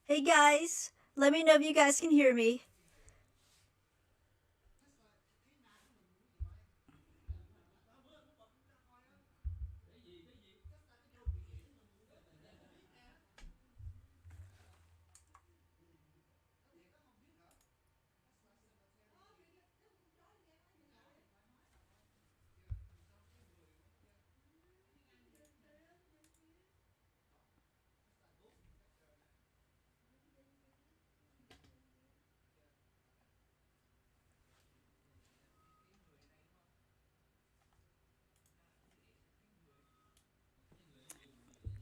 Hey guys, let me know if you guys can hear me.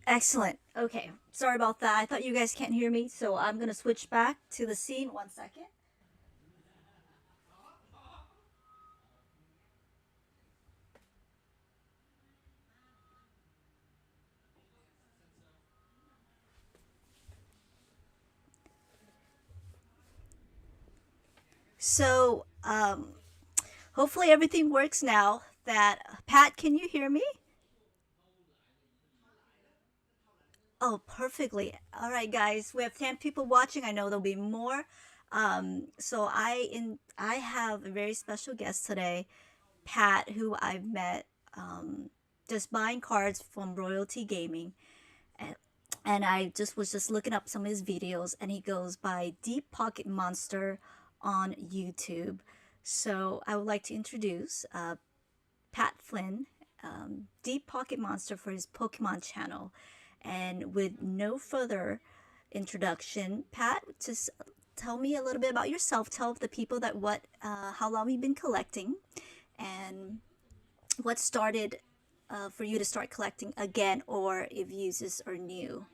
Excellent. Okay, sorry about that. I thought you guys can't hear me, so I'm gonna switch back to the scene. 1 second. So, hopefully everything works now. That Pat, can you hear me? Oh, perfectly. All right, guys, we have 10 people watching. I know there'll be more. I have a very special guest today, Pat, who I've met just buying cards from Royalty Gaming, and, and I just was just looking up some of his videos, and he goes by Deep Pocket Monster on YouTube. So I would like to introduce Pat Flynn, Deep Pocket Monster for his Pokemon channel. And with no further introduction, Pat, just tell me a little bit about yourself. Tell the people that how long you've been collecting, and what started for you to start collecting again, or if uses are new.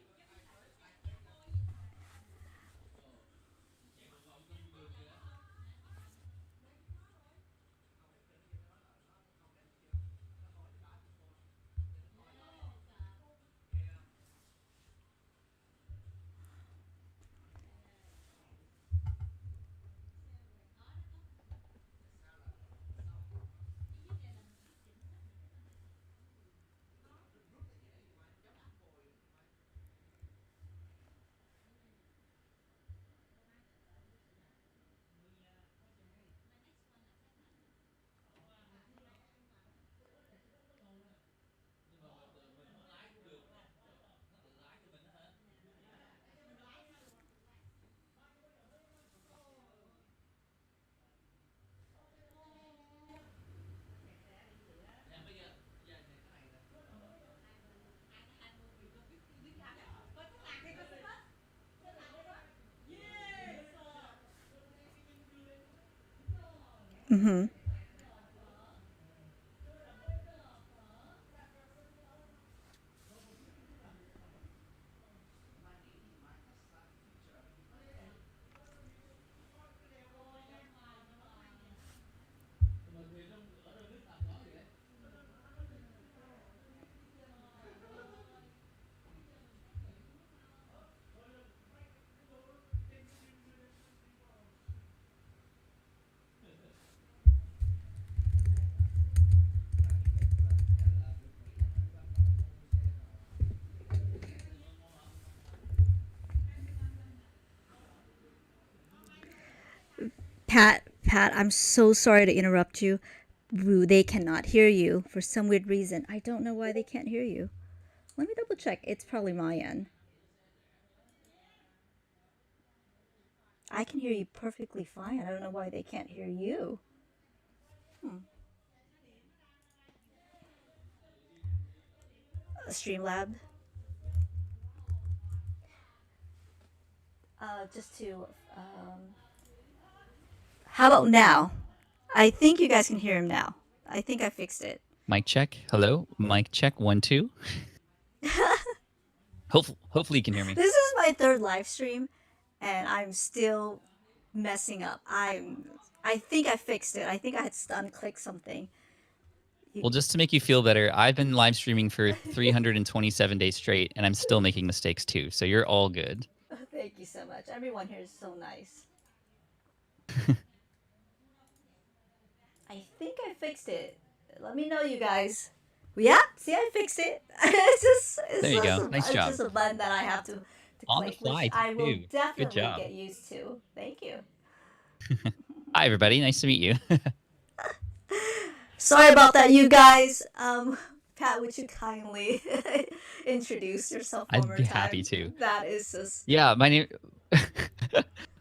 Mm-hmm. Pat, I'm so sorry to interrupt you. They cannot hear you for some weird reason. I don't know why they can't hear you. Let me double check. It's probably my end. I can hear you perfectly fine. I don't know why they can't hear you. Hmm. Streamlab. Just to. Um, how about now? I think you guys can hear him now. I think I fixed it. Mic check. Hello. Mic check. 1, 2. Hopefully you can hear me. This is my third live stream, and I'm still messing up. I think I fixed it. I think I had unclicked something. Well, just to make you feel better, I've been live streaming for 327 days straight, and I'm still making mistakes too. So you're all good. Thank you so much. Everyone here is so nice. I think I fixed it. Let me know, you guys. Yeah, see, I fixed it. It's There you go. Nice it's job. just a button that I have to to On the click, which fly I will too. Good definitely job. get used to. Thank you. Hi, everybody. Nice to meet you. Sorry about that, you guys. Pat, would you kindly introduce yourself one I'd more be happy time? to. That is just Yeah, my name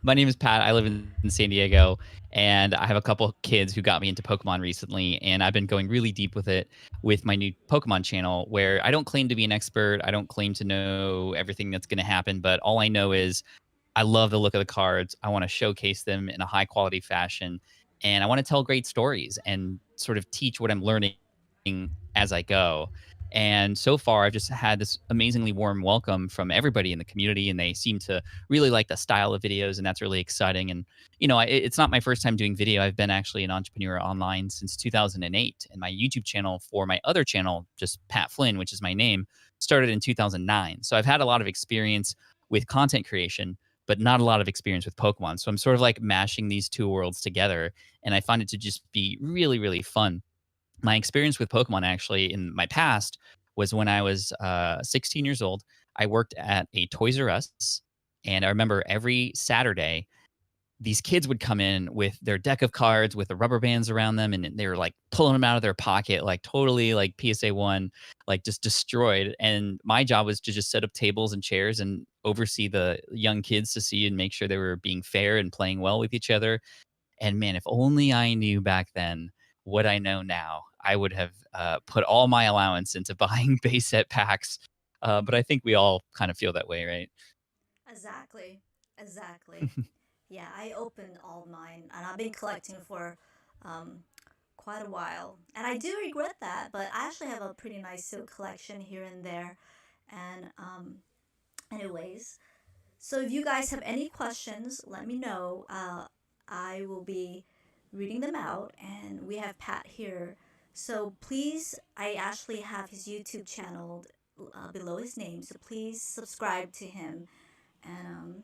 my name is Pat. I live in San Diego, and I have a couple kids who got me into Pokemon recently, and I've been going really deep with it with my new Pokemon channel, where I don't claim to be an expert. I don't claim to know everything that's going to happen, but all I know is I love the look of the cards. I want to showcase them in a high quality fashion, and I want to tell great stories and sort of teach what I'm learning as I go. And so far, I've just had this amazingly warm welcome from everybody in the community, and they seem to really like the style of videos, and that's really exciting. And it's not my first time doing video. I've been actually an entrepreneur online since 2008, and my YouTube channel for my other channel, just Pat Flynn, which is my name, started in 2009. So I've had a lot of experience with content creation, but not a lot of experience with Pokemon. So I'm sort of like mashing these two worlds together, and I find it to just be really, really fun. My experience with Pokemon actually in my past was when I was 16 years old. I worked at a Toys R Us, and I remember every Saturday these kids would come in with their deck of cards with the rubber bands around them, and they were like pulling them out of their pocket, like totally like PSA 1, like just destroyed. And my job was to just set up tables and chairs and oversee the young kids to see and make sure they were being fair and playing well with each other. And man, if only I knew back then what I know now, I would have put all my allowance into buying base set packs. But I think we all kind of feel that way, right? exactly, exactly. Yeah, I opened all mine, and I've been collecting for um, quite a while, and I do regret that. But I actually have a pretty nice silk collection here and there, and anyways. So if you guys have any questions, let me know. I will be reading them out, and we have Pat here. So please, I actually have his YouTube channel below his name, so please subscribe to him. And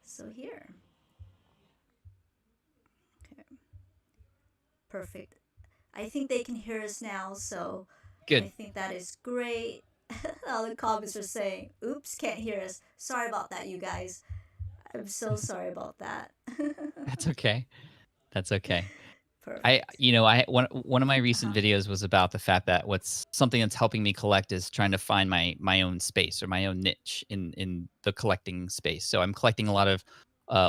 so here, okay, perfect. I think they can hear us now, so I Good. think that is great. All the comments are saying, "Oops, can't hear us." Sorry about that, you guys. I'm so sorry about that. That's okay. That's okay. I, Perfect. you know, I one of my Uh recent huh. videos was about the fact that what's something that's helping me collect is trying to find my own space or my own niche in the collecting space. So I'm collecting a lot of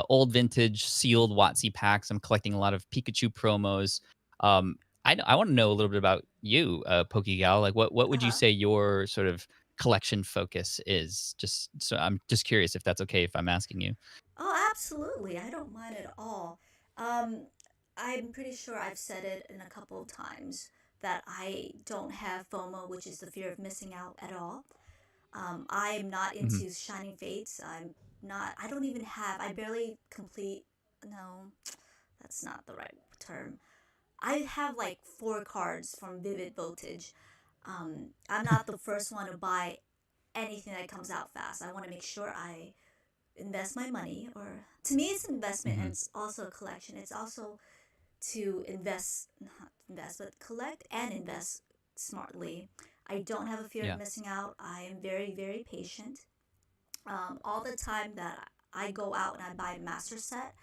old vintage sealed WotC packs. I'm collecting a lot of Pikachu promos. Um, I want to know a little bit about you, PokeGal. Like, what Uh would you huh. say your sort of collection focus is? Just so I'm just curious if that's okay if I'm asking you. Oh, absolutely. I don't mind at all. Um, I'm pretty sure I've said it in a couple of times that I don't have FOMO, which is the fear of missing out at all. I'm not Hmm. into Shining Fates. I'm not, I don't even have, I barely complete, no, that's not the right term. I have like 4 cards from Vivid Voltage. I'm not the first one to buy anything that comes out fast. I want to make sure I invest my money, or to me it's an investment, and Hmm. it's also a collection. It's also to invest, not invest, but collect and invest smartly. I don't have a fear of Yeah. missing out. I am very, very patient. All the time that I go out and I buy a master set,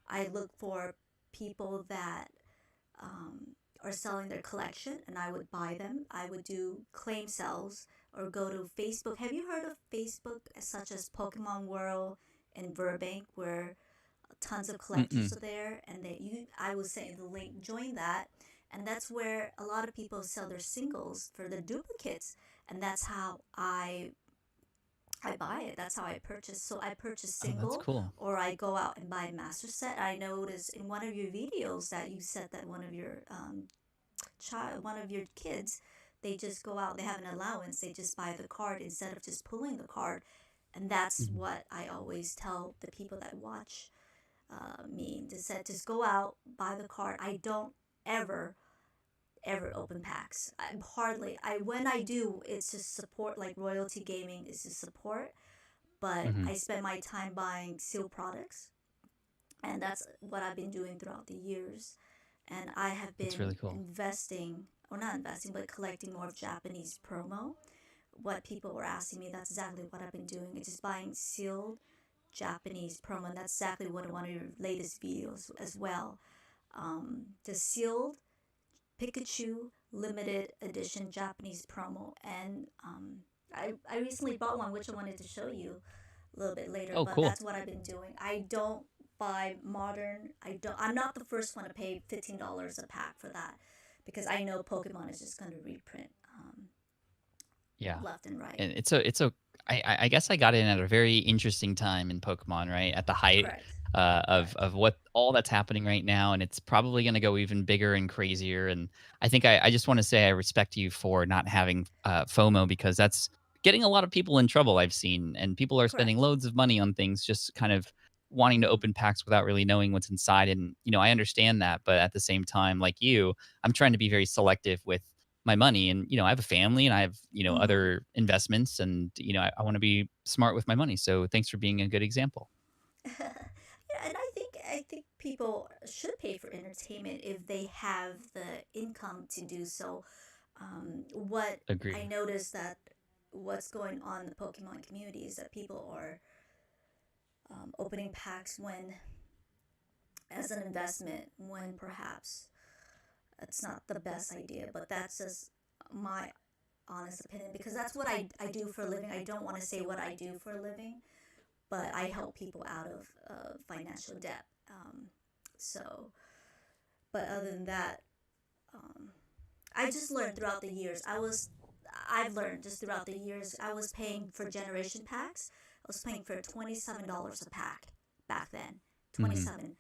I look for people that are selling their collection, and I would buy them. I would do claim sales or go to Facebook. Have you heard of Facebook, such as Pokemon World in Burbank, where tons of collectors Mm-mm. are there? And that you, I will say the link, join that, and that's where a lot of people sell their singles for the duplicates, and that's how I buy it. That's how I purchase. So I purchase Oh, that's single, cool. or I go out and buy a master set. I noticed in one of your videos that you said that one of your one of your kids, they just go out, they have an allowance, they just buy the card instead of just pulling the card. And that's Mhm. what I always tell the people that watch me. Just said, just go out, buy the card. I don't ever ever open packs. I'm hardly. I when I do, it's just support. Like royalty gaming is just support. But Mhm. I spend my time buying seal products, and that's what I've been doing throughout the years. And I have That's been really cool. investing, or not investing, but collecting more of Japanese promo, what people were asking me, that's exactly what I've been doing. It's just buying sealed Japanese promo. And that's exactly what one of your latest videos as well. The sealed Pikachu limited edition Japanese promo, and I recently bought one, which I wanted to show you a little bit later. Oh, But cool. that's what I've been doing. I don't buy modern. I don't. I'm not the first one to pay $15 a pack for that, because I know Pokemon is just going to reprint Yeah. left and right. And I guess I got in at a very interesting time in Pokemon, right? At the height Correct. of Correct. what all that's happening right now, and it's probably going to go even bigger and crazier. And I think I just want to say I respect you for not having FOMO, because that's getting a lot of people in trouble. I've seen, and people are spending Correct. loads of money on things just kind of wanting to Mm-hmm. open packs without really knowing what's inside. And I understand that, but at the same time, like you, I'm trying to be very selective with my money. And I have a family, and I have Mm-hmm. other investments, and I want to be smart with my money. So thanks for being a good example. Yeah, and I think people should pay for entertainment if they have the income to do so. What I Agree. noticed that what's going on in the Pokemon community is that people are opening packs when as an investment, when perhaps it's not the best idea. But that's just my honest opinion, because that's what I do for a living. I don't want to say what I do for a living, but I help people out of financial debt. So, but other than that, um, I just learned throughout the years. I've learned just throughout the years. I was paying for generation packs. I was paying for $27 a pack back then. Hmm. 27.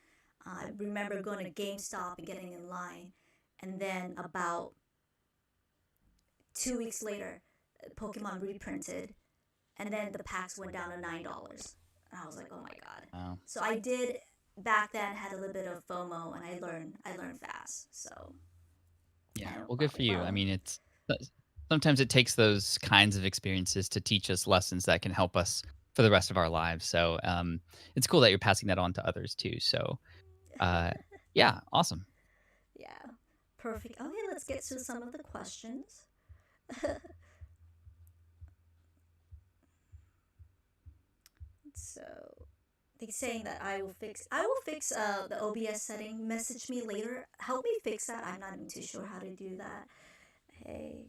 I remember going to GameStop and getting in line, and then about 2 weeks later, Pokemon reprinted, and then the packs went down to $9. And I was like, oh my god. Wow. So I did back then had a little bit of FOMO, and I learned fast. So Yeah. and Well, good for you. I well, mean, sometimes it takes those kinds of experiences to teach us lessons that can help us for the rest of our lives. So it's cool that you're passing that on to others too. So uh, yeah, awesome. yeah, perfect. Okay, let's get to some of the questions. So they saying that I will fix the OBS setting. Message me later. Help me fix that. I'm not even too sure how to do that. Hey,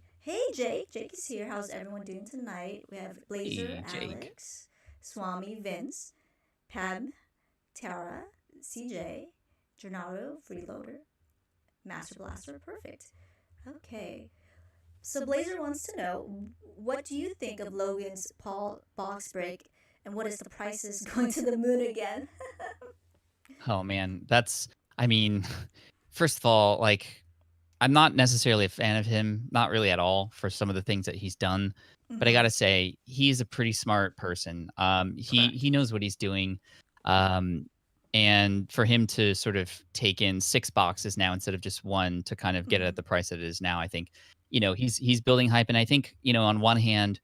Jake. Jake is here. How's everyone doing tonight? We have Blazer, Hey, Jake. Alex, Swami, Vince, Pam, Tara, CJ, Gennaro, Freeloader, Master Blaster. Perfect. Okay. So Blazer wants to know, what do you think of Logan's Paul box break, and what is the prices going to the moon again? Oh man, I mean, first of all, like, I'm not necessarily a fan of him, not really at all, for some of the things that he's done. But I Mm-hmm. gotta say, he's a pretty smart person. He Correct. knows what he's doing. Um, and for him to sort of take in 6 boxes now instead of just one to kind of get it Mm-hmm. at the price that it is now, I think, he's building hype. And I think, on one hand,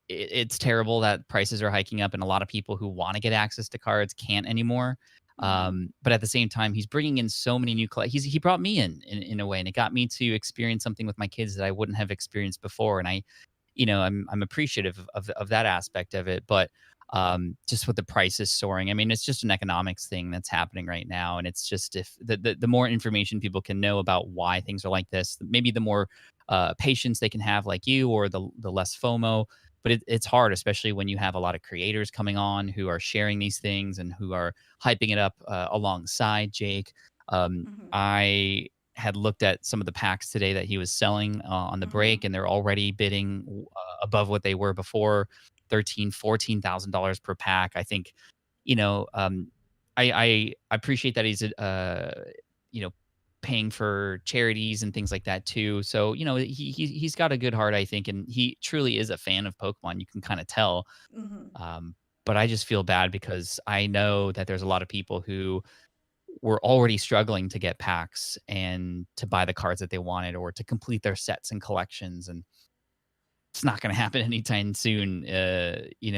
it's terrible that prices are hiking up and a lot of people who want to get access to cards can't anymore. Mm-hmm. But at the same time, he's bringing in so many new he brought me in a way, and it got me to experience something with my kids that I wouldn't have experienced before. And I'm appreciative of that aspect of it. But just with the prices soaring, I mean, it's just an economics thing that's happening right now. And it's just, if the more information people can know about why things are like this, maybe the more patience they can have, like you, or the less FOMO. But it's hard, especially when you have a lot of creators coming on who are sharing these things and who are hyping it up alongside Jake. Mm-hmm. I had looked at some of the packs today that he was selling on the Mm-hmm. break, and they're already bidding above what they were before, 13, $14,000 per pack. I think, you know, um, I appreciate that he's you know paying for charities and things like that too. So he's got a good heart, I think, and he truly is a fan of Pokemon. You can kind of tell. Mm-hmm. Um, but I just feel bad because I know that there's a lot of people who were already struggling to get packs and to buy the cards that they wanted or to complete their sets and collections. And it's not going to happen anytime soon,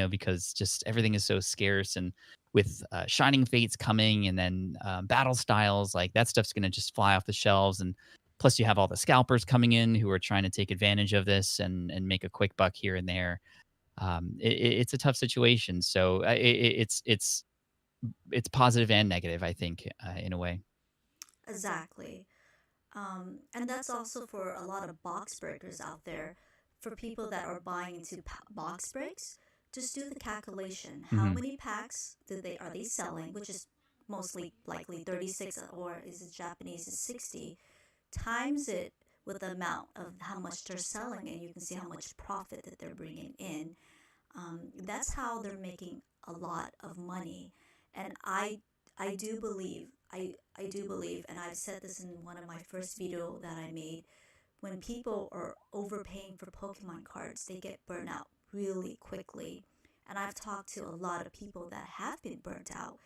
because just everything is so scarce. And with Shining Fates coming, and then battle styles, like that stuff's going to just fly off the shelves. And Plus, you have all the scalpers coming in who are trying to take advantage of this and make a quick buck here and there. It's a tough situation. So it's positive and negative, I think, in a way. Exactly. And that's also for a lot of box breakers out there. For people that are buying into box breaks, just do the calculation. How Hmm. many packs are they selling? Which is mostly likely 36, or is it Japanese is 60. Times it with the amount of how much they're selling, and you can see how much profit that they're bringing in. That's how they're making a lot of money. And I do believe I do believe, and I've said this in one of my first video that I made, when people are overpaying for Pokemon cards, they get burnt out really quickly. And I've talked to a lot of people that have been burnt out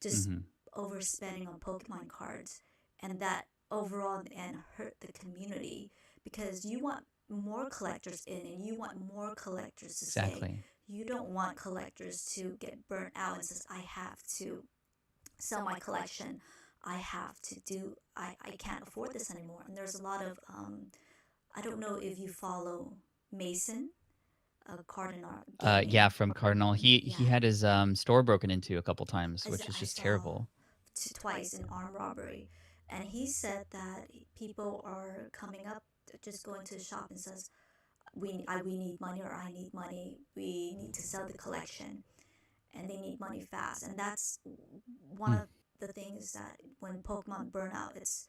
just Hmm. overspending on Pokemon cards, and that overall in the end hurt the community, because you want more collectors in and you want more collectors to stay. Exactly. You don't want collectors to get burnt out and says, I have to sell my collection. I can't afford this anymore. And there's a lot of I don't know if you follow Mason, Cardinal Yeah, Gaming. from Cardinal. He Yeah, had his store broken into a couple times, which is I just saw terrible. twice in armed robbery, and he said that people are coming up, just going to the shop and says, we need money, or I need money. We need to sell the collection, and they need money fast. And that's one Hmm. of the things that when Pokemon burn out, it's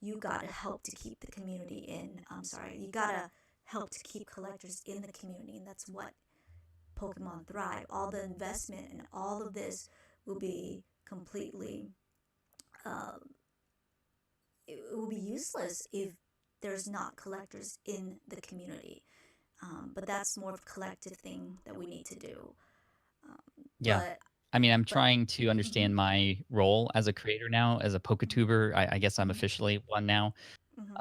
you gotta help to keep the community in. I'm sorry, you gotta help to keep collectors in the community, and that's what Pokemon thrive. All the investment and all of this will be completely uh, it will be useless if there's not collectors in the community. But that's more of a collective thing that we need to do. Yeah. But I mean, I'm but trying to mm-hmm, understand my role as a creator now, as a PokeTuber. I guess I'm mm-hmm, officially one now. mm-hmm.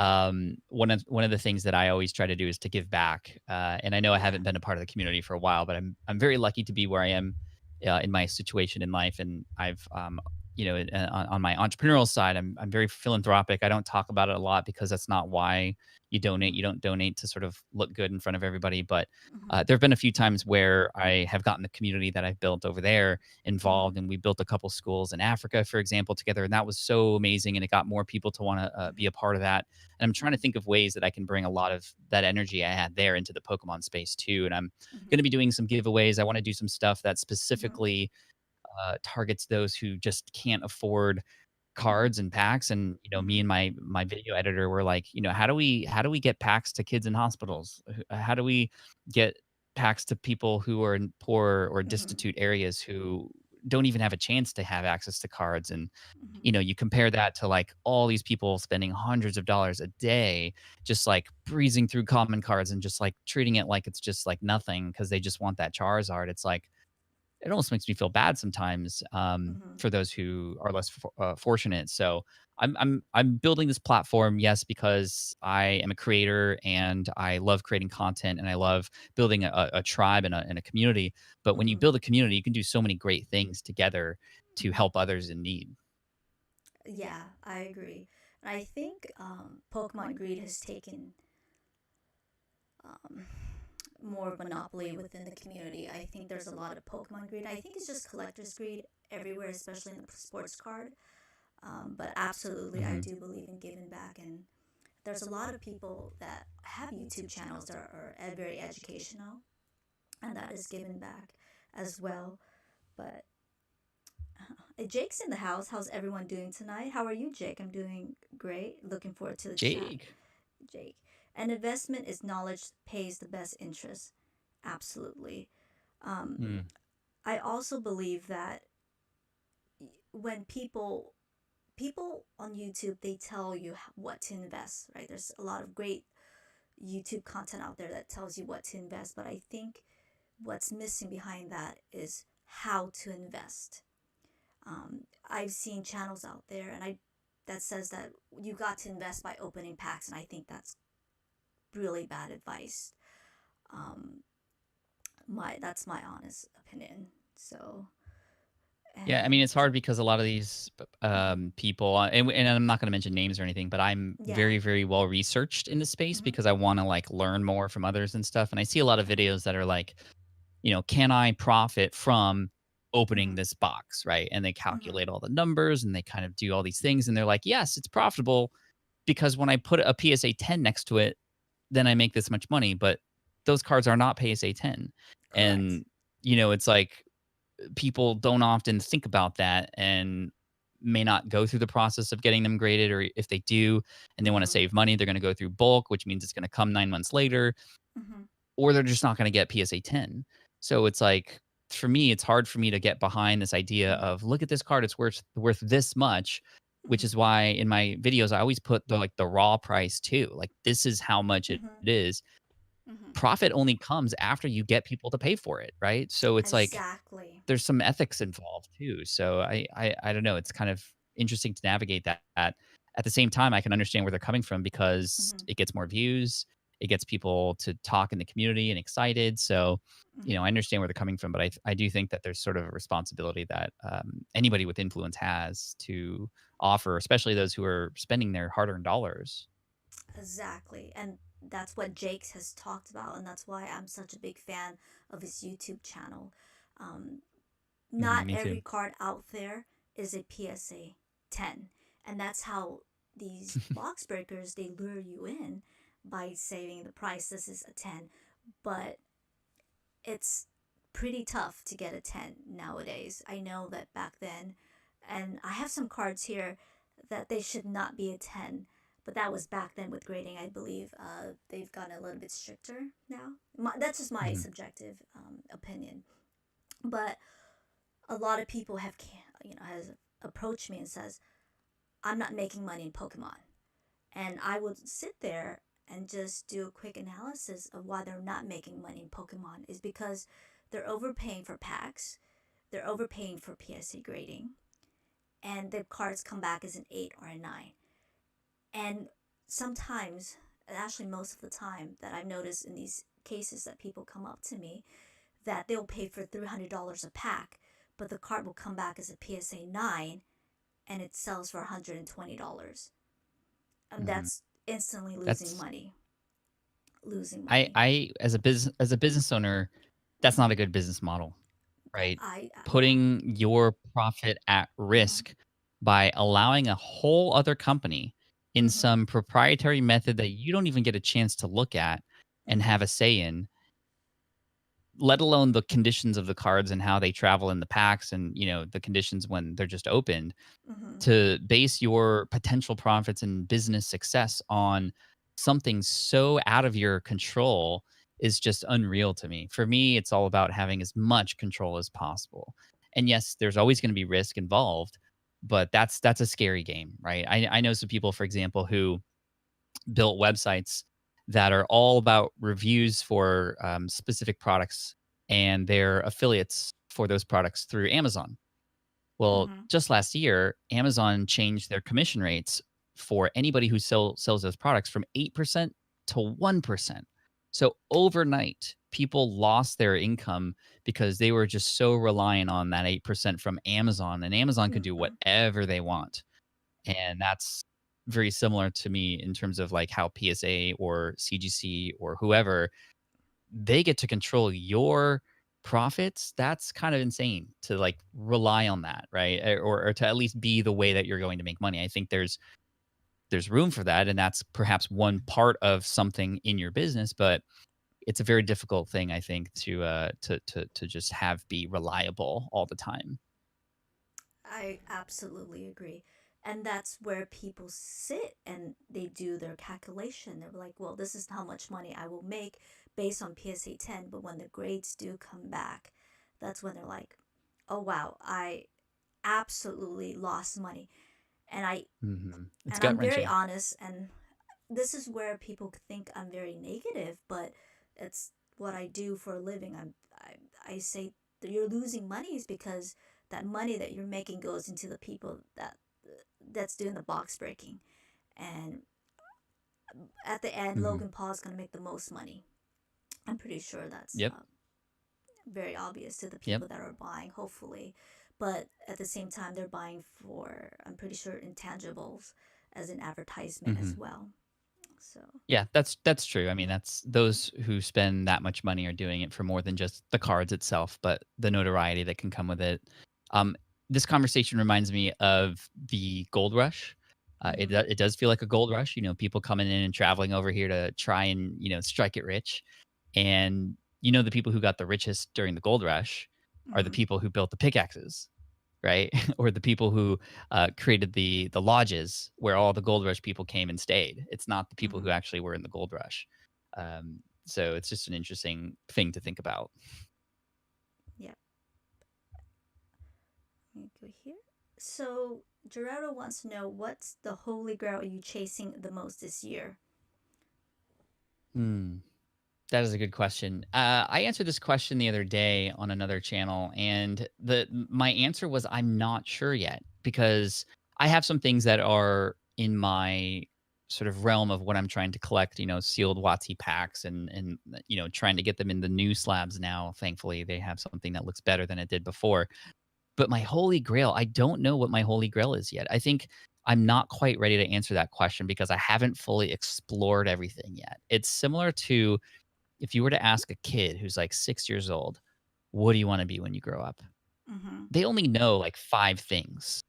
One of the things that I always try to do is to give back. And I know I Yeah. haven't been a part of the community for a while, but I'm very lucky to be where I am in my situation in life. And I've on my entrepreneurial side, I'm very philanthropic. I don't talk about it a lot because that's not why you donate. Mm-hmm, You don't donate to sort of look good in front of everybody. But mm-hmm, there have been a few times where I have gotten the community that I've built over there mm-hmm, involved, and we built a couple schools in Africa, for example, together, and that was so amazing, and it got more people to want to be mm-hmm, a part of that. And I'm trying to think of ways that I can bring a lot of that energy I had there into the Pokemon space too. And I'm mm-hmm, going to be doing some giveaways. I want to do some stuff that mm-hmm, specifically targets those who just can't afford mm-hmm, cards and packs. And me mm-hmm, and my video editor were like, how do we get packs to kids in hospitals? How do we get packs to people who are in poor or mm-hmm, destitute areas who don't even have a chance to have access to cards? And mm-hmm, you compare that to like all these people spending hundreds of dollars a day just like breezing through common cards and just like treating it like it's just like nothing because they just want that Charizard. It's like it almost makes me feel bad sometimes mm-hmm, for those who are less fortunate. So I'm building this platform, yes, because I am a creator and I love creating content and I love building a tribe and a community. But when you mm-hmm, build a community, you can do so many great things together to mm-hmm. help others in need. Yeah, I agree. And I think Pokemon Greed has taken um, more monopoly within the community. I think there's a lot of Pokemon greed. I think it's just collector's greed everywhere, especially in the sports card. But absolutely, I Hmm. do believe in giving back. And there's a lot of people that have YouTube channels that are very educational, and that is giving back as well. But Jake's in the house. How's everyone doing tonight? How are you, Jake? I'm doing great. Looking forward to the chat, Jake. Jake. An investment is knowledge pays the best interest. Absolutely. Um, Hmm. I also believe that when people on YouTube, they tell you what to invest, right? There's a lot of great YouTube content out there that tells you what to invest, but I think what's missing behind that is how to invest. I've seen channels out there, and I that says that you got to invest by opening packs, and I think that's really bad advice. Um, my That's my honest opinion. So Yeah, I mean, And it's hard because a lot of these mhm, people, and I'm not going to mention names or anything, but I'm yeah. very, very well researched in the space Mhm, because I want to like learn more from others and stuff. And I see a lot of mhm, videos that are like, can I profit from opening mhm, this box, right? And they mhm, calculate all the numbers and they kind of do all these things, and they're like, yes, it's profitable because when I put a PSA 10 next to it, then I make this much money. But those cards are not PSA 10, correct. and it's like people don't often think about that and may not go through the process of getting them graded, or if they do and they want to Mhm, save money, they're going to go through bulk, which means it's going to come 9 months later, mhm, or they're just not going to get PSA 10. So it's like, for me, it's hard for me to get behind this idea mhm, of, look at this card, it's worth this much, which mhm, is why in my videos I always put the raw price too. Like, this is how much it mhm, is. mhm. Profit only comes after you get people to pay for it, right? So it's like, Exactly. there's some ethics involved too. So I don't know. It's kind of interesting to navigate that. At the same time, I can understand where they're coming from because Mhm, it gets more views, it gets people to talk in the community and excited. So, mhm. I understand where they're coming from, but I do think that there's sort of a responsibility that anybody with influence has to offer, especially those who are spending their hard-earned dollars. Exactly. And that's what Jake has talked about, and that's why I'm such a big fan of his YouTube channel. Um, Mhm, Not me too. every card out there is a PSA 10. And that's how these box breakers, they lure you in by saving the price. This is a 10. But it's pretty tough to get a 10 nowadays. I know that back then, and I have some cards here that they should not be a 10, but that was back then with grading, I believe. They've gotten a little bit stricter now. That's just my Mhm. subjective opinion. But a lot of people has approached me and says, I'm not making money in Pokemon. And I would sit there and just do a quick analysis of why they're not making money in Pokemon is because they're overpaying for packs, they're overpaying for PSA grading, and the cards come back as an 8 or a 9. And sometimes, and actually most of the time that I've noticed in these cases that people come up to me, that they'll pay for $300 a pack, but the card will come back as a PSA 9 and it sells for $120. And Mhm. that's instantly losing That's money. Losing I money. I as a business owner, that's not Mm-hmm. a good business model. Right? Yeah. Putting your profit at Mm-hmm. risk by allowing a whole other company in Mm-hmm. some proprietary method that you don't even get a chance to look at and Mm-hmm. have a say in, let alone the conditions of the cards and how they travel in the packs and, the conditions when they're just opened, Mm-hmm. to base your potential profits and business success on something so out of your control is just unreal to me. For me, it's all about having as much control as possible. And yes, there's always going to be risk involved, but that's a scary game, right? I know some people, for example, who built websites that are all about reviews for specific products, and they're affiliates for those products through Amazon. Well, Mm-hmm. just last year, Amazon changed their commission rates for anybody who sells those products from 8% to 1%. So overnight, people lost their income because they were just so reliant on that 8% from Amazon, and Amazon can do Mm-hmm. whatever they want. And that's very similar to me in terms of like how PSA or CGC or whoever, they get to control your profits. That's kind of insane to like rely on that, right? Or to at least be the way that you're going to make money. I think there's room for that, and that's perhaps one part of something in your business, but it's a very difficult thing, I think, to just have be reliable all the time. I absolutely agree. And that's where people sit and they do their calculation. They're like, well, this is how much money I will make based on PSA 10. But when the grades do come back, that's when they're like, oh, wow, I absolutely lost money. And I It's and gut I'm very wrenching. honest, and this is where people think I'm very negative, but it's what I do for a living. I say that you're losing money is because that money that you're making goes into the people that's doing the box breaking, and at the end, Hmm. Logan Paul is gonna make the most money. I'm pretty sure that's Yep. very obvious to the Yep. people that are buying, hopefully. but at the same time, they're buying for, I'm pretty sure, intangibles as an advertisement as Hmm. well. So, Yeah, that's true. I mean, that's those who spend that much money are doing it for more than just the cards itself, but the notoriety that can come with it. Um, this conversation reminds me of the gold rush. mm-hmm, It does feel like a gold rush. You know, people coming in and traveling over here to try and strike it rich. And the people who got the richest during the gold rush are the mm-hmm, people who built the pickaxes, right? Or the people who created the lodges where all the gold rush people came and stayed. It's not the people who mm-hmm. actually were in the gold rush. So it's just an interesting thing to think about. Yeah. Let me go here. So, Gerardo wants to know, what's the holy grail are you chasing the most this year? Hmm. That is a good question. I answered this question the other day on another channel, and my answer was I'm not sure yet because I have some things that are in my sort of realm of what I'm trying to collect. Sealed WotC packs and trying to get them in the new slabs now. Thankfully, they have something that looks better than it did before. But my holy grail, I don't know what my holy grail is yet. I think I'm not quite ready to answer that question because I haven't fully explored everything yet. It's similar to if you were to ask a kid who's like 6 years old, what do you want to be when you grow up? Mm-hmm, They only know like five things.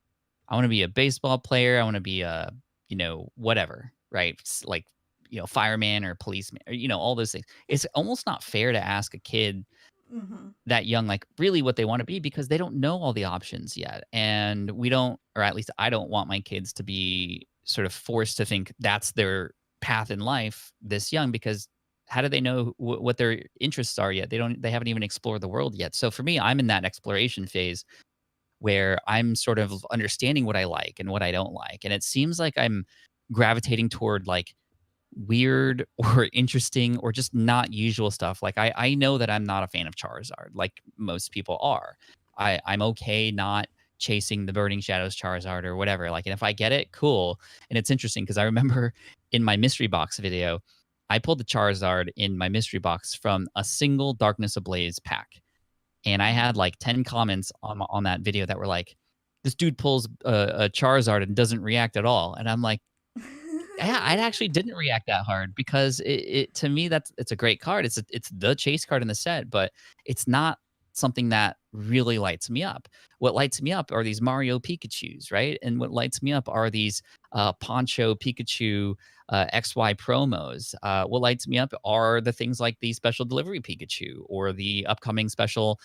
I want to be a baseball player. I want to be a, whatever, right? Like, fireman or policeman or, all those things. It's almost not fair to ask a kid mm-hmm, that young, like really what they want to be because they don't know all the options yet. And we don't, or at least I don't want my kids to be sort of forced to think that's their path in life this young because how do they know what their interests are yet? They haven't even explored the world yet. So for me, I'm in that exploration phase where I'm sort of understanding what I like and what I don't like. And it seems like I'm gravitating toward like weird or interesting or just not usual stuff. Like I know that I'm not a fan of Charizard, like most people are. I'm okay not chasing the Burning Shadows Charizard or whatever. Like, and if I get it, cool. And it's interesting because I remember in my mystery box video, I pulled the Charizard in my mystery box from a single Darkness Ablaze pack, and I mm-hmm. had like 10 comments on that video that were like, "This dude pulls a Charizard and doesn't react at all," and I'm like, yeah, I actually didn't react that hard because it to me it's a great card. It's the chase card in the set, but it's not something that really lights me up. What lights me up are these Mario Pikachus, right? And what lights me up are these Poncho Pikachu XY promos. What lights me up are the things like the special delivery Pikachu or the upcoming special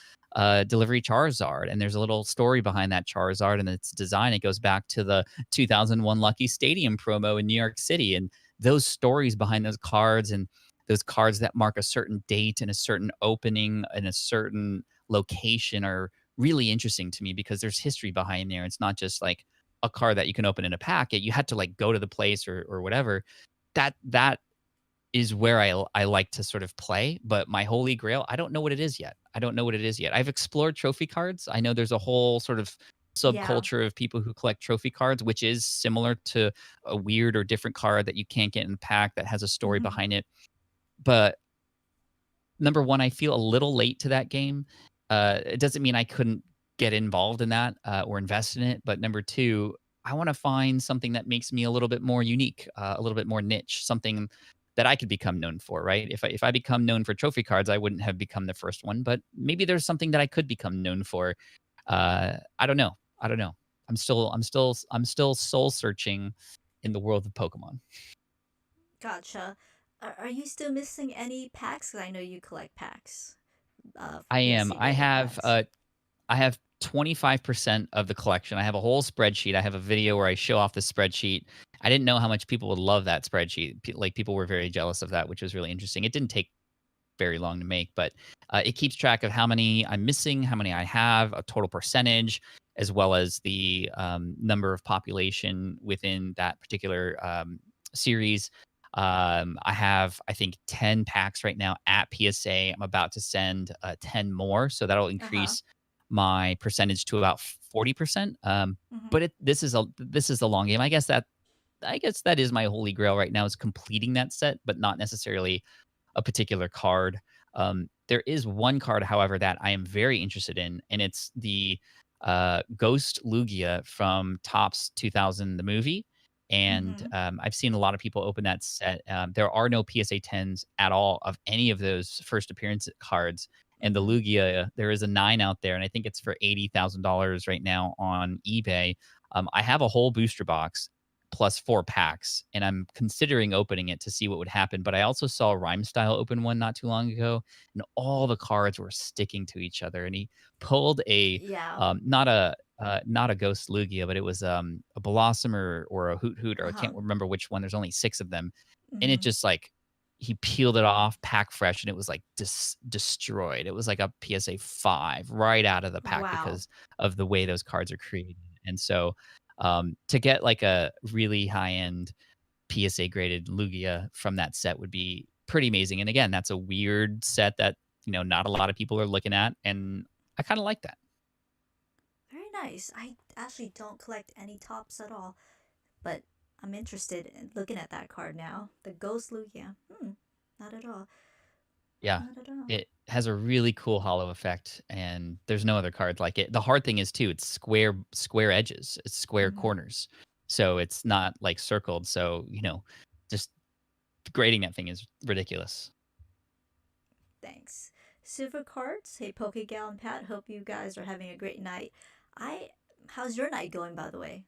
delivery Charizard. And there's a little story behind that Charizard and its design. It goes back to the 2001 Lucky Stadium promo in New York City. And those stories behind those cards and those cards that mark a certain date and a certain opening and a certain location are really interesting to me because there's history behind there. It's not just like a card that you can open in a packet. You had to like go to the place or whatever. That is where I like to sort of play, but my holy grail, I don't know what it is yet. I don't know what it is yet. I've explored trophy cards. I know there's a whole sort of Yeah. subculture of people who collect trophy cards, which is similar to a weird or different card that you can't get in the pack that has a story Mm-hmm. behind it. But number one, I feel a little late to that game. It doesn't mean I couldn't get involved in that or invest in it. But number two, I want to find something that makes me a little bit more unique, a little bit more niche, something that I could become known for, right? If I become known for trophy cards, I wouldn't have become the first one, but maybe there's something that I could become known for. I don't know. I don't know. I'm still soul searching in the world of Pokemon. Gotcha. Are you still missing any packs? 'Cause I know you collect packs I via am. Sandiego cards. I have 25% of the collection. I have a whole spreadsheet. I have a video where I show off the spreadsheet. I didn't know how much people would love that spreadsheet. Like people were very jealous of that, which was really interesting. It didn't take very long to make, but it keeps track of how many I'm missing, how many I have, a total percentage, as well as the number of population within that particular series. I have, I think, 10 packs right now at PSA. I'm about to send 10 more, so that'll Uh huh. increase my percentage to about 40%. Mm-hmm. But this is a long game. I guess that is my holy grail right now is completing that set, but not necessarily a particular card. There is one card, however, that I am very interested in, and it's the Ghost Lugia from Topps 2000, the movie. And Mm-hmm. I've seen a lot of people open that set. There are no PSA 10s at all of any of those first appearance cards. And the Mm-hmm. Lugia, there is a 9 out there, and I think it's for $80,000 right now on eBay. I have a whole booster box plus 4 packs, and I'm considering opening it to see what would happen. But I also saw Rhyme Style open one not too long ago, and all the cards were sticking to each other. And he pulled a Yeah. not a Ghost Lugia, but it was a Blossom or a Hoot Hoot, or I Uh-huh. can't remember which one. There's only 6 of them, and it Mm-hmm. just like he peeled it off pack fresh, and it was like destroyed. It was like a PSA 5 right out of the pack Wow. because of the way those cards are created. And so to get like a really high end PSA graded Lugia from that set would be pretty amazing. And again, that's a weird set that, not a lot of people are looking at. And I kind of like that. Very nice. I actually don't collect any tops at all, but I'm interested in looking at that card now. The Ghost Lugia. Not at all. Yeah. Not at all. It has a really cool hollow effect, and there's no other card like it. The hard thing is too, it's square edges, it's square Mm-hmm. corners. So it's not like circled. So, just grading that thing is ridiculous. Thanks. Silver cards. Hey, PokeGal and Pat. Hope you guys are having a great night. I. How's your night going, by the way?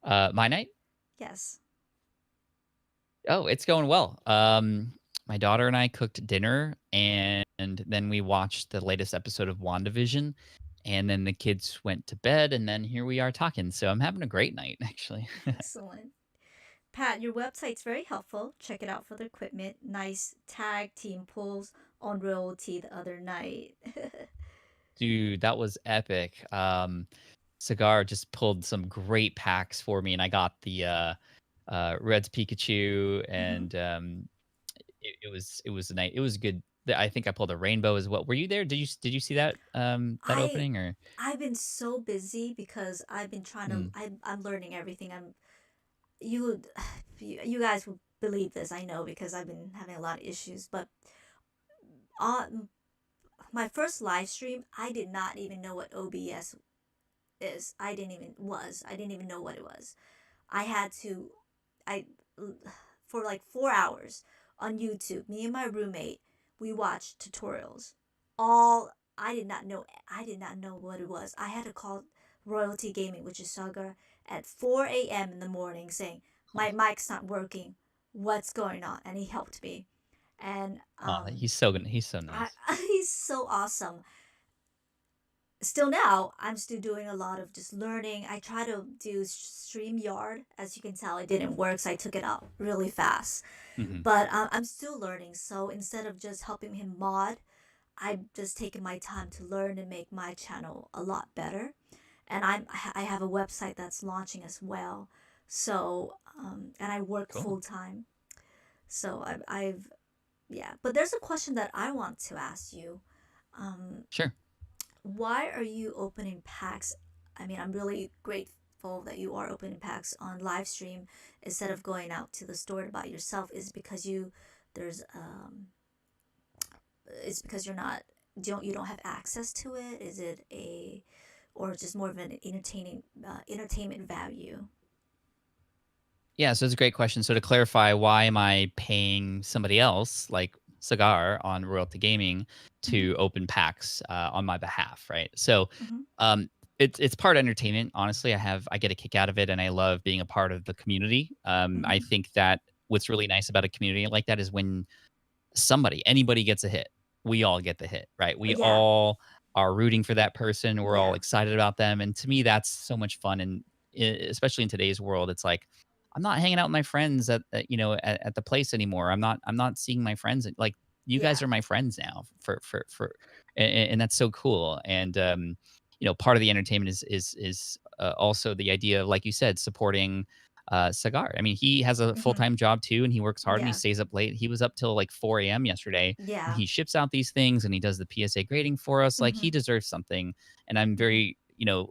My night? Yes. Oh, it's going well. My daughter and I cooked dinner, and then we watched the latest episode of WandaVision, and then the kids went to bed, and then here we are talking. So I'm having a great night, actually. Excellent. Pat, your website's very helpful. Check it out for the equipment. Nice tag team pulls on royalty the other night. Dude, that was epic. Cigar just pulled some great packs for me, and I got the Red's Pikachu, Mm-hmm. and it was nice. It was good. I think I pulled a rainbow as well. Were you there? Did you see that that I opening or? I've been so busy because I've been trying to. Mm, I'm learning everything. You you guys will believe this. I know because I've been having a lot of issues. But on my first live stream, I did not even know what OBS is. I didn't even know what it was. I had to I for like 4 hours on YouTube. Me and my roommate, we watched tutorials. All I did not know what it was. I had to call Royalty Gaming, which is Sagar, at 4 a.m. in the morning saying, "My mic's not working. What's going on?" And he helped me. And oh, he's so good. He's so I, nice. he's so awesome. Still now, I'm still doing a lot of just learning. I try to do StreamYard. As you can tell, it didn't work, so I took it out really fast. Hmm. But I'm still learning. So instead of just helping him mod, I'm just taking my time to learn and make my channel a lot better. And I have a website that's launching as well. So and I work Cool. full time. So I've yeah. But there's a question that I want to ask you. Um, Sure. why are you opening packs? I mean, I'm really grateful that you are opening packs on live stream instead of going out to the store to buy yourself. Is because there's it's because you don't have access to it? Is it a or just more of an entertainment value? Yeah, so it's a great question. So to clarify, why am I paying somebody else like Cigar on Royalty Gaming Mm-hmm. to open packs on my behalf, right? So Mm-hmm. um, it's part entertainment. Honestly, I get a kick out of it, and I love being a part of the community. I Mm-hmm. think that what's really nice about a community like that is when anybody gets a hit, we all get the hit, right? We Yeah. all are rooting for that person. We're all Yeah. excited about them. And to me, that's so much fun. And especially in today's world, it's like, I'm not hanging out with my friends at the place anymore. I'm not seeing my friends. Like you guys Yeah. are my friends now and that's so cool. And, part of the entertainment is also the idea of, like you said, supporting Cigar. I mean, he has a full Mm-hmm. time job too, and he works hard and he Yeah. stays up late. He was up till like 4 a.m. yesterday, and Yeah. he ships out these things and he does the PSA grading for us. Like Mm-hmm. he deserves something, and I'm Mm-hmm. very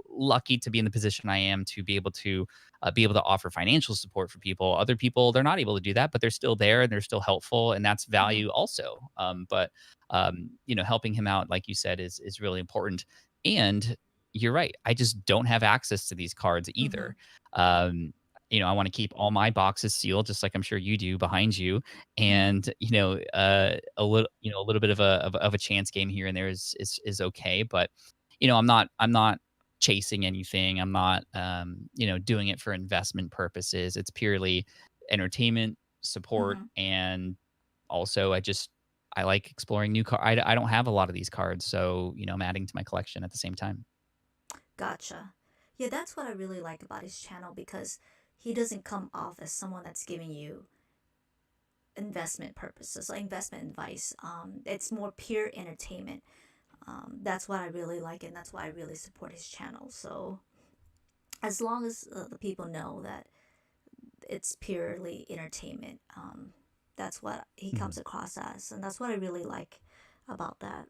lucky to be in the position I am to be able to offer financial support for people. Other people, they're not able to do that, but they're still there and they're still helpful, and that's Mm-hmm. value also. But helping him out, like you said, is really important. And you're right, I just don't have access to these cards Mm-hmm. either. Um, I want to keep all my boxes sealed, just like I'm sure you do behind you. Mm-hmm. And a little bit of a chance game here and there is okay. But I'm not chasing anything. I'm not, doing it for investment purposes. It's purely entertainment, support, Mm-hmm. and also I like exploring new cards. I don't have a lot of these cards, so I'm adding to my collection at the same time. Gotcha. Yeah, that's what I really like about his channel because he doesn't come off as someone that's giving you investment purposes, like investment advice. It's more pure entertainment. That's what I really like, and that's why I really support his channel. So as long as the people know that it's purely entertainment, that's what he Mhm. comes across as, and that's what I really like about that.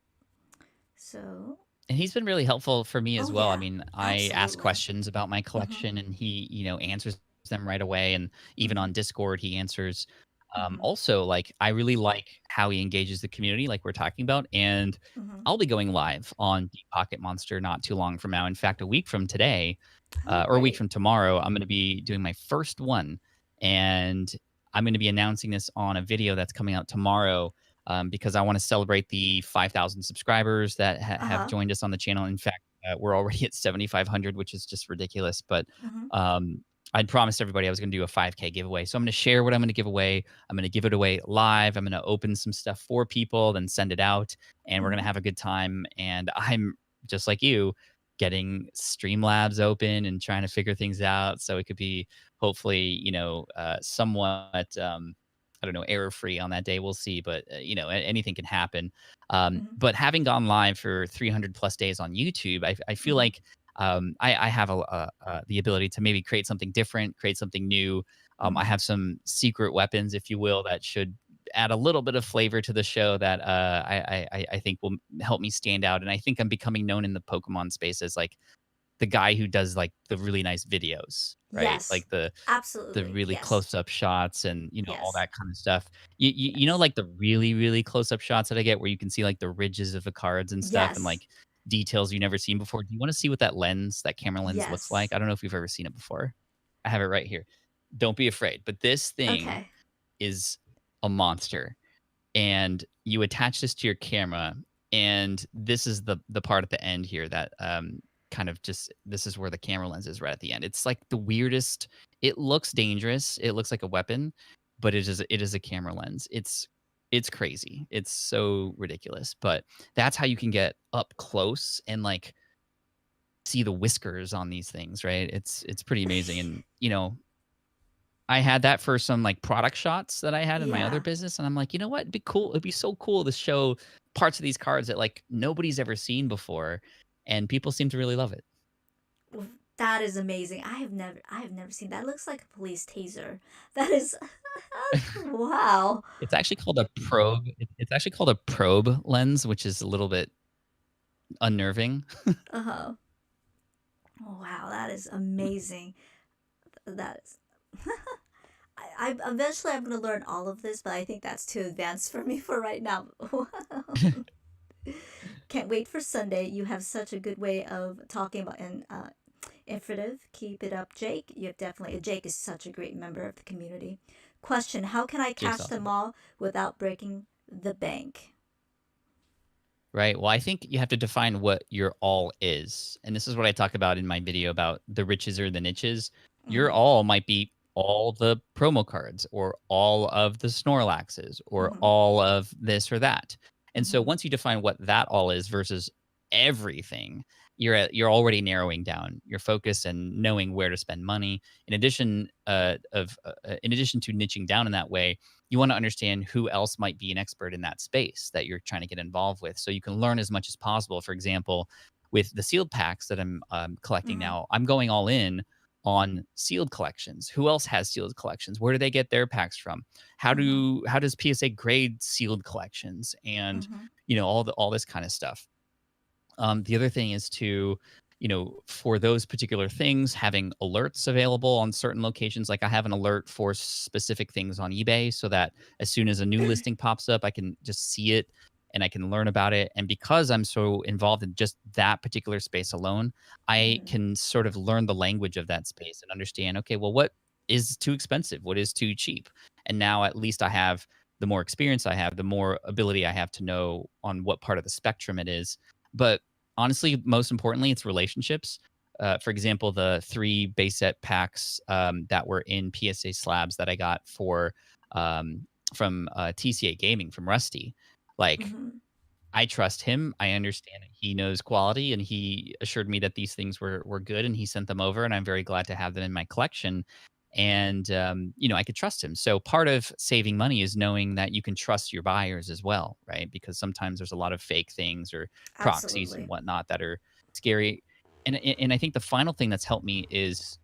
So, And he's been really helpful for me oh as well. I yeah, mean, I ask absolutely. questions about my Mhm. collection and he, answers them right away. And even Mhm. on Discord, he answers. Mhm. Also, like, I really like how he engages the community, like we're talking about. And Mhm. I'll be going live on Deep Pocket Monster not too long from now. In fact, a week from today, Oh, or a week great. from tomorrow, I'm going to be doing my first one. And I'm going to be announcing this on a video that's coming out tomorrow, because I want to celebrate the 5,000 subscribers that Uh have huh. joined us on the channel. In fact, we're already at 7,500, which is just ridiculous. But Mhm. um, I'd promised everybody I was going to do a 5K giveaway. So I'm going to share what I'm going to give away. I'm going to give it away live. I'm going to open some stuff for people, then send it out, and we're going to Mhm. have a good time. And I'm just like you, getting Streamlabs open and trying to figure things out so it could be hopefully, somewhat. I don't know, error free on that day. We'll see, but anything can happen. Mhm. But having gone live for 300 plus days on YouTube, I feel Mhm. like I have the ability to maybe create something different, create something new. I Mhm. have some secret weapons, if you will, that should add a little bit of flavor to the show that I think will help me stand out. And I think I'm becoming known in the Pokemon space as like the guy who does like the really nice videos, right? Yes. Like the Absolutely. really Yes. close up shots and all Yes. that kind of stuff. Yes. Like the really really close up shots that I get where you can see like the ridges of the cards and stuff and Yes. like details you never seen before. Do you want to see what that camera lens looks like? Yes. I don't know if you've ever seen it before. I have it right here. Don't be afraid. But this thing Okay. is a monster, and you attach this to your camera, and this is the part at the end here that kind of just this is where the camera lens is right at the end. It's like the weirdest. It looks dangerous, it looks like a weapon, but it is a camera lens. It's crazy, it's so ridiculous, but that's how you can get up close and like see the whiskers on these things, right? It's pretty amazing. And I had that for some like product shots that I had in my other Yeah. business, and I'm like, you know what? It'd be cool. It'd be so cool to show parts of these cards that like nobody's ever seen before, and people seem to really love it. Well, that is amazing. I have never seen that. It looks like a police taser. That is wow. It's actually called a probe. It's actually called a probe lens, which is a little bit unnerving. Uh-huh. Wow, that is amazing. That is I eventually I'm gonna learn all of this, but I think that's too advanced for me for right now. Can't wait for Sunday. You have such a good way of talking about and informative. Keep it up, Jake. You have definitely Jake is such a great member of the community. Question: how can I Jake's catch them awesome. all without breaking the bank? Right. Well, I think you have to define what your all is. And this is what I talk about in my video about the riches or the niches. Your Mm-hmm. all might be all the promo cards or all of the Snorlaxes or Mm-hmm. all of this or that. And so Mm-hmm. once you define what that all is versus everything, you're already narrowing down your focus and knowing where to spend money. In addition to niching down in that way, you want to understand who else might be an expert in that space that you're trying to get involved with so you can learn as much as possible. For example, with the sealed packs that I'm collecting Mm-hmm. now, I'm going all in on sealed collections. Who else has sealed collections? Where do they get their packs from? Mm-hmm. How does PSA grade sealed collections? And Mm-hmm. all this kind of stuff. The other thing is to for those particular things, having alerts available on certain locations. Like I have an alert for specific things on eBay so that as soon as a new listing pops up, I can just see it and I can learn about it. And because I'm so involved in just that particular space alone, I Mhm. can sort of learn the language of that space and understand, okay, well, what is too expensive? What is too cheap? And now at least I have the more experience I have, the more ability I have to know on what part of the spectrum it is. But honestly, most importantly, it's relationships. For example, the 3 base set packs that were in PSA slabs that I got from TCA Gaming from Rusty. Like, Mhm. I trust him. I understand that he knows quality, and he assured me that these things were good, and he sent them over, and I'm very glad to have them in my collection. And I could trust him. So part of saving money is knowing that you can trust your buyers as well, right? Because sometimes there's a lot of fake things or proxies and Absolutely. whatnot that are scary. And I think the final thing that's helped me is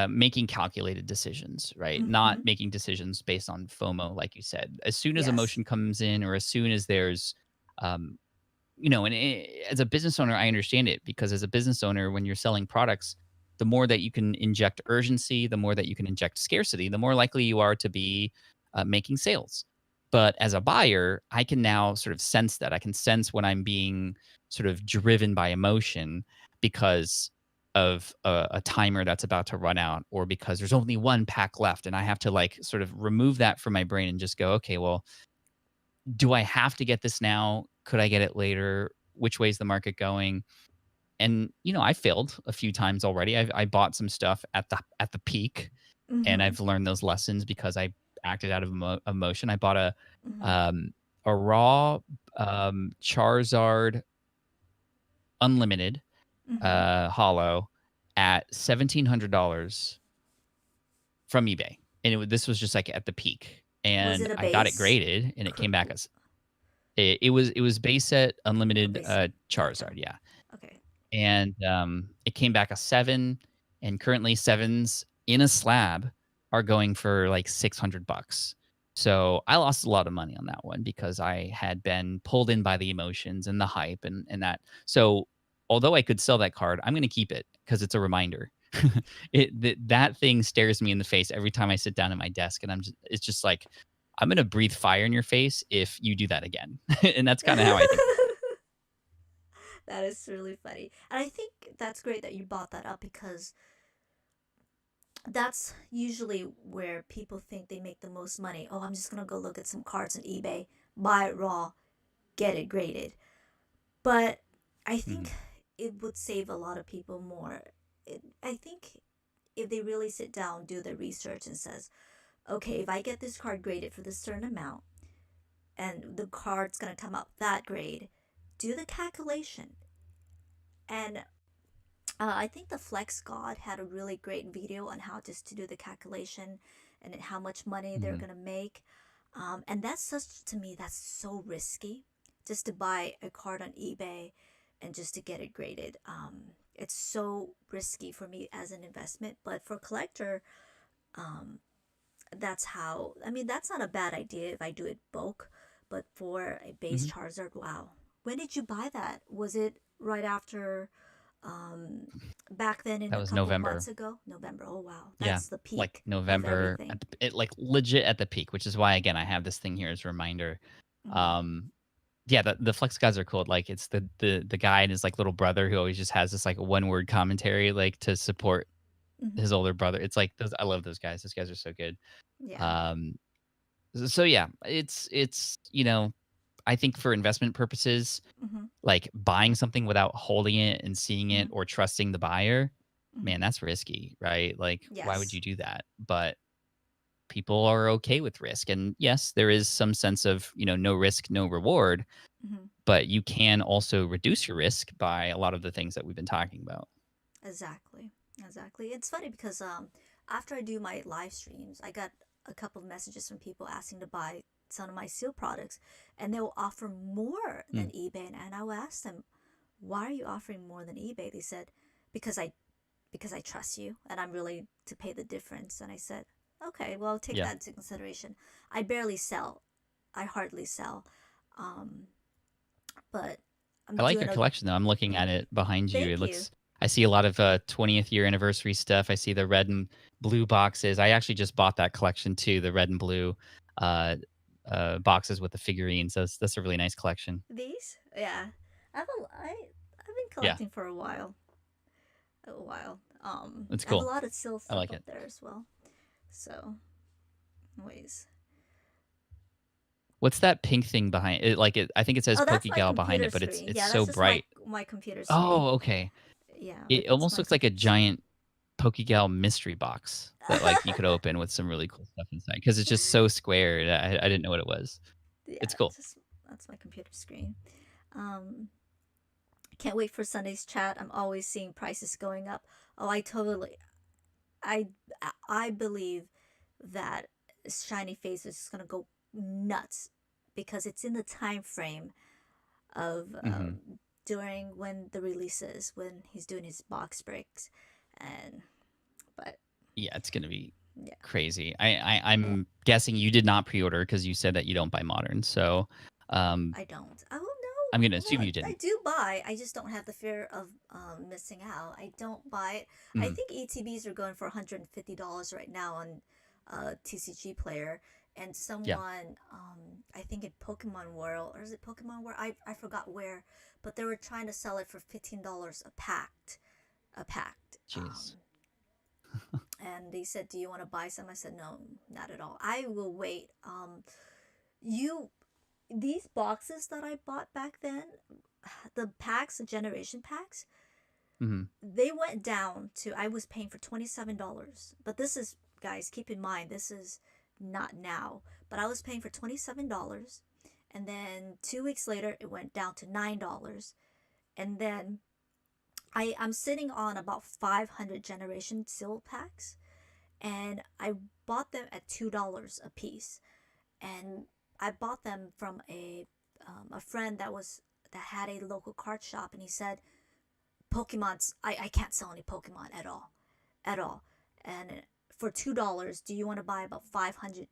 making calculated decisions, right? Not Mhm. making decisions based on FOMO, like you said. As soon as Yes. emotion comes in, or as soon as there's um, as a business owner, I understand it, because as a business owner, when you're selling products, the more that you can inject urgency, the more that you can inject scarcity, the more likely you are to be making sales. But as a buyer, I can now sort of sense that. I can sense when I'm being sort of driven by emotion because of a timer that's about to run out, or because there's only one pack left. And I have to like sort of remove that from my brain and just go, okay, well, do I have to get this now? Could I get it later? Which way is the market going? And I failed a few times already. I bought some stuff at the peak, and Mhm. I've learned those lessons because I acted out of emotion. I bought Mhm. um, a raw Charizard Unlimited Mhm. hollow at $1,700 from eBay, and this was just like at the peak, Was and it a I got it base? graded, and it Cr- came back as it was base set a unlimited base. Gotcha. Charizard, yeah. Okay. And it came back a 7, and currently 7s in a slab are going for like $600. So I lost a lot of money on that one because I had been pulled in by the emotions and the hype and that. So although I could sell that card, I'm going to keep it because it's a reminder. That thing stares me in the face every time I sit down at my desk, and it's just like, I'm going to breathe fire in your face if you do that again. And that's kind of how I think about it. That is really funny. And I think that's great that you brought that up because that's usually where people think they make the most money. Oh, I'm just going to go look at some cards on eBay, buy it raw, get it graded. But I think Mhm. it would save a lot of people more. I think if they really sit down, do the research, and says, okay, if I get this card graded for this certain amount and the card's going to come out that grade, do the calculation. And I think the Flex God had a really great video on how just to do the calculation and how much money they're Mhm. gonna make. And that's such to me that's so risky, just to buy a card on eBay and just to get it graded. It's so risky for me as an investment, but for a collector, um, that's how. I mean, that's not a bad idea if I do it bulk, but for a base Mhm. Charizard, wow. When did you buy that? Was it right after? um Back then in That a was couple months November. ago, November. Oh wow, Yeah, that's the like peak of November everything. at like legit at the peak, which is why again I have this thing here as a reminder. Hmm. Um, yeah, the Flex guys are cool. Like it's the guy and his like little brother who always just has this like one word commentary like to support Hmm. his older brother. It's like those I love those guys. Those guys are so good. Yeah. Um, so yeah, it's I think for investment purposes, Hmm. like buying something without holding it and seeing it Hmm. or trusting the buyer, man, Hmm. that's risky, right? Like, why would Yes. you do that? But people are okay with risk. And yes, there is some sense of, no risk, no reward, Hmm. but you can also reduce your risk by a lot of the things that we've been talking about. Exactly. Exactly. It's funny because after I do my live streams, I got a couple of messages from people asking to buy some of my seal products, and they will offer more than Mm, eBay. And I will ask them, why are you offering more than eBay? They said, because I trust you and I'm willing to pay the difference. And I said, okay, well, I'll take yeah. that into consideration. I barely sell. I hardly sell. Um, but I'm I like doing your a collection though. I'm looking at it behind you. It thank you. looks. I see a lot of 20th year anniversary stuff. I see the red and blue boxes. I actually just bought that collection too. The red and blue uh, boxes with the figurines. That's a really nice collection. These? Yeah. I've been Yeah, collecting for a while. A while. it's I have a cool. lot of still I stuff like up it. there as well. So, anyways. What's that pink thing behind it? Like it, I think it says Oh, that's my PokeGal behind computer it, but screen. it's Yeah, that's so just my bright. my computer screen. Oh, okay. Yeah, It it's almost my looks like a computer screen. giant PokeGal mystery box that like you could open with some really cool stuff inside because it's just so square. I didn't know what it was. Yeah, It's cool. just that's my computer screen. Um, can't wait for Sunday's chat. I'm always seeing prices going up. Oh, I I believe that Shiny Face is gonna go nuts because it's in the time frame of Hmm. during when the release is when he's doing his box breaks, and but Yeah, it's gonna be yeah, crazy. I'm guessing you did not pre-order because you said that you don't buy modern. So I don't. Oh I'm gonna no, assume well you I didn't. do buy. I just don't have the fear of missing out. I don't buy it. I Mm, think ETBs are going for $150 right now on TCG Player, and yeah. someone I think in Pokemon World or is it Pokemon World? I forgot where, but they were trying to sell it for $15 a packed, a packed. Jeez. And they said, "Do you want to buy some?" I said, "No, not at all. I will wait." You these boxes that I bought back then, the packs, the generation packs, Hmm. they went down to I was paying for $27. But this is guys, keep in mind this is not now, but I was paying for $27 and then 2 weeks later it went down to $9 and then I'm sitting on about 500 generation seal packs and I bought them at $2 a piece and I bought them from a friend that had a local card shop, and he said, "Pokemon's I can't sell any Pokemon at all." And for $2, do you want to buy about 500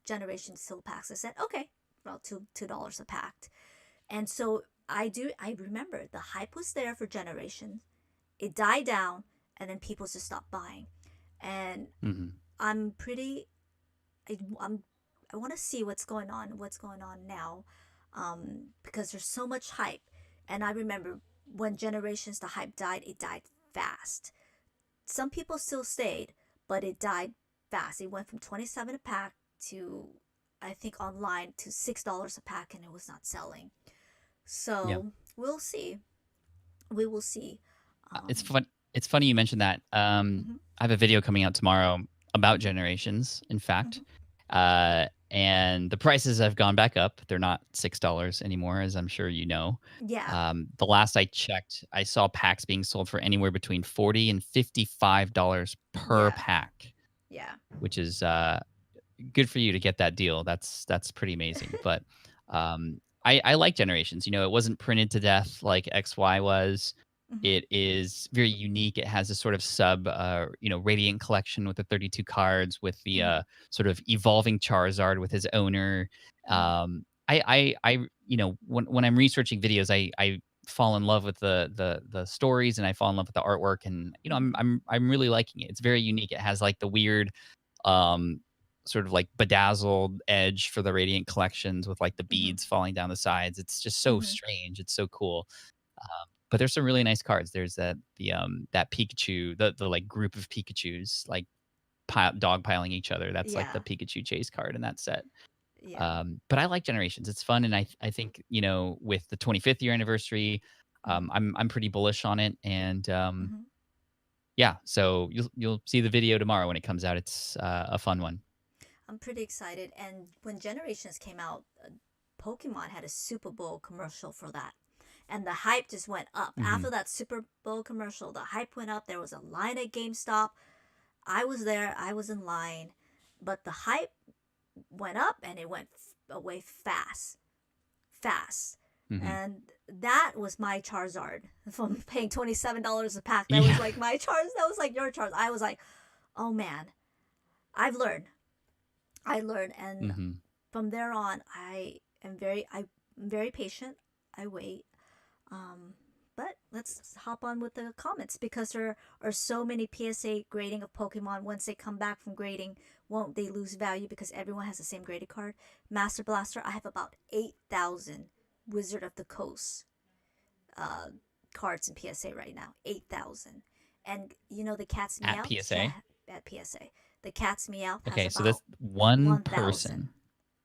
Generation Seal packs? I said, "Okay, about $2 a pack." And so I do. I remember the hype was there for Generations. It died down, and then people just stopped buying. And Hmm. I'm pretty I'm I want to see what's going on now, because there's so much hype. And I remember when Generations the hype died, it died fast. Some people still stayed, but it died fast. It went from 27 a pack to I think online to $6 a pack, and it was not selling. Yeah. So we'll see. We will see. It's Um, fun. It's funny you mentioned that. mhm, I have a video coming out tomorrow about generations. In fact, mhm. and the prices have gone back up. They're not $6 anymore, as I'm sure you know. Yeah, The last I checked, I saw packs being sold for anywhere between $40 and $55 per yeah, pack, yeah. which is good for you to get that deal. That's pretty amazing. But I like Generations. You know, it wasn't printed to death like XY was. Hmm. It is very unique. It has a sort of sub, Radiant collection with the 32 cards, with the Hmm. sort of evolving Charizard with his owner. Hmm. When I'm researching videos, I fall in love with the stories and I fall in love with the artwork, and Hmm. I'm really liking it. It's very unique. It has like the weird um sort of like bedazzled edge for the Radiant collections with like the Hmm. beads falling down the sides. It's just so Hmm. strange. It's so cool. But there's some really nice cards. There's that Pikachu, the like group of Pikachus like dog piling each other. That's like the Yeah, Pikachu chase card in that set. yeah. But I like Generations. It's fun, and I think with the 25th year anniversary, Hmm. I'm pretty bullish on it, and Hmm. yeah. So you'll see the video tomorrow when it comes out. It's a fun one. I'm pretty excited. And when Generations came out, Pokemon had a Super Bowl commercial for that. And the hype just went up. Hmm. After that Super Bowl commercial, the hype went up. There was a line at GameStop. I was there, I was in line. But the hype went up and it went away fast. Fast. Hmm. And that was my Charizard from paying $27 a pack. That was Yeah. like my Charizard. That was like your Charizard. I was like, oh man, I've learned. I learned, and Hmm. from there on, I'm very patient. I wait. Um, but let's hop on with the comments because there are so many PSA grading of Pokemon. Once they come back from grading, won't they lose value because everyone has the same graded card? Master Blaster, I have about 8,000 Wizard of the Coast uh, cards in PSA right now. 8,000. And you know the Cat's At Meow? PSA. At PSA. The Cat's Meow has Okay, so about this one 1,000. person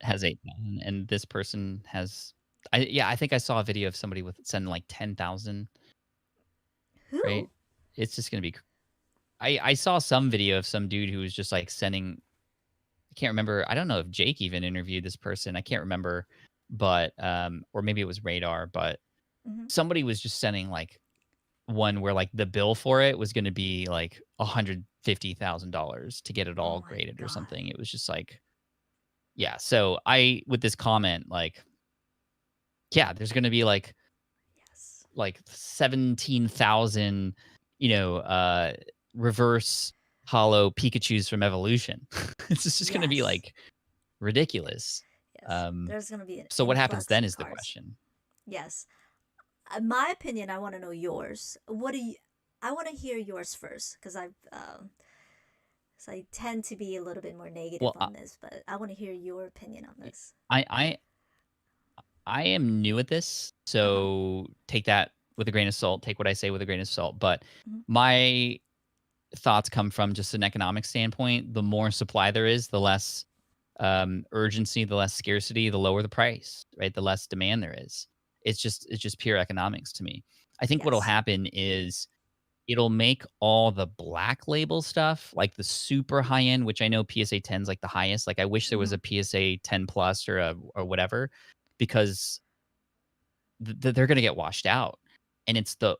has 8,000, and this person has. I think I saw a video of somebody with sending like 10,000. Who? Right? It's just gonna be. I saw some video of some dude who was just like sending. I can't remember. I don't know if Jake even interviewed this person. I can't remember, but or maybe it was Radar, but Mm-hmm. somebody was just sending like one where like the bill for it was going to be like $150,000 to get it Oh all my graded or God. something. It was just like, yeah. So I with this comment, like, yeah, there's going to be Yes. like 17,000, you know, reverse hollow Pikachu's from Evolution. It's just going to be Yes. like ridiculous. Yes. Um, There's going to be an so what happens influx then of is the cars. question. Yes. My opinion, I want to know yours. What do you. I want to hear yours first because so I tend to be a little bit more negative Well, on this, but I want to hear your opinion on this. I I I am new at this, Uh huh. so take that with a grain of salt. Take what I say with a grain of salt. But Hmm. my thoughts come from just an economic standpoint. The more supply there is, the less urgency, the less scarcity, the lower the price, right? The less demand there is. It's just pure economics to me. I think what'll Yes. happen is it'll make all the black label stuff, like the super high end, which I know PSA 10 is like the highest. Like I wish there was Hmm. a PSA 10 plus or whatever, because they're going to get washed out, and it's the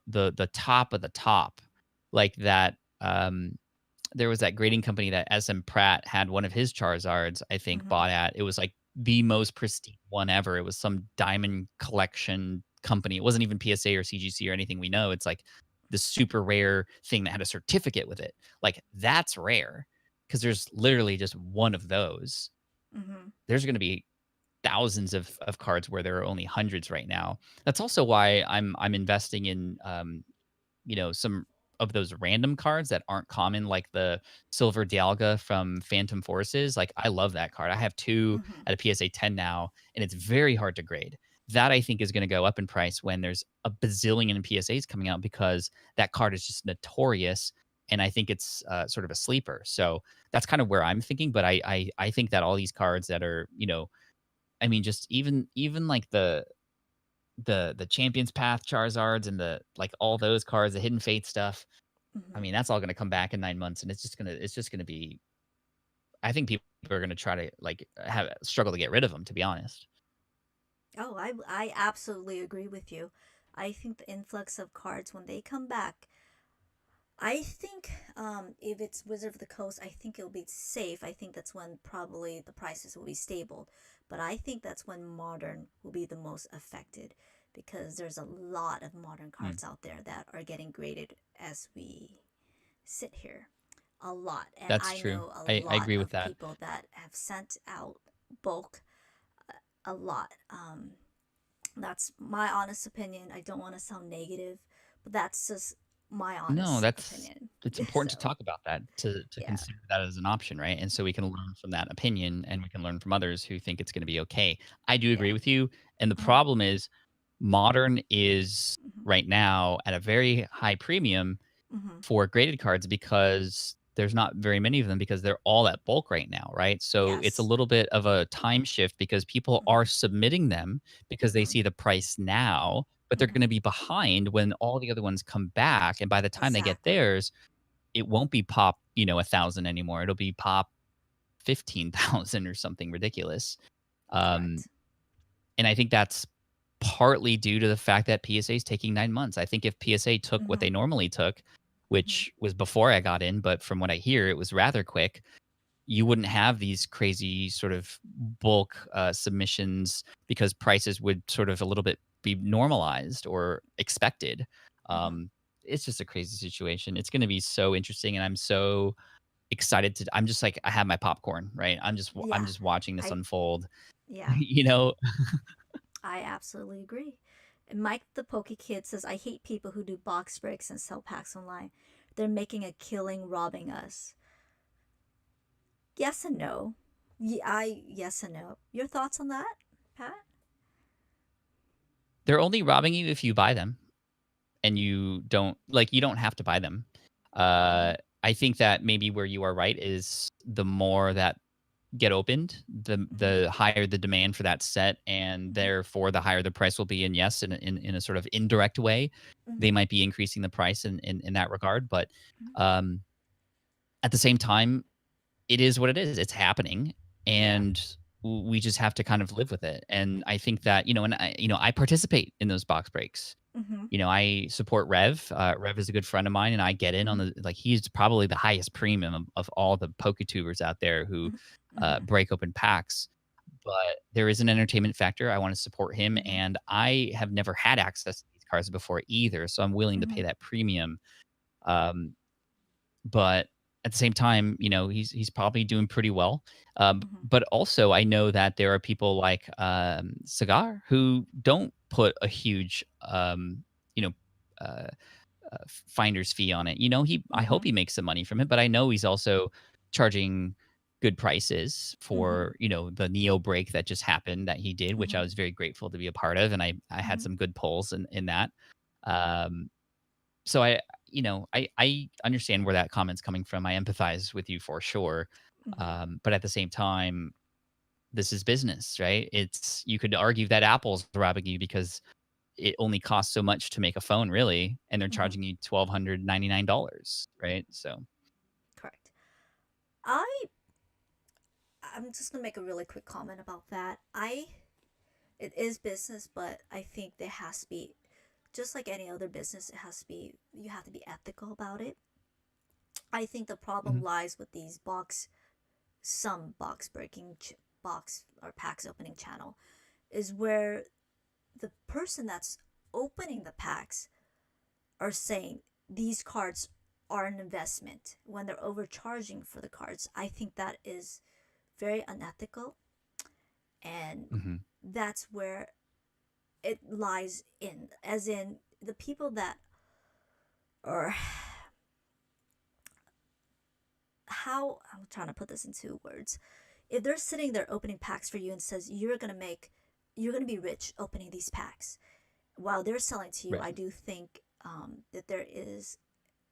top of the top, like that. There was that grading company that SM Pratt had one of his Charizards, I think, Hmm. bought at. It was like the most pristine one ever. It was some diamond collection company. It wasn't even PSA or CGC or anything we know. It's like the super rare thing that had a certificate with it. Like that's rare because there's literally just one of those. Hmm. There's going to be thousands of cards where there are only hundreds right now. That's also why I'm investing in some of those random cards that aren't common, like the Silver Dialga from Phantom Forces. Like I love that card. I have two Hmm. at a PSA 10 now, and it's very hard to grade. That I think is going to go up in price when there's a bazillion PSAs coming out because that card is just notorious. And I think it's sort of a sleeper. So that's kind of where I'm thinking. But I think that all these cards that are, I mean, just even like the Champions Path Charizards and the like all those cards, the Hidden Fate stuff. I Hmm. mean, that's all gonna come back in 9 months, and it's just gonna be. I think people are gonna try to like have struggle to get rid of them. To be honest, Oh, I absolutely agree with you. I think the influx of cards when they come back, I think if it's Wizard of the Coast, I think it'll be safe. I think that's when probably the prices will be stable. But I think that's when modern will be the most affected because there's a lot of modern mm, cards out there that are getting graded as we sit here. A lot. And that's I true. know a I lot agree with of that. people that have sent out bulk a lot. That's my honest opinion. I don't want to sound negative, but that's just my No, honest that's opinion. it's important to So, talk about that, to yeah. consider that as an option, right? And so we can learn from that opinion, and we can learn from others who think it's gonna be okay. I do agree Yeah. with you, and the Mm-hmm. problem is modern is Mm-hmm. right now at a very high premium Mm-hmm. for graded cards because there's not very many of them because they're all at bulk right now, right? So it's a Yes. little bit of a time shift because people Mm-hmm. are submitting them because they Mm-hmm. see the price now, but they're Mm-hmm. going to be behind when all the other ones come back. And by the time they get Exactly. theirs, it won't be pop, 1,000 anymore. It'll be pop 15,000 or something ridiculous. Um, Correct. and I think that's partly due to the fact that PSA is taking 9 months. I think if PSA took what Mm-hmm. they normally took, Mm-hmm. which was before I got in, but from what I hear, it was rather quick, you wouldn't have these crazy sort of bulk submissions because prices would sort of a little bit be normalized or expected. Mm-hmm. Um, it's just a crazy situation. It's going to be so interesting, and I'm so excited to. I'm just like I have my popcorn, right? I'm Yeah. just watching this I unfold. yeah. you know, I absolutely agree. And Mike the Poke Kid says, I hate people who do box breaks and sell packs online. They're making a killing robbing us. Yes and no. Yes and no. Your thoughts on that, Pat? They're only robbing you if you buy them, and you don't have to buy them. Mm-hmm. Uh, I think that maybe where you are right is the more that get opened, Mm-hmm. the higher the demand for that set, and Mm-hmm. therefore the higher the price will be. And yes, in a sort of indirect way, they Mm-hmm. might be increasing the price in that regard. But um, at the same time, it is what it is. It's happening, Yeah. and we just have to kind of live with it. And I think that I participate in those box breaks. Mm-hmm. I support Rev. Rev is a good friend of mine, and I get in on Mm-hmm. the he's probably the highest premium of all the PokeTubers out there who Mm-hmm. break open packs. But there is an entertainment factor. I want to support him, Mm-hmm. and I have never had access to these cards before either, so I'm willing to Mm-hmm. pay that premium. Um, but at the same time, he's probably doing pretty well. Mm-hmm. But also, I know that there are people like Cigar who don't put a huge, you know, uh, finder's fee on it. I Mm-hmm. hope he makes some money from it, but I know he's also charging good prices Mm-hmm. for the Neo break that just happened that he did, which I Mm-hmm. was very grateful to be a part of, and I had Mm-hmm. some good pulls in that. Um, so I understand where that comment's coming from. I empathize with you for sure. Mm-hmm. But at the same time, this is business, right? You could argue that Apple's robbing you because it only costs so much to make a phone, really, and they're Mm-hmm. charging you $1,299, right? So, Correct. I I'm just gonna make a really quick comment about that. It is business, but I think there has to be, just like any other business, it has to be, you have to be ethical about it. I think the problem mhm, lies with some box breaking box or packs opening channel is where the person that's opening the packs are saying these cards are an investment when they're overcharging for the cards. I think that is very unethical, and mhm, that's where it lies in, as in the people that are, how I'm trying to put this into words. If they're sitting there opening packs for you and says you're gonna be rich opening these packs while they're selling to you, right. I do think that there is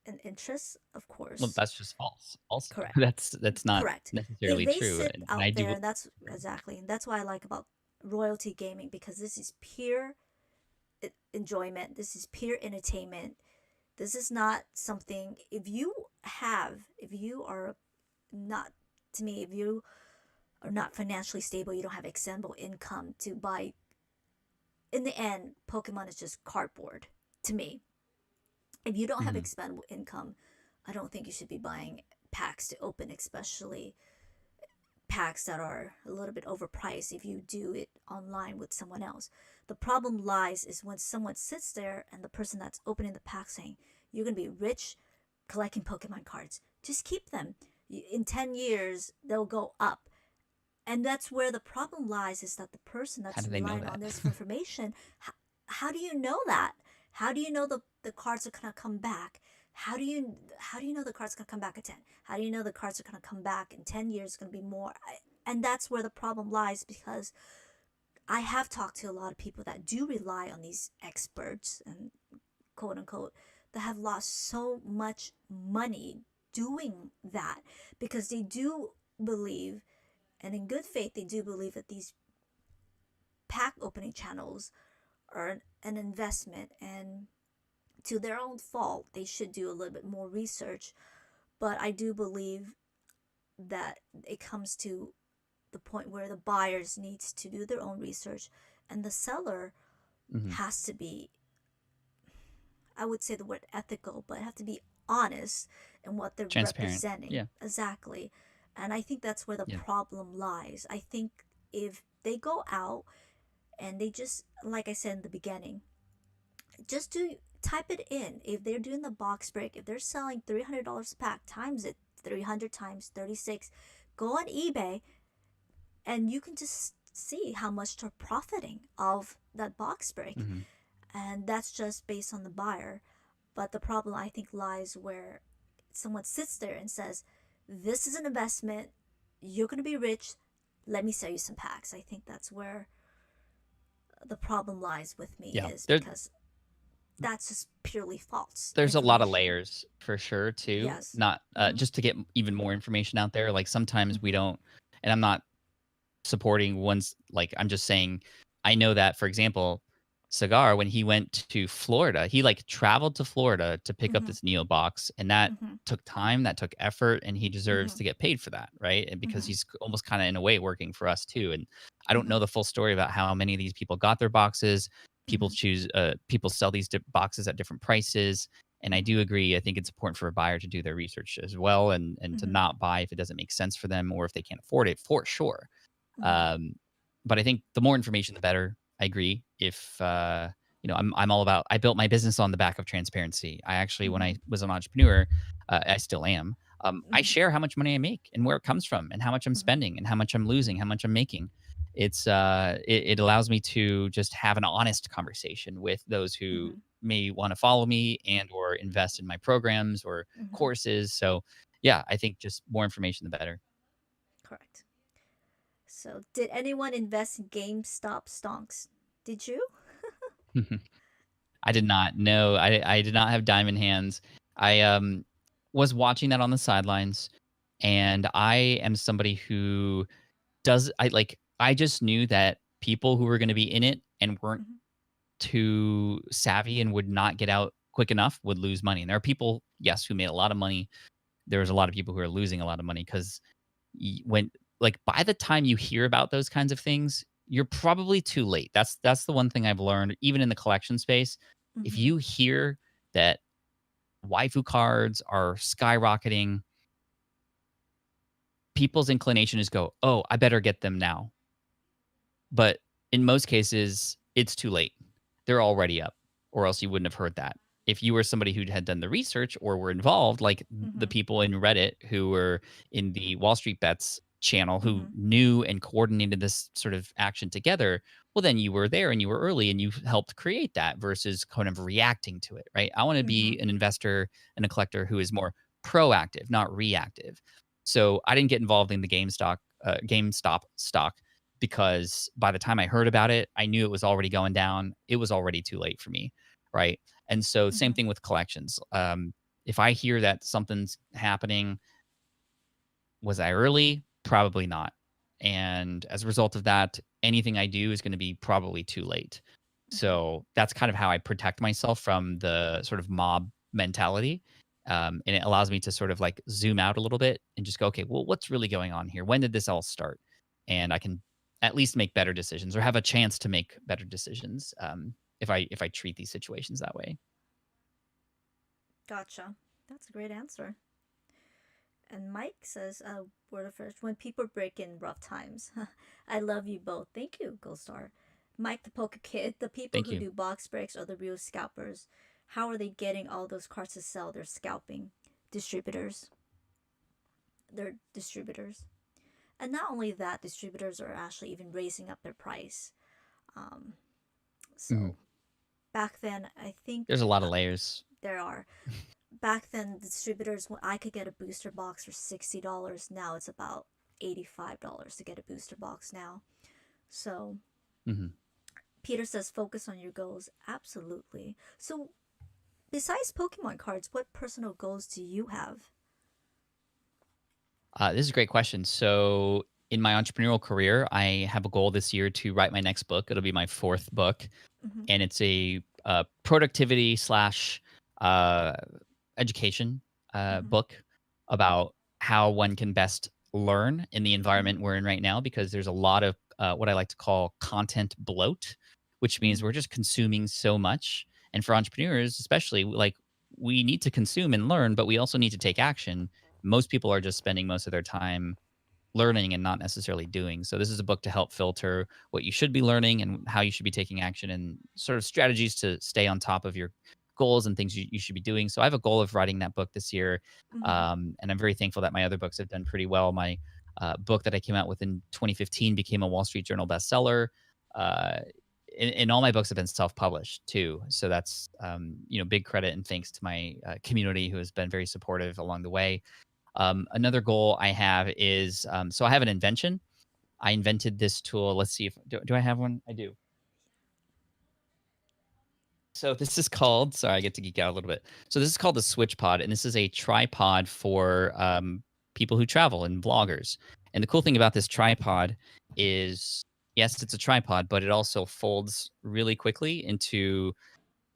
an interest, of Well, course. that's just false. Also, Correct. that's not Correct. If necessarily they true, sit and I out there, do. and that's exactly, and that's what I like about royalty gaming, because this is pure enjoyment. This is pure entertainment. This is not something. If you are not, to me, if you are not financially stable, you don't have expendable income to buy. In the end, Pokemon is just cardboard to me. If you don't have Mhm, expendable income, I don't think you should be buying packs to open, especially packs that are a little bit overpriced if you do it online with someone else. The problem lies is when someone sits there and the person that's opening the pack saying, you're going to be rich collecting Pokemon cards. Just keep them. In 10 years, they'll go up. And that's where the problem lies, is that the person how that's do they know relying that? on this for information, how do you know that? How do you know the cards are going to come back? How do you know the cards are going to come back at 10? How do you know the cards are going to come back in 10 years? It's going to be more. And that's where the problem lies, because I have talked to a lot of people that do rely on these experts and quote unquote that have lost so much money doing that, because they do believe, and in good faith they do believe, that these pack opening channels are an investment, and to their own fault they should do a little bit more research. But I do believe that it comes to the point where the buyers needs to do their own research, and the seller Mhm, has to be, I would say the word ethical, but have to be honest in what they're transparent. representing. Yeah, Exactly. And I think that's where the yeah, problem lies. I think if they go out and they just, like I said in the beginning, just do type it in. If they're doing the box break, if they're selling $300 a pack, times it 300 times 36, go on eBay and you can just see how much they're profiting of that box break. mhm, and that's just based on the buyer. But the problem, I think, lies where someone sits there and says, "This is an investment. You're going to be rich. Let me sell you some packs." I think that's where the problem lies with me, Yeah. is because that's just purely false There's a lot of information. layers for sure too. Yes. Not Mm-hmm. just to get even more information out there. Like sometimes we Mm-hmm. don't, and I'm not supporting one's like I'm just saying I know that for example, Cigar when he went to Florida, he like traveled to Florida to pick up Mm-hmm. this Neo box and that Mm-hmm. took time, that took effort, and he deserves Mm-hmm. to get paid for that, right? And because Mm-hmm. he's almost kind of in a way working for us too. And I don't Mm-hmm. know the full story about how many of these people got their boxes. People Mm-hmm. choose people sell these boxes at different prices. And I Mm-hmm. do agree. I think it's important for a buyer to do their research as well and to Mm-hmm. not buy if it doesn't make sense for them or if they can't afford it for sure. Mm-hmm. Um, but I think the more information, the better. I agree. If I'm all about. I built my business on the back of transparency. I actually, when Mm-hmm. I was an entrepreneur, I still am. I Mm-hmm. share how much money I make and where it comes from, and how much I'm Mm-hmm. spending, and how much I'm losing, how much I'm making. It allows me to just have an honest conversation with those who Mm-hmm. may want to follow me and or invest in my programs or Mm-hmm. courses. So yeah, I think just more information, the better. Correct. So, did anyone invest in GameStop stonks? Did you? I did not. No, I did not have diamond hands. I was watching that on the sidelines, and I am somebody who does I just knew that people who were going to be in it and weren't Mm-hmm. too savvy and would not get out quick enough would lose money. And there are people, yes, who made a lot of money. There's a lot of people who are losing a lot of money because when like by the time you hear about those kinds of things, you're probably too late. That's the one thing I've learned, even in the collection space. If Mm-hmm. you hear that waifu cards are skyrocketing, people's inclination is go, oh, I better get them now. But in most cases, it's too late. They're already up, or else you wouldn't have heard that. If you were somebody who had done the research or were involved, like the Mm-hmm. people in Reddit who were in the Wall Street Bets channel who Mm-hmm. knew and coordinated this sort of action together, well, then you were there and you were early and you helped create that versus kind of reacting to it, right? I want to Mm-hmm. be an investor and a collector who is more proactive, not reactive. So I didn't get involved in the GameStop stock because by the time I heard about it, I knew it was already going down. It was already too late for me, right? And so same Mm-hmm. thing with collections. If I hear that something's happening, was I early? Probably not. And as a result of that, anything I do is going to be probably too late. Mm-hmm. So that's kind of how I protect myself from the sort of mob mentality. And it allows me to sort of like zoom out a little bit and just go, okay, well, what's really going on here? When did this all start? And I can at least make better decisions or have a chance to make better decisions if I treat these situations that way. Gotcha. That's a great answer. And Mike says, word of first, when people break in rough times. I love you both. Thank you, Gold Star. Mike the Poker Kid, the people Thank who you. do box breaks are the real scalpers. How are they getting all those cards to sell? They're scalping. Distributors. They're distributors. And not only that, distributors are actually even raising up their price. Um, Mhm. so back then, I think There's a lot of layers. there are. Back then, the distributors, when I could get a booster box for $60, now it's about $85 to get a booster box now. So Mhm. Peter says focus on your goals. Absolutely. So besides Pokemon cards, what personal goals do you have? This is a great question. So, in my entrepreneurial career, I have a goal this year to write my next book. It'll be my fourth book, Mm-hmm. and it's a productivity slash uh, education Mm-hmm. book about how one can best learn in the Mm-hmm. environment we're in right now. Because there's a lot of what I like to call content bloat, which means Mm-hmm. we're just consuming so much. And for entrepreneurs, especially, like we need to consume and learn, but we also need to take action. Most people are just spending most of their time learning and not necessarily doing. So this is a book to help filter what you should be learning and how you should be taking action and sort of strategies to stay on top of your goals and things you should be doing. So I have a goal of writing that book this year. Mm-hmm. And I'm very thankful that my other books have done pretty well. My book that I came out with in 2015 became a Wall Street Journal bestseller. Uh, and all my books have been self-published too. So that's big credit and thanks to my community who has been very supportive along the way. Another goal I have is so I have an invention. I invented this tool. Let's see if do I have one? I do. So this is called. Sorry, I get to geek out a little bit. So this is called the Switch Pod, and this is a tripod for people who travel and bloggers. And the cool thing about this tripod is, yes, it's a tripod, but it also folds really quickly into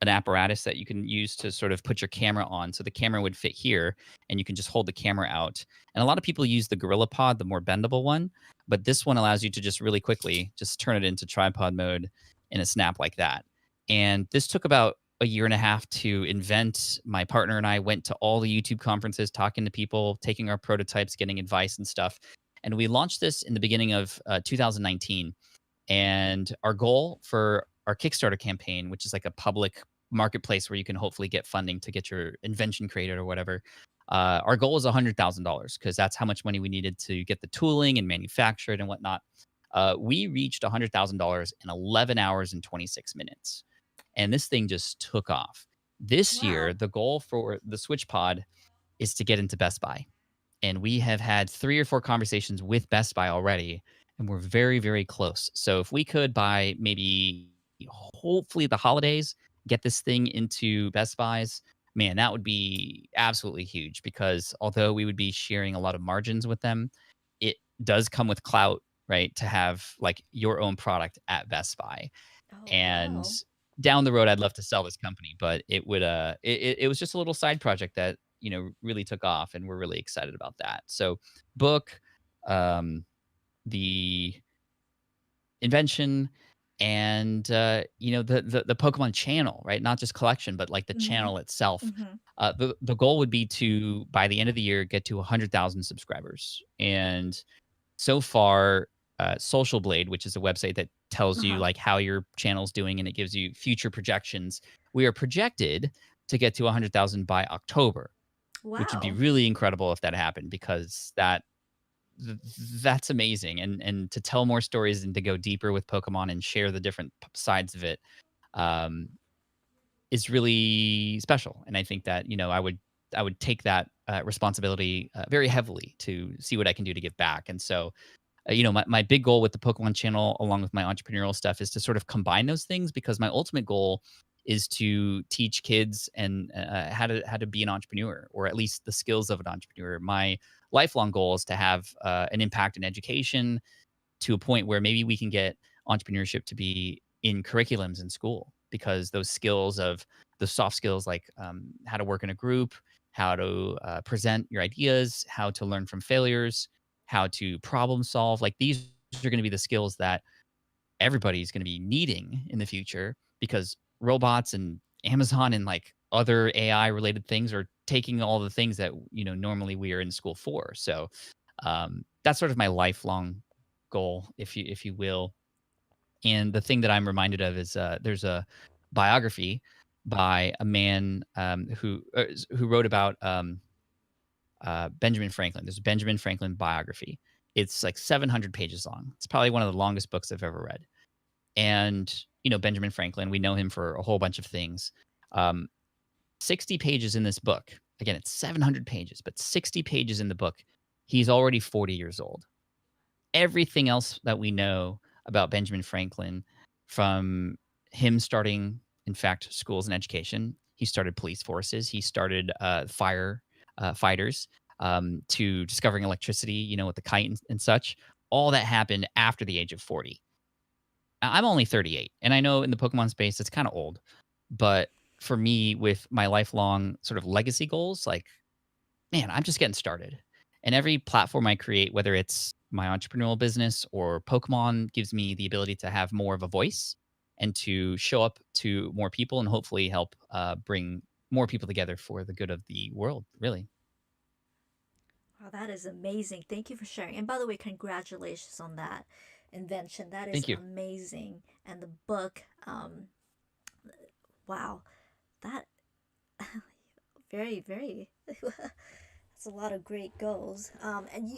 an apparatus that you can use to sort of put your camera on. So the camera would fit here and you can just hold the camera out. And a lot of people use the Gorilla Pod, the more bendable one, but this one allows you to just really quickly just turn it into tripod mode in a snap like that. And this took about a year and a half to invent. My partner and I went to all the YouTube conferences, talking to people, taking our prototypes, getting advice and stuff. And we launched this in the beginning of 2019. And our goal for our Kickstarter campaign, which is like a public marketplace where you can hopefully get funding to get your invention created or whatever, our goal is $100,000 because that's how much money we needed to get the tooling and manufacture it and whatnot. We reached $100,000 in 11 hours and 26 minutes. And this thing just took off. This year, Wow. the goal for the Switch Pod is to get into Best Buy, and we have had 3 or 4 conversations with Best Buy already, and we're very, very close. So if we could by maybe hopefully the holidays get this thing into Best Buys, man, that would be absolutely huge because although we would be sharing a lot of margins with them, it does come with clout, right? To have like your own product at Best Buy. Oh, And wow. down the road, I'd love to sell this company, but it would it was just a little side project that really took off, and we're really excited about that. So, book, um, the invention, and the Pokemon channel, right? Not just collection, but like the Mhm. channel itself. Mhm. The goal would be to by the end of the year get to 100,000 subscribers, and so far, Social Blade, which is a website that tells you Uh-huh. like how your channel's doing and it gives you future projections. We are projected to get to 100,000 by October, which would be Wow. really incredible if that happened because th- that's amazing. And to tell more stories and to go deeper with Pokemon and share the different sides of it um, is really special. And I think that I would take that responsibility very heavily to see what I can do to give back. And so my big goal with the Pokemon channel, along with my entrepreneurial stuff, is to sort of combine those things because my ultimate goal is to teach kids and how to be an entrepreneur, or at least the skills of an entrepreneur. My lifelong goal is to have an impact in education to a point where maybe we can get entrepreneurship to be in curriculums in school because those skills of the soft skills like how to work in a group, how to present your ideas, how to learn from failures, how to problem solve, like these are going to be the skills that everybody's going to be needing in the future because robots and Amazon and like other AI related things are taking all the things that normally we are in school for. So that's sort of my lifelong goal, if you will. And the thing that I'm reminded of is there's a biography by a man who wrote about Benjamin Franklin. There's a Benjamin Franklin biography. It's like 700 pages long. It's probably one of the longest books I've ever read. And Benjamin Franklin, we know him for a whole bunch of things. Um, 60 pages in this book. Again, it's 700 pages, but 60 pages in the book. He's already 40 years old. Everything else that we know about Benjamin Franklin, from him starting, in fact, schools and education, he started police forces, he started fire fighters, to discovering electricity, with the kite and such. All that happened after the age of 40. I'm only 38, and I know in the Pokemon space it's kind of old, but for me, with my lifelong sort of legacy goals, like, man, I'm just getting started. And every platform I create, whether it's my entrepreneurial business or Pokemon, gives me the ability to have more of a voice and to show up to more people and hopefully help bring more people together for the good of the world, really. Wow, that is amazing. Thank you for sharing. And by the way, congratulations on that invention. That is Thank you. amazing. And the book, wow, that very, very, that's a lot of great goals. And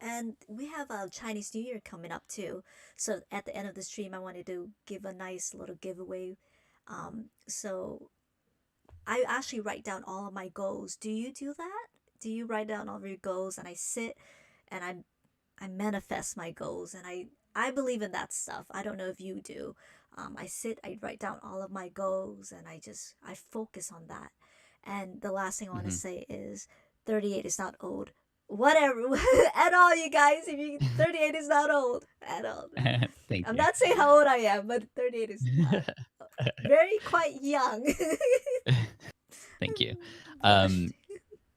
And we have a Chinese New Year coming up too. So at the end of the stream, I wanted to give a nice little giveaway. So I actually write down all of my goals. Do you do that? Do you write down all of your goals and I sit and I manifest my goals and I believe in that stuff. I don't know if you do. I sit, I write down all of my goals and I focus on that. And the last thing I want to Hmm. say is 38 is not old. Whatever at all, you guys. If you 38 is not old at all. Thank I'm you. not saying how old I am, but 38 is very quite young. Thank you. Blushed. Um,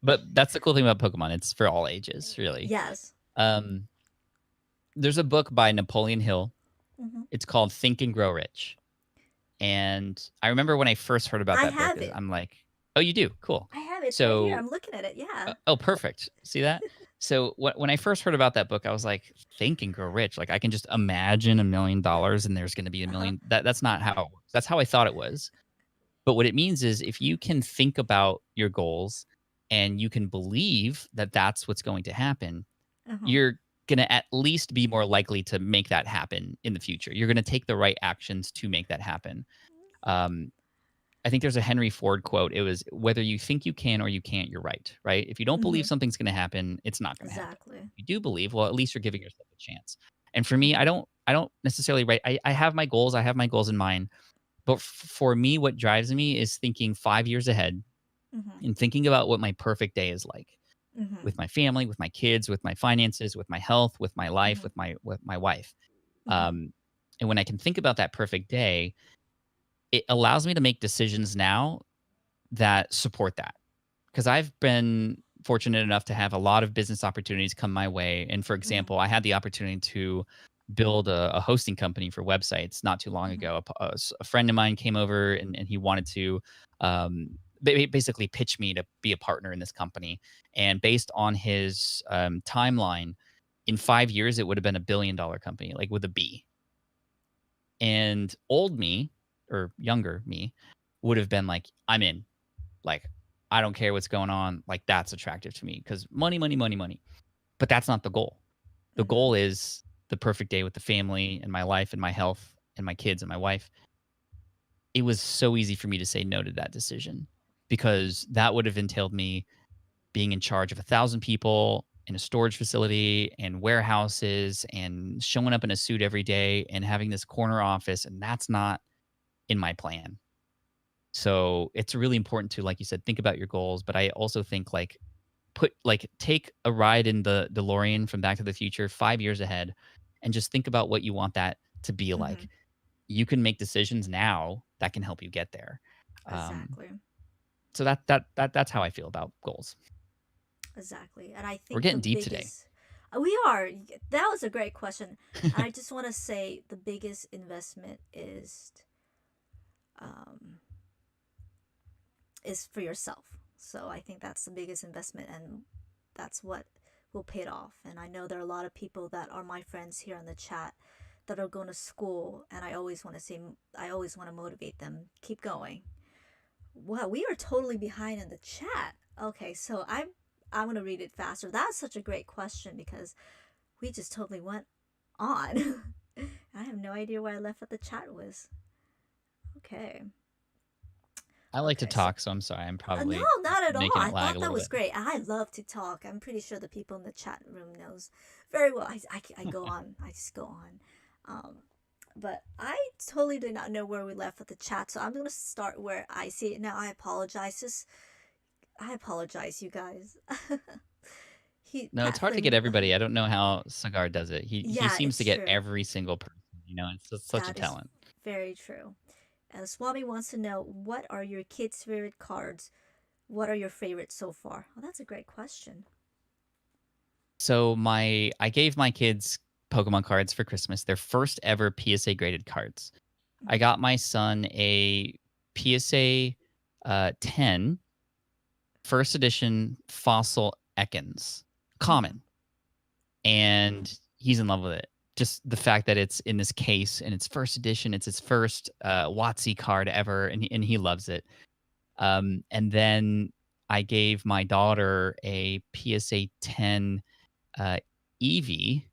but that's the cool thing about Pokemon. It's for all ages, really. Yes. Um, there's a book by Napoleon Hill. Hmm. It's called Think and Grow Rich. And I remember when I first heard about I that book, have it. I'm like, oh, you do? Cool. I have it. It's right here. So, I'm looking at it. Yeah. oh, perfect. See that? So when I first heard about that book, I was like, Think and Grow Rich. Like I can just imagine $1 million and there's going to be a Uh huh. million. That's not how it works. That's how I thought it was. But what it means is if you can think about your goals and you can believe that that's what's going to happen, Uh huh. you're going to at least be more likely to make that happen in the future. You're going to take the right actions to make that happen. Um, I think there's a Henry Ford quote. It was whether you think you can or you can't, you're right, right? If you don't believe Hmm. something's going to happen, it's not going to happen. Exactly. If you do believe, well, at least you're giving yourself a chance. And for me, Hmm. I don't necessarily write. I have my goals. I have my goals in mind. But for me, what drives me is thinking 5 years ahead Hmm. and thinking about what my perfect day is like Hmm. with my family, with my kids, with my finances, with my health, with my life, Hmm. with my wife. Hmm. Um, and when I can think about that perfect day, it allows me to make decisions now that support that. Because I've been fortunate enough to have a lot of business opportunities come my way. And for Hmm. example, I had the opportunity to build a hosting company for websites not too long Hmm. ago. A friend of mine came over and he wanted to basically pitch me to be a partner in this company. And based on his timeline, in 5 years, it would have been $1 billion company, like with a B. And old me or younger me would have been like, I'm in. Like, I don't care what's going on. Like, that's attractive to me because money, money, money, money. But that's not the goal. The Hmm. goal is the perfect day with the family and my life and my health and my kids and my wife. It was so easy for me to say no to that decision because that would have entailed me being in charge of 1,000 people in a storage facility and warehouses and showing up in a suit every day and having this corner office. And that's not in my plan. So it's really important to, like you said, think about your goals. But I also think take a ride in the DeLorean from Back to the Future 5 years ahead and just think about what you want that to be Hmm. like. You can make decisions now that can help you get there. Um, Exactly. so that's how I feel about goals. Exactly. And I We're think the getting deep today. biggest we are that was a great question. And I just want to say the biggest investment um is for yourself. So I think that's the biggest investment and that's what will pay it off. And I know there are a lot of people that are my friends here in the chat that are going to school and I always want to motivate them. Keep going. Wow, we are totally behind in the chat. Okay, so I'm gonna read it faster. That's such a great question because we just totally went on. I have no idea where I left what the chat was. Okay. I like to Okay, so talk, so I'm sorry. I'm no, probably not at all. making it I lag thought a that little was bit. great. I love to talk. I'm pretty sure the people in the chat room knows very well. I go on. I just go on. Um, but I totally did not know where we left with the chat, so I'm gonna start where I see it now. I apologize, you guys. He No, it's Pat hard to Flynn. get everybody. I don't know how Cigar does it. He Yeah, seems to it's get true. every single person. It's just such a That is talent. very true. Swami wants to know what are your kids' favorite cards? What are your favorites so far? Well, that's a great question. So I gave my kids Pokemon cards for Christmas. Their first ever PSA graded cards. I Mm-hmm. got my son a PSA 10 first edition Fossil Ekans Mm-hmm. common, and he's in love with it. Just the fact that it's in this case and it's first edition, it's his first WotC card ever, and he loves it. And then I gave my daughter a PSA 10 Eevee,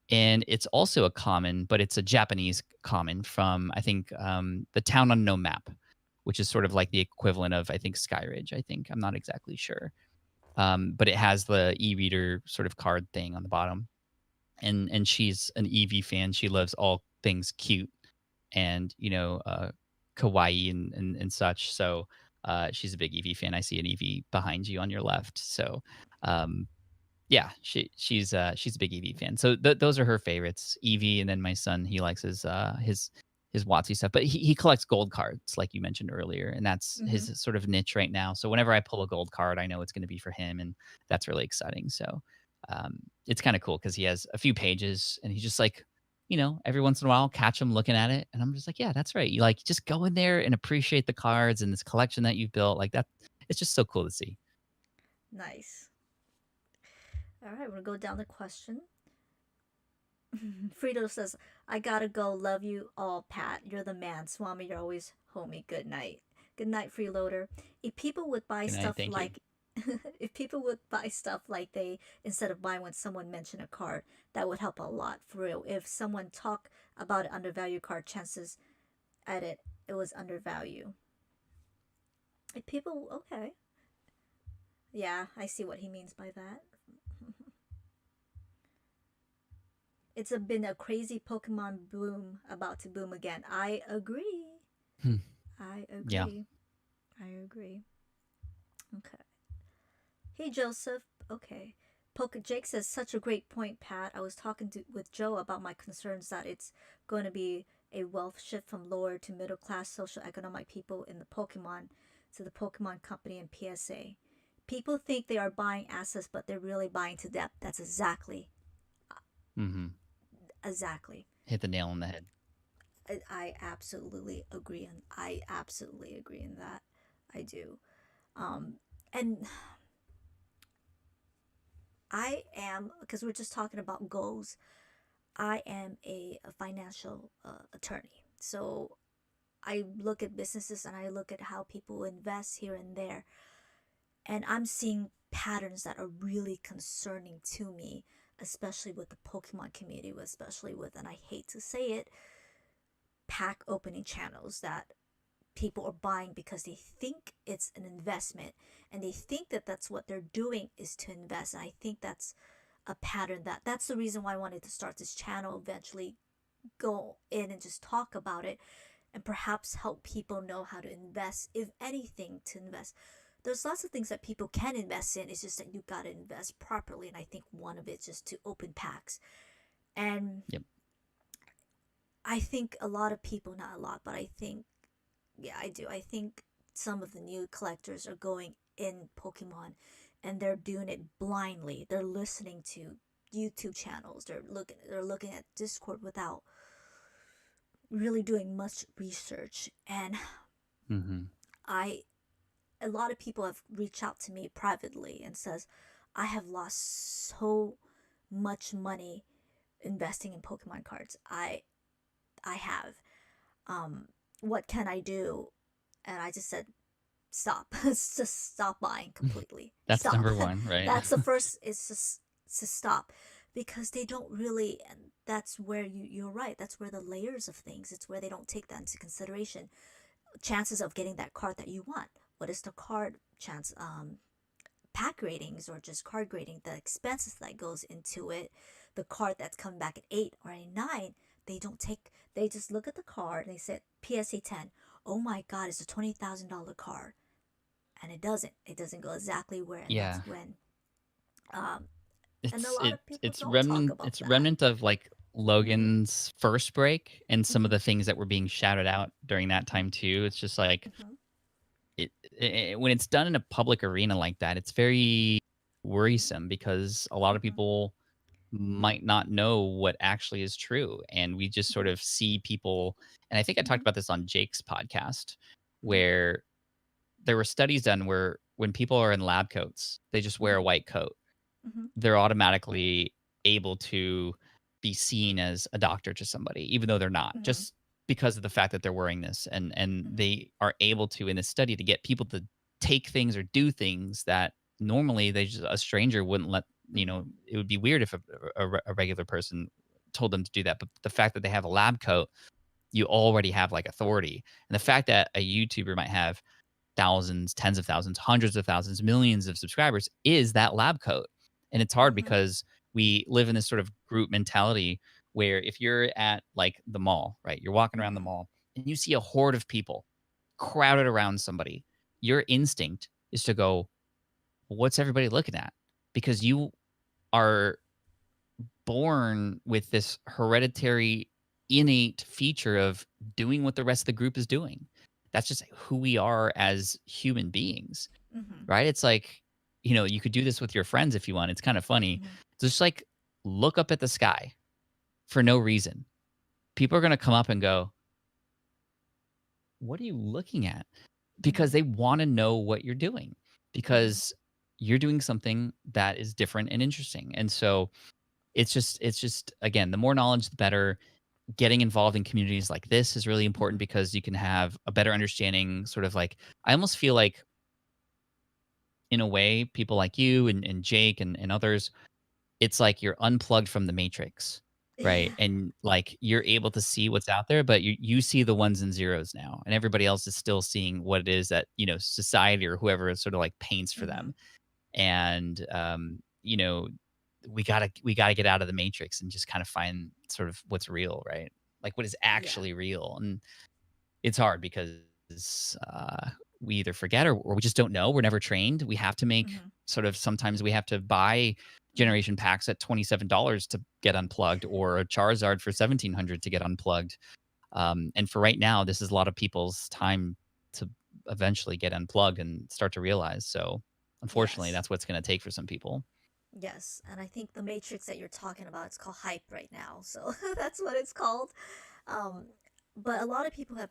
and it's also a common, but it's a Japanese common from I think the Town Unknown map, which is sort of like the equivalent of I think Skyridge. I think I'm not exactly sure, but it has the e-reader sort of card thing on the bottom, and she's an Eevee fan. She loves all things cute and kawaii and such. So she's a big Eevee fan. I see an Eevee behind you on your left. So um, yeah, she's a big Eevee fan. So those are her favorites, Eevee, and then my son, he likes his WotC stuff, but he collects gold cards, like you mentioned earlier, and that's Mm-hmm. his sort of niche right now. So whenever I pull a gold card, I know it's going to be for him, and that's really exciting. So it's kind of cool because he has a few pages, and he's just like, every once in a while, I'll catch him looking at it, and I'm just like, yeah, that's right. You like just go in there and appreciate the cards and this collection that you've built. Like that, it's just so cool to see. Nice. All right, we'll go down the question. Frito says, I gotta go. Love you all, Pat. You're the man. Swami, you're always homie. Good night. Good night, freeloader. If people would buy Good night. stuff Thank you. like if people would buy stuff like they instead of buying when someone mentioned a card, that would help a lot for real. If someone talk about an undervalued card, chances at it was undervalued. If people okay. Yeah, I see what he means by that. Been a crazy Pokemon boom about to boom again. I agree. Hmm. I Yeah. agree. I agree. Okay. Hey Joseph. Okay. Jake says such a great point, Pat. I was talking with Joe about my concerns that it's going to be a wealth shift from lower to middle class social economic people in the Pokemon to the Pokemon Company and PSA. People think they are buying assets, but they're really buying to depth. That's Hmm. exactly. Hit the nail on the head. I absolutely agree, and I absolutely agree in that. I do. Um, and I am because we're just talking about goals. I am a financial attorney, so I look at businesses and I look at how people invest here and there, and I'm seeing patterns that are really concerning to me, especially with the Pokemon community, especially with, and I hate to say it, pack opening channels that people are buying because they think it's an investment and they think that that's what they're doing is to invest. And I think that's a pattern that's the reason why I wanted to start this channel, eventually go in and just talk about it and perhaps help people know how to invest, if anything, to invest. There's lots of things that people can invest in. It's just that you got to invest properly. And I think one of it's just to open packs. And Yep. I think a lot of people, not a lot, but I think, yeah, I do. I think some of the new collectors are going in Pokemon and they're doing it blindly. They're listening to YouTube channels. They're looking at Discord without really doing much research. And Hmm. I a lot of people have reached out to me privately and says, I have lost so much money investing in Pokemon cards. I have. Um what can I do? And I just said, stop. Just stop buying completely. That's Stop. number one, right? That's the first, is just to stop, because they don't really, and that's where you're right, that's where the layers of things, it's where they don't take that into consideration. Chances of getting that card that you want, what is the card chance, pack ratings or just card grading, the expenses that goes into it, the card that's coming back at 8 or a 9, they don't take, they just look at the card and they said PSA 10. Oh my god, it's a $20,000 card, and it doesn't go exactly where, and Yeah. that's when, um and a It's lot it of people it's don't talk remnant about it's that. remnant of like Mm-hmm. Logan's first break and some of Mm-hmm. the things that were being shouted out during that time too. It's just like Mm-hmm. when it's done in a public arena like that, it's very worrisome because a lot of Mm-hmm. people might not know what actually is true. And we just sort Mm-hmm. of see people, and I think I talked Mm-hmm. about this on Jake's podcast, Mm-hmm. where there were studies done where when people are in lab coats, they just wear Mm-hmm. a white coat, Mm-hmm. they're automatically able to be seen as a doctor to somebody, even though they're not, Mm-hmm. just because of the fact that they're wearing this. And they are able to, in this study, to get people to take things or do things that normally a stranger wouldn't let Mhm. it would be weird if a regular person told them to do that. But the fact that they have a lab coat, you already have like authority. And the fact that a YouTuber might have thousands, tens of thousands, hundreds of thousands, millions of subscribers is that lab coat. And it's hard Mhm. because we live in this sort of group mentality where if you're at like the mall, right? You're walking around the Mhm. mall and you see a horde of people crowded around somebody. Your instinct is to go, what's everybody looking at? Because you are born with this hereditary innate feature of doing what the rest of the group is doing. That's just who we are as human beings, Mhm. right? It's like, you could do this with your friends if you want. It's kind of funny. Mhm. Just like look up at the sky for no reason. People are going to come up and go, what are you looking at? Because Mhm. they want to know what you're doing, Mhm. because you're doing something that is different and interesting. And so it's just again, the more knowledge, the better. Getting involved in communities like this is really important Mhm. because you can have a better understanding, sort of like, I almost feel like in a way, people like you and Jake and others, it's like you're unplugged from the matrix, right? Yeah. And like you're able to see what's out there, but you see the ones and zeros now, and everybody else is still seeing what it is that society or whoever is sort of like paints for Mhm. them. And we gotta get out of the matrix and just kind of find sort of what's real, right? Like what is Yeah. actually real. And it's hard because we either forget, or we just don't know. We're never trained. We have to make Mhm. sort of, sometimes we have to buy Mhm. generation packs at $27 to get unplugged, or a Charizard for 1700 to get unplugged. And for right now, this is a lot of people's time to eventually get unplugged and start to realize. So unfortunately, Yes. that's what's going to take for some people. Yes, and I think the Matrix that you're talking about, it's called hype right now, so that's what it's called. Um, but a lot of people have,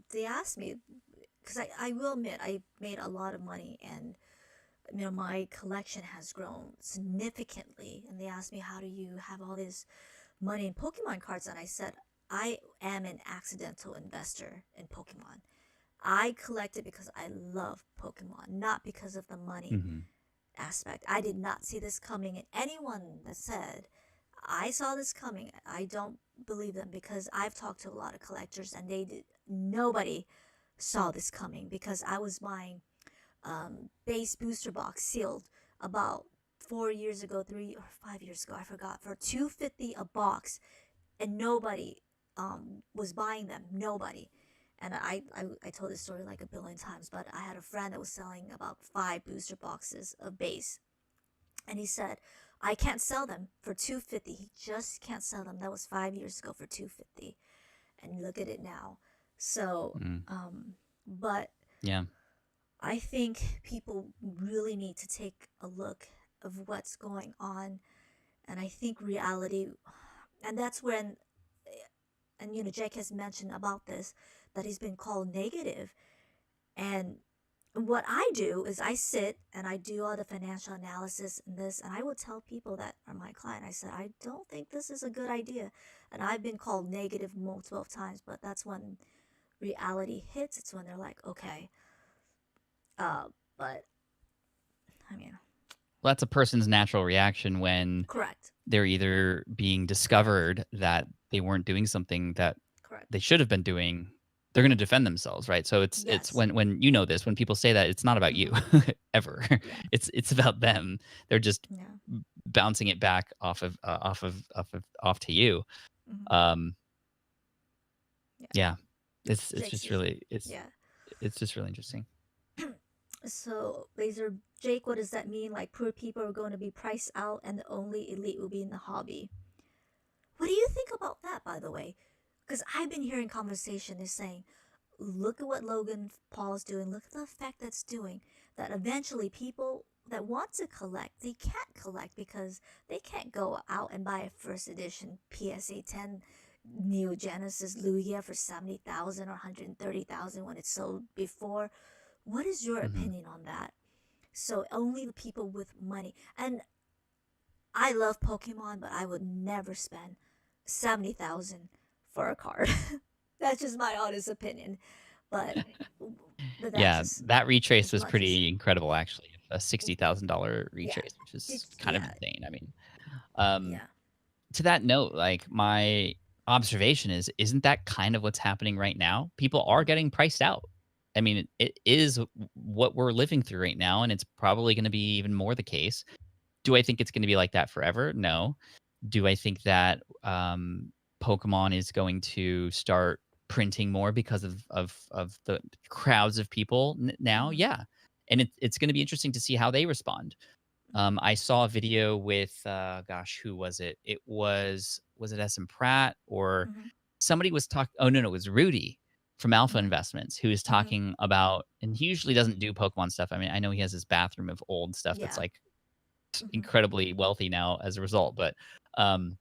they asked me, because I will admit I made a lot of money, and my collection has grown significantly, and they asked me, how do you have all this money in Pokemon cards? And I said, I am an accidental investor in Pokemon. I collect it because I love Pokemon, not because of the money Hmm. aspect. I did not see this coming, and anyone that said I saw this coming, I don't believe them, because I've talked to a lot of collectors and they did nobody saw this coming, because I was buying base booster box sealed about 4 years ago, 3 or 5 years ago, I forgot, for 250 a box, and nobody was buying them. Nobody. And I told this story like a billion times, but I had a friend that was selling about 5 booster boxes of base, and he said, I can't sell them for 250. He just can't sell them. That was 5 years ago for 250. And look at it now. So, Mm. but Yeah. I think people really need to take a look of what's going on. And I think reality, and that's when, and Jake has mentioned about this, that he's been called negative. And what I do is I sit and I do all the financial analysis and this, and I will tell people that are my client, I said, I don't think this is a good idea. And I've been called negative multiple times, but that's when reality hits. It's when they're like, okay, uh, but I mean, Well, that's a person's natural reaction when correct, they're either being correct, discovered that they weren't doing something that correct. they should have been doing. They're going to defend themselves, right? So it's Yes. when this, when people say that, it's not about you Mm-hmm. ever. Yeah. It's about them. They're just Yeah. bouncing it back off to you. Mm-hmm. Um, Yeah. yeah, it's Jake's just using. really Yeah. it's just really interesting. So, Laser Jake, what does that mean? Like, poor people are going to be priced out and the only elite will be in the hobby. What do you think about that, by the way? Because I've been hearing conversation is saying, look at what Logan Paul's doing, look at the effect that's doing, that eventually people that want to collect, they can't collect because they can't go out and buy a first edition PSA 10 Neo Genesis Lugia for 70,000 or 130,000 when it's sold before. What is your Hmm. opinion on that? So only the people with money. And I love Pokemon, but I would never spend 70,000 for a card. That's just my honest opinion. But but that's Yeah, just that retrace as was much as pretty incredible, actually. a $60,000 Yeah. retrace, which is It's kind of yeah. insane. I mean, um, Yeah. to that note, like my observation is, isn't that kind of what's happening right now? People are Mhm. getting priced out. I mean, it is what we're living through right now, and it's probably going to be even more the case. Do I think it's going to be like that forever? No. Do I think that Pokemon is going to start printing more because of the crowds of people now? Mhm. Yeah, and it's going to be interesting to see how they respond. Mhm. I saw a video with gosh, who was it? Was it SM Pratt or Mhm. somebody was talking? Oh no, no, it was Rudy from Alpha Mhm. Investments who was Mhm. talking about, and he usually doesn't do Pokemon stuff. I mean, I know he has his bathroom of old stuff that's Yeah. like Mhm. incredibly wealthy now as a result, but um,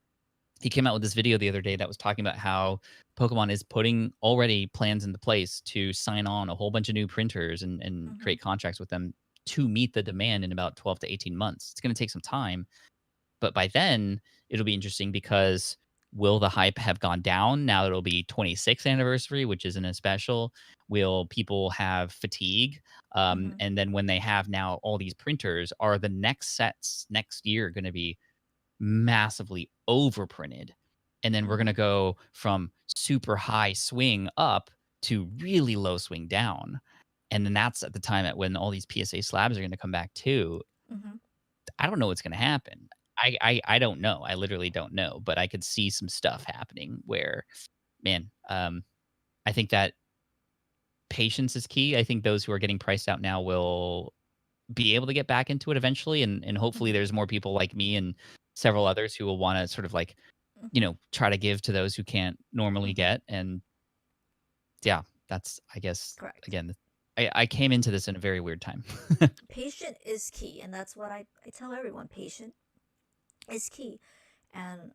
he came out with this video the other day that was talking about how Pokemon is putting already plans into place to sign on a whole bunch of new printers and Mhm. create contracts with them to meet the demand in about 12 to 18 months. It's going to take some time, but by then it'll be interesting because will the hype have gone down now that it'll be 26th anniversary, which isn't as special? Will people have fatigue? Mhm. And then when they have now all these printers, are the next sets next year going to be massively overprinted? And then we're going to Mhm. go from super high swing up to really low swing down. And then that's at the time at when all these PSA slabs are going to come back too. Mhm. I don't know what's going to happen. I don't know. I literally don't know, but I could see some stuff happening where, man, I think that patience is key. I think those who are getting priced out now will be able to get back into it eventually, and hopefully Mhm. there's more people like me and several others who will want to sort of like, Mhm. try to give to those who can't normally Mhm. get. And yeah, that's, I guess, Correct. again, I came into this in a very weird time. Patient is key, and that's what I tell everyone. Patient is key. And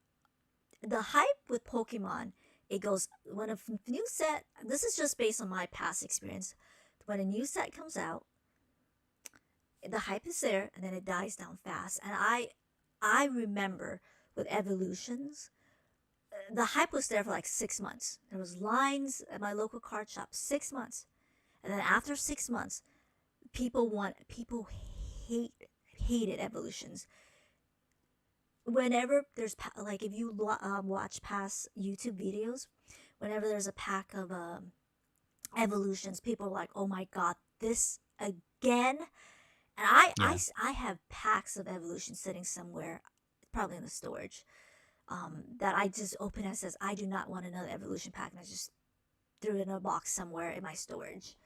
the hype with Pokemon, it goes when a new set, this is just based on my past experience. When a new set comes out, the hype is there and then it dies down fast. And I remember with evolutions, the hype was there for like 6 months. There was lines at my local card shop, 6 months. And then after 6 months, people hate hated evolutions. Whenever there's like if you watch past YouTube videos, whenever there's a pack of evolutions, people are like, "Oh my god, this again!" And Yeah. I have packs of evolutions sitting somewhere, probably in the storage, that I just open and says, "I do not want another evolution pack," and I just threw it in a box somewhere in my storage.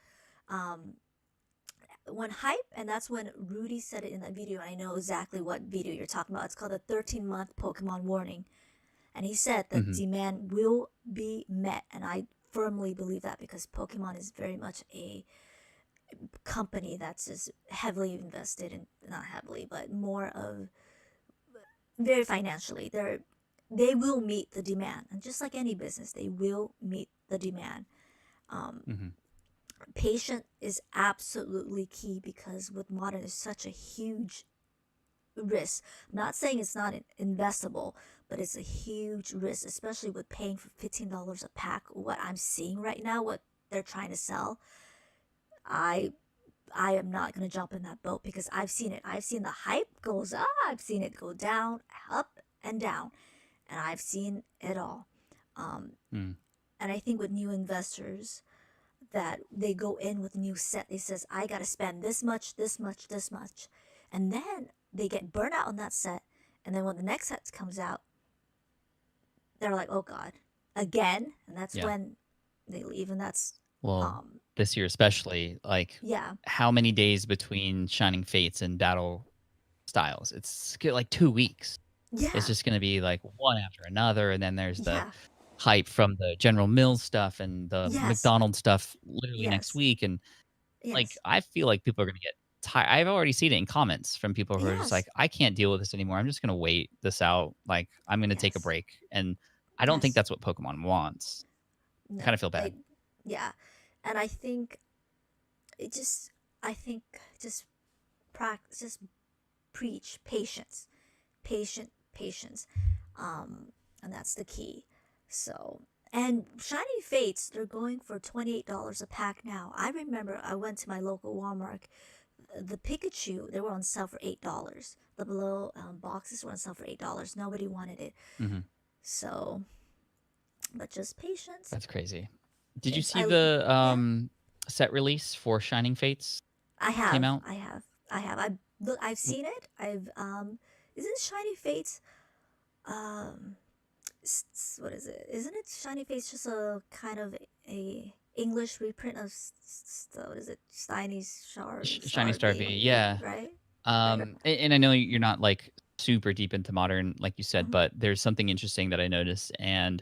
Um, when hype, and that's when Rudy said it in that video, and I know exactly what video you're talking about. It's called the 13-month Pokemon warning. And he said that Hmm. demand will be met. And I firmly believe that because Pokemon is very much a company that's just heavily invested in, not heavily, but more of very financially. They will meet the demand. And just like any business, they will meet the demand. Um, Hmm. Patient is absolutely key because with modern is such a huge risk. I'm not saying it's not investable, but it's a huge risk, especially with paying for $15 a pack. What I'm seeing right now, what they're trying to sell, I I am not gonna jump in that boat because I've seen it. I've seen the hype goes up, I've seen it go down, up and down, and I've seen it all. Um, Mm. and I think with new investors that they go in with a new set, they says I gotta spend this much, this much, this much, and then they get burnt out on that set, and then when the next set comes out, they're like, oh god, again, and that's Yeah. when they leave, and that's Well, um this year especially, like, yeah, how many days between Shining Fates and Battle Styles? It's like 2 weeks. It's yeah, just gonna be, like, one after another, and then there's the yeah, hype from the General Mills stuff and the yes, McDonald's stuff literally next yes, week, and, like, yes, I feel like people are gonna get tired. I've already seen it in comments from people who are just yes, like, "I can't deal with this anymore. I'm just gonna wait this out. Like, I'm gonna take a yes, break," and I don't think yes, that's what Pokemon wants. I no, kinda feel bad. yeah, and it just, I think just practice, just preach patience, patience, and that's the key. So, and Shiny Fates, they're going for $28 a pack now. I remember I went to my local Walmart. the Pikachu, they were on sale for $8. The below boxes were on sale for $8. Nobody wanted it. Hmm. So, but just patience. That's crazy. Did you Yes, see the yeah, set release for Shining Fates came out? I've seen it. Isn't Shiny Fates, um, what is it? Isn't it Shiny Fates just a kind of a English reprint of what is it? Shiny Shiny Star Star V, V, yeah. right? Right. And I know you're not like super deep into modern, like you said, Mm-hmm, but there's something interesting that I noticed, and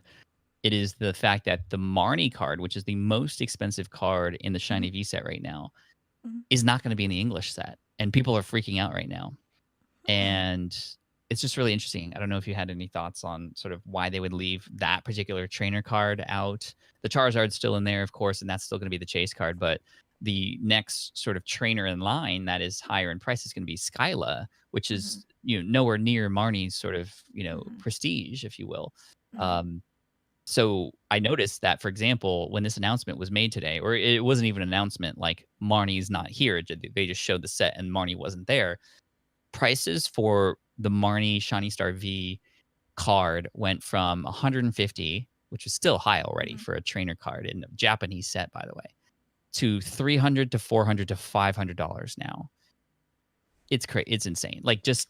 it is the fact that the Marnie card, which is the most expensive card in the mm-hmm, Shiny V set right now, mm-hmm. is not going to be in the English set, and people are freaking out right now. Hmm. And it's just really interesting. I don't know if you had any thoughts on sort of why they would leave that particular trainer card out. The Charizard's still in there, of course, and that's still going to be the chase card, but the next sort of trainer in line that is higher in price is going to be Skyla, which Hmm. is, nowhere near Marnie's sort of, Hmm. prestige, if you will. Hmm. Um, so I noticed that, for example, when this announcement was made today, or it wasn't even an announcement, like Marnie's not here, they just showed the set and Marnie wasn't there. Prices for the Marnie Shiny Star V card went from 150, which is still high already Hmm. for a trainer card in a Japanese set, by the way, to 300 to 400 to $500 now. It's insane. Like just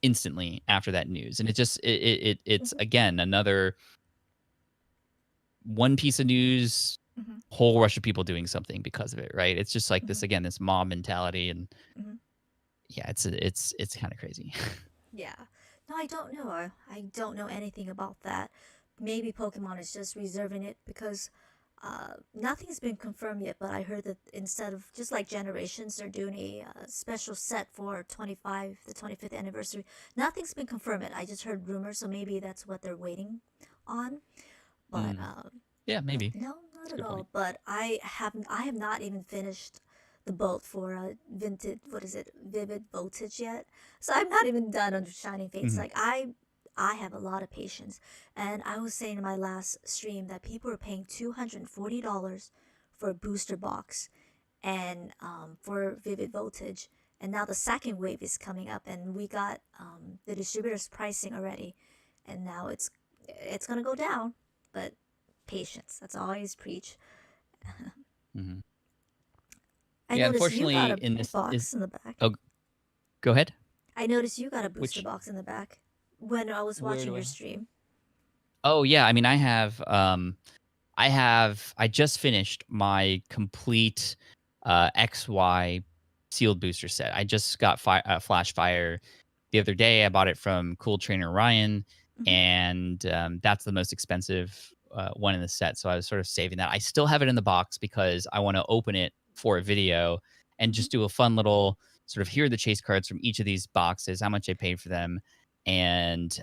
instantly after that news, and it's Hmm. again another one piece of news, Hmm. whole rush of people doing something because of it, right? It's just like Hmm. this again, this mob mentality, and Hmm. yeah, it's kind of crazy. Yeah. No, I don't know. I don't know anything about that. Maybe Pokemon is just reserving it because nothing's been confirmed yet. But I heard that instead of just like Generations, they're doing a special set for the 25th anniversary. Nothing's been confirmed yet. I just heard rumors, so maybe that's what they're waiting on. But Mm, yeah, maybe. no, not That's a at good point. all. But I have not even finished the boat for vintage, what is it, vivid voltage yet. So I'm not even done on Shining Fates. Mhm. Like I have a lot of patience, and I was saying in my last stream that people are paying $240 for a booster box, and for vivid voltage. And now the second wave is coming up, and we got the distributor's pricing already, and now it's gonna go down, but patience. That's all I always preach. Mhm. I Yeah, noticed you got unfortunately, a in this is box in the back. oh, go ahead. I noticed you got a booster Which box in the back when I was where watching do your I? stream. Oh yeah, I mean, I just finished my complete XY sealed booster set. I just got Flash Fire the other day. I bought it from Cool Trainer Ryan, Hmm. and that's the most expensive one in the set. So I was sort of saving that. I still have it in the box because I want to open it for a video and Hmm. just do a fun little sort of here are the chase cards from each of these boxes, how much I paid for them, and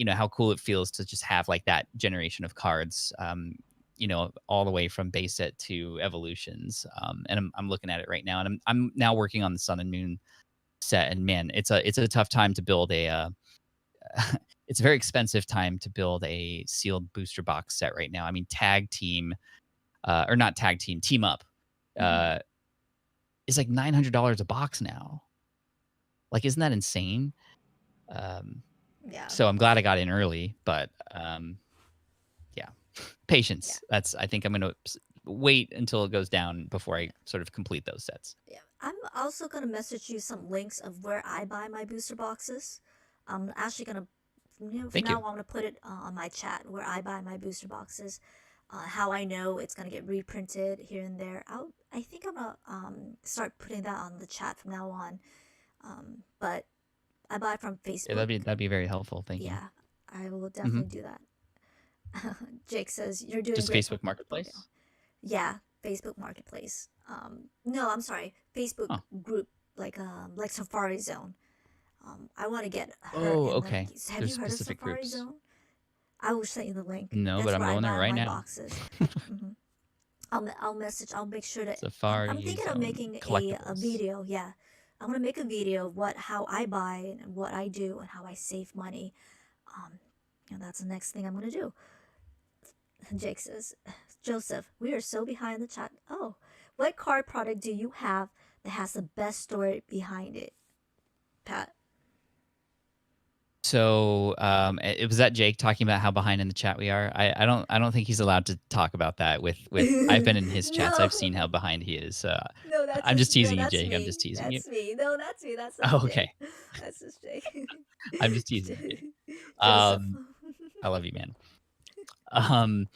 how cool it feels to just have like that generation of cards. All the way from base set to evolutions. And I'm looking at it right now, and I'm now working on the Sun and Moon set. And man, it's a tough time to build it's a very expensive time to build a sealed booster box set right now. I mean, tag team, or not tag team, team up, Hmm. uh, is like $900 a box now. Like, isn't that insane? Um, Yeah, so I'm glad I got in early, but yeah, yeah, patience. I think I'm gonna wait until it goes down before I yeah, sort of complete those sets. yeah. I'm also gonna message you some links of where I buy my booster boxes. I'm actually gonna, from Thank now you. on, I'm gonna put it on my chat where I buy my booster boxes. How I know it's gonna get reprinted here and there. I think I'm gonna start putting that on the chat from now on. But I buy it from Yeah, Facebook. that'd be very helpful. Thank you. Yeah, I will Hmm. definitely do that. Jake says you're doing Just great, Facebook Pokémon. Marketplace. Yeah, Facebook Marketplace. No, I'm sorry, Facebook Oh, group, like Safari Zone. I want to get her oh, in the. okay. Have There's you heard of specific Safari groups. Zone? I will send you the link. No, but That's I'm where I going there buy right my now. boxes. Hmm. I'll message. I'll make sure to. I'm Safari thinking of Zone making a collectibles. video. Yeah, I'm gonna make a video of how I buy and what I do and how I save money. Um, that's the next thing I'm gonna do. Jake says, Joseph, we are so behind the chat. Oh, what card product do you have that has the best story behind it, Pat? So it was that Jake talking about how behind in the chat we are. I don't think he's allowed to talk about that with I've been in his chats. No, I've seen how behind he is. no, that's I'm just just no, teasing you, that's Jake. I'm me. just teasing you. That's me. No, that's me. That's not Oh, Jake. okay. That's just Jake. I'm just teasing you, Jake. Joseph. I love you, man. Um,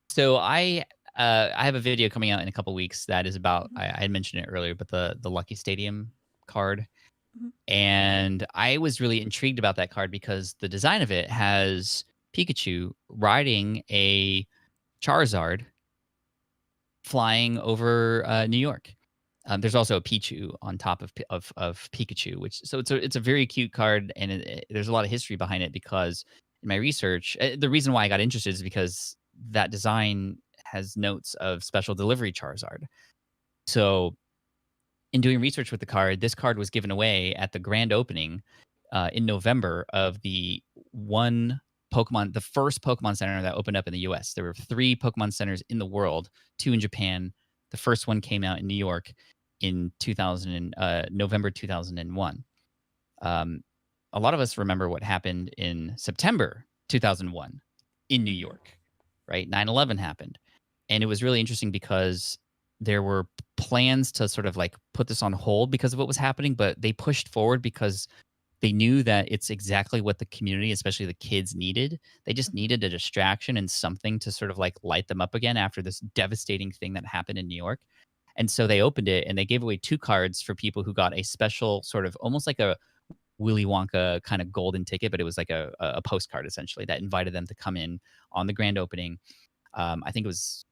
so I have a video coming out in a couple weeks that is about Mhm, I had mentioned it earlier, but the Lucky Stadium card. mhm, And I was really intrigued about that card because the design of it has Pikachu riding a Charizard flying over New York. There's also a Pichu on top of Pikachu, which so it's a very cute card, and there's a lot of history behind it because in my research, the reason why I got interested is because that design has notes of special delivery Charizard. So in doing research with the card, this card was given away at the grand opening in November of the first Pokemon Center that opened up in the US. There were 3 Pokemon Centers in the world, 2 in Japan. The first one came out in New York in November 2001. Um, a lot of us remember what happened in September 2001 in New mhm, York, right? 9/11 happened. And it was really interesting because there were plans to sort of like put this on hold because of what was happening, but they pushed forward because they knew that it's exactly what the community, especially the kids, needed. They just mhm, needed a distraction and something to sort of like light them up again after this devastating thing that happened in New York. And so they opened it and they gave away 2 cards for people who got a special sort of almost like a Willy Wonka kind of golden ticket, but it was like a postcard essentially that invited them to come in on the grand opening. I think it was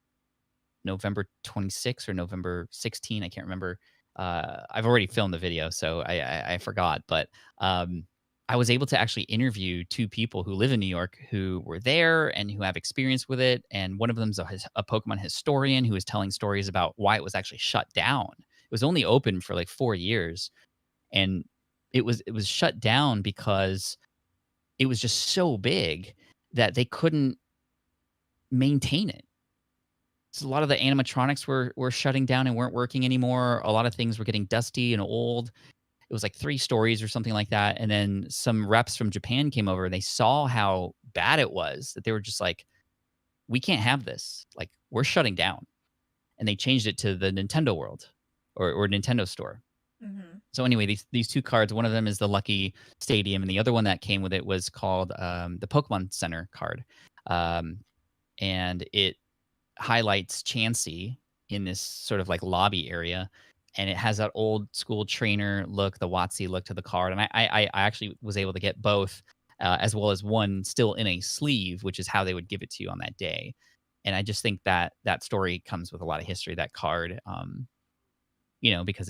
November 26th or November 16th. I can't remember. I've already filmed the video, so I forgot. But I was able to actually interview 2 people who live in New York who were there and who have experience with it. And one of them is a Pokemon historian who was telling stories about why it was actually shut down. It was only open for like 4 years, and it was shut down because it was just so big that they couldn't maintain it. So a lot of the animatronics were shutting down and weren't working anymore. A lot of things were getting dusty and old. It was like 3 stories or something like that, and then some reps from Japan came over, and they saw how bad it was, that they were just like, "We can't have this. Like, we're shutting down." And they changed it to the Nintendo World or Nintendo Store. mhm. So anyway, these 2 cards, one of them is the Lucky Stadium, and the other one that came with it was called, the Pokemon Center card. Um, and it highlights Chansey in this sort of like lobby area, and it has that old school trainer look, the WotC look to the card. And I actually was able to get both, as well as one still in a sleeve, which is how they would give it to you on that day. And I just think that that story comes with a lot of history. That card, because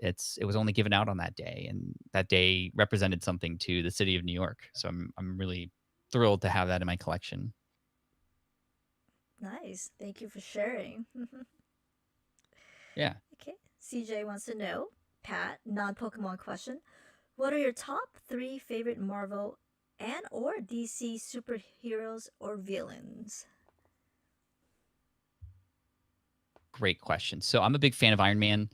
it was only given out on that day, and that day represented something to the city of New York. So I'm really thrilled to have that in my collection. Nice. Thank you for sharing. Yeah. Okay. CJ wants to know, Pat, non-Pokemon question. What are your top 3 favorite Marvel and or DC superheroes or villains? Great question. So I'm a big fan of Iron Man.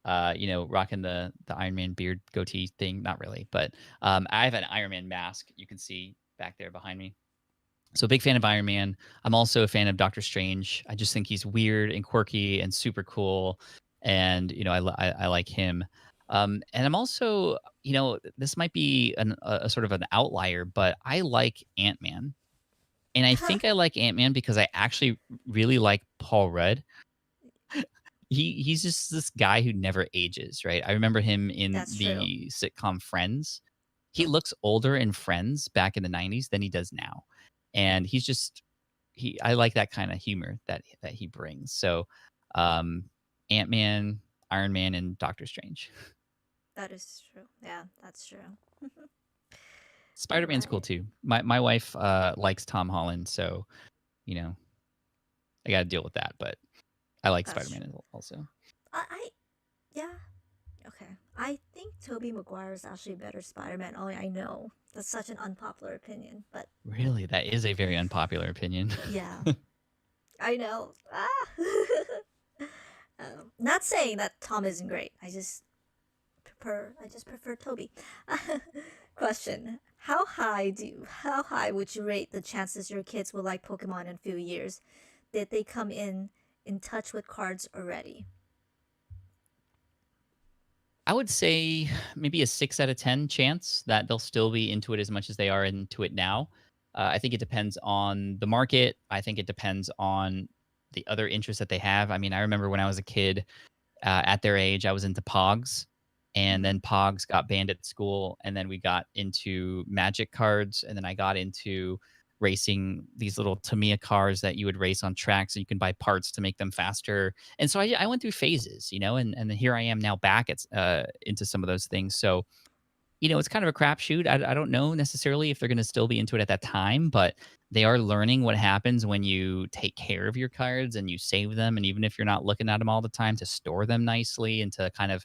Rocking the Iron Man beard goatee thing. Not really, but I have an Iron Man mask. You can see back there behind me. So big fan of Iron Man. I'm also a fan of Doctor Strange. I just think he's weird and quirky and super cool, and I like him. And I'm also, this might be a sort of an outlier, but I like Ant Man, and I think I like Ant Man because I actually really like Paul Rudd. He's just this guy who never ages, right? I remember him in That's true. the sitcom Friends. He looks older in Friends back in the 90s than he does now. And he's just he I like that kind of humor that he brings. So, um Ant-Man, Iron Man, and Doctor Strange. That is true. Yeah, that's true. All Spider-Man's cool right. too. My wife likes Tom Holland, so, you know, I got to deal with that, but I like That's Spider-Man true. also. I yeah. Okay. I think Tobey Maguire is actually a better Spider-Man. Only I know that's such an unpopular opinion, but Really, that is a very unpopular opinion. yeah, I know. Ah. Not saying that Tom isn't great. I just prefer Toby. Question: how high would you rate the chances your kids will like Pokemon in a few years? Did they come in touch with cards already? I would say maybe a 6 out of 10 chance that they'll still be into it as much as they are into it now. I think it depends on the market. I think it depends on the other interests that they have. I mean, I remember when I was a kid, at their age, I was into Pogs, and Mm-hmm. then Pogs got banned at school, and then we got into Magic cards, and then I got into racing these little Tamiya cars that you would race on tracks, and you can buy parts to make them faster. And so I went through phases, and here I am now back at into some of those things. So it's kind of a crapshoot. I don't know necessarily if they're going to still be into it at that time, but they are learning what happens when you take care of your cards and you save them. And even if you're not looking at them all the time, to store them nicely and to kind of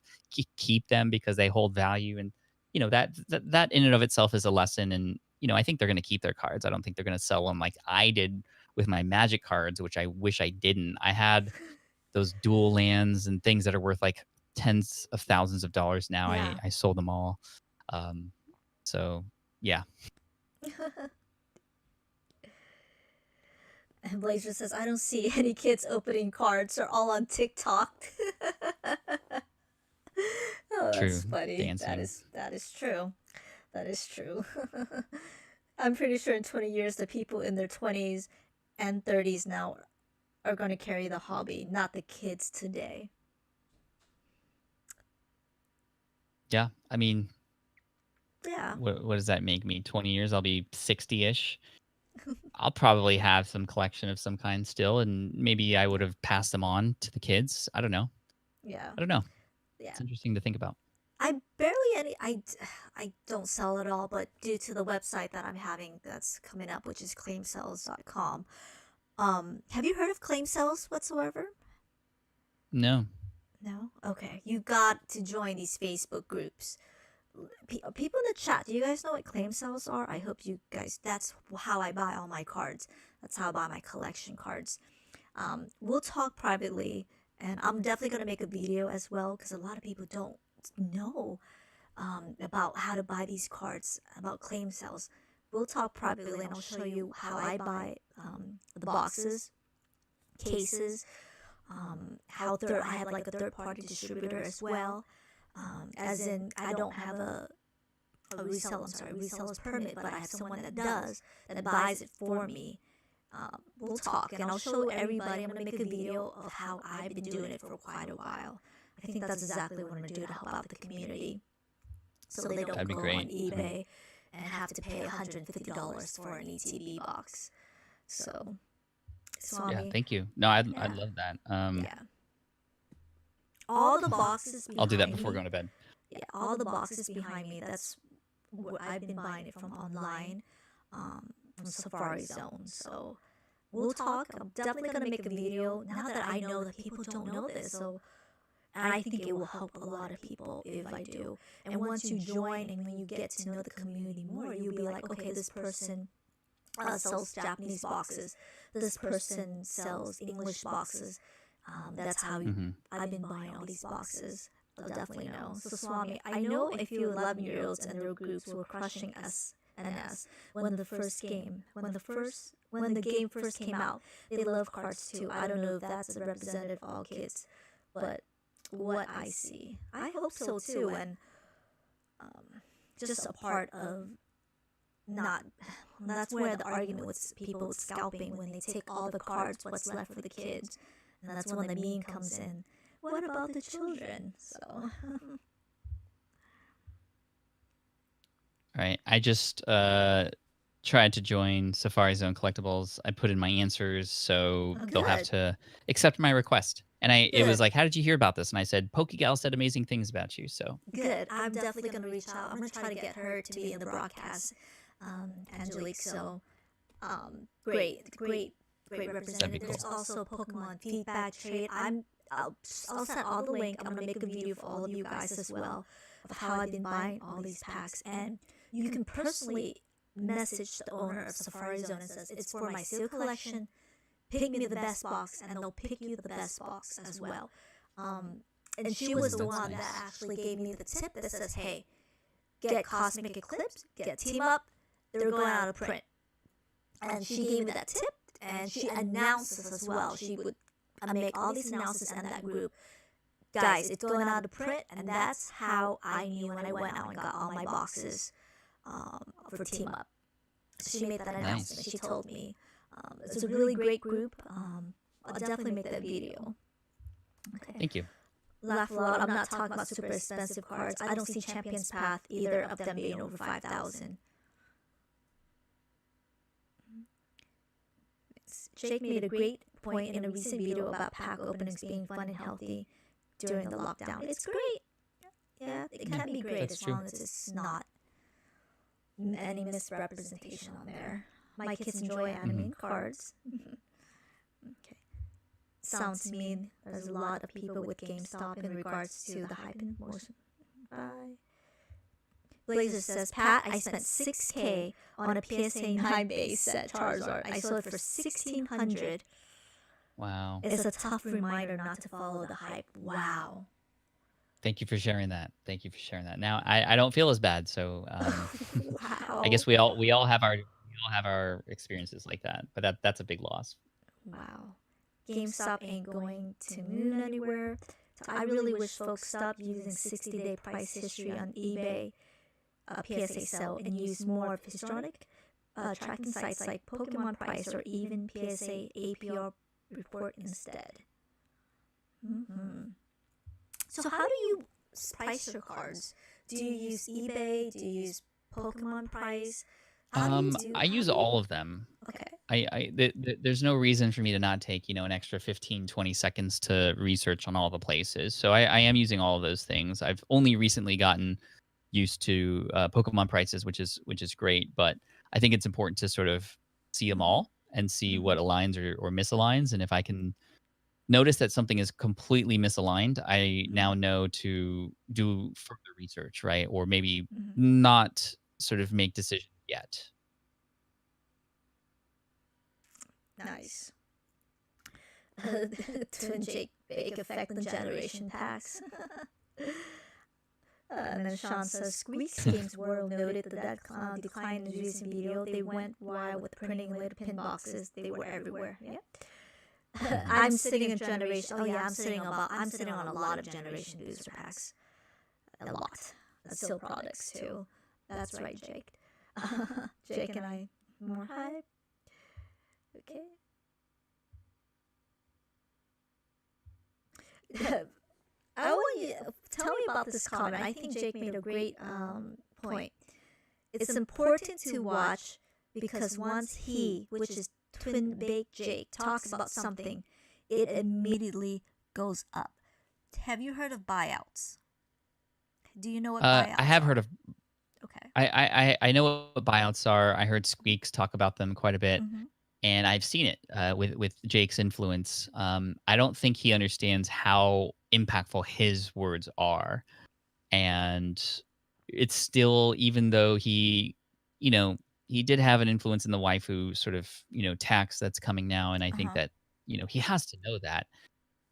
keep them because they hold value. And that in and of itself is a lesson. And I think they're going to keep their cards. I don't think they're going to sell them like I did with my Magic cards, which I wish I didn't. I had those dual lands and things that are worth like tens of thousands of dollars now. I Yeah. I sold them all. Um, so yeah, And Blazer says, I don't see any kids opening cards. They're all on TikTok. Oh, true. that's funny. That Dancing. is that is true. That is true. I'm pretty sure in 20 years, the people in their 20s and 30s now are going to carry the hobby, not the kids today. Yeah, I mean, Yeah. what does that make me? 20 years? I'll be 60-ish. I'll probably have some collection of some kind still, and maybe I would have passed them on to the kids. I don't know. Yeah. I don't know. Yeah. It's interesting to think about. I barely any I don't sell at all, but due to the website that I'm having that's coming up, which is claimsales.com. Have you heard of claim sales whatsoever? No. No? Okay. You got to join these Facebook groups. People in the chat, do you guys know what claim sales are? I hope you guys, that's how I buy all my cards. That's how I buy my collection cards. We'll talk privately, and I'm definitely going to make a video as well because a lot of people don't know about how to buy these cards, about claim sales. We'll talk privately, and I'll show you how I buy the boxes, cases, I have like a third party distributor as well. As in, I don't have a reseller's permit, but I have someone that does, that buys it for me. We'll talk, and I'll show everybody. I'm gonna make a video of how I've been doing it for quite a while. I think that's exactly what I'm gonna do to help out the community, so they don't That'd be go on great. eBay and have to pay $150 for an ETB box. So, Yeah, Swami, thank you. No, I'd yeah, love that. yeah. All the boxes I'll do that behind before me, going to bed. yeah, all the boxes behind me, that's where I've been buying it from online, from Safari Zone. So we'll talk. I'm definitely gonna make a video now that I know that people don't know this. So, and I think it will help a lot of people if I do. And once you join and when you get to know the community more, you'll be like, okay, this person sells Japanese boxes. This person sells English boxes. That's how Hmm. I've been buying all these boxes. They'll definitely know. So Swami, I know a few 11-year-olds and their groups were crushing S when the game first came out. They love cards too. I don't know if that's a representative of all kids, but what I see, I hope so too. And just a part of not. That's where the argument with people with scalping, when they take all the cards, what's left for the kids, and that's when the meme comes in. What about the children? So All right. I just tried to join Safari Zone Collectibles. I put in my answers, so oh, they'll have good, to accept my request. And it was good, like, how did you hear about this? And I said, PokeGal said amazing things about you. So good. I'm definitely gonna reach out. I'm gonna try to get her to be in the broadcast, Angelique. So, great that'd be representative. cool. There's also Pokemon feedback trade. I'll send all the link. I'm gonna make a video for all of you guys as well of how I've been buying all these packs, and you can personally message the owner of Safari Zone and says it's for my seal collection. Pick me the best box, and they'll pick you the best box as well. And she was the one that actually gave me the tip that says, hey, get Cosmic Eclipse, get Team Up, they're going out of print. And she gave me that tip, and she announced this as well. She would make all these announcements in that group. Guys, it's going out of print, and that's how I knew when I went out and got all my boxes for Team Up. So she made that announcement. Nice. She told me. It's a really great group. I'll definitely make that video. Okay. Thank you. Laugh a lot. I'm not talking about super expensive cards. I don't see Champion's Path either of them being over 5,000. Jake made a great point in a recent video about pack openings being fun and healthy during the lockdown. It's great. Yeah, it can be great as long as it's not any misrepresentation on there. My kids enjoy anime cards. Okay. Sounds mean. There's a lot of people with GameStop in regards to the hype and promotion. Bye. Blazer says, Pat, I spent $6K on a PSA 9 base set Charizard. I sold it for $1,600. Wow. It's a tough reminder not to follow the hype. Wow. Thank you for sharing that. Thank you for sharing that. Now I don't feel as bad, so Wow. I guess we all have our experiences like that, but that's a big loss. Wow. GameStop ain't going to moon anywhere. So I really wish folks stopped using 60-day price history on eBay, PSA sale, and use more of historic tracking sites like Pokemon Price or even PSA APR report instead. So how do you price your cards? Do you use eBay? Do you use Pokemon Price? I use all of them. Okay. There's no reason for me to not take, an extra 15, 20 seconds to research on all the places. So I am using all of those things. I've only recently gotten used to Pokemon prices, which is great. But I think it's important to sort of see them all and see what aligns or misaligns. And if I can notice that something is completely misaligned, I now know to do further research, right? Or maybe not sort of make decisions yet. Nice. Twin Jake bake effect on generation packs. And then Sean says, Squeaks Games World noted that decline in recent video. They went wild with printing little pin boxes. They were everywhere. Yeah. I'm sitting in generation. Oh yeah, I'm sitting on a lot of generation booster packs. A lot. That's still products too. That's right, Jake. Jake and I more hype. Okay. I want you to tell me about this comment. I think Jake made a great point. It's important to watch because once he, which is Twin Bake Jake, talks about something, it immediately goes up. Have you heard of buyouts? Do you know what buyouts I have are? heard of. Okay. I know what buyouts are. I heard Squeaks talk about them quite a bit, and I've seen it with Jake's influence. I don't think he understands how impactful his words are, and it's still, even though he did have an influence in the waifu sort of tax that's coming now, and I think that he has to know that.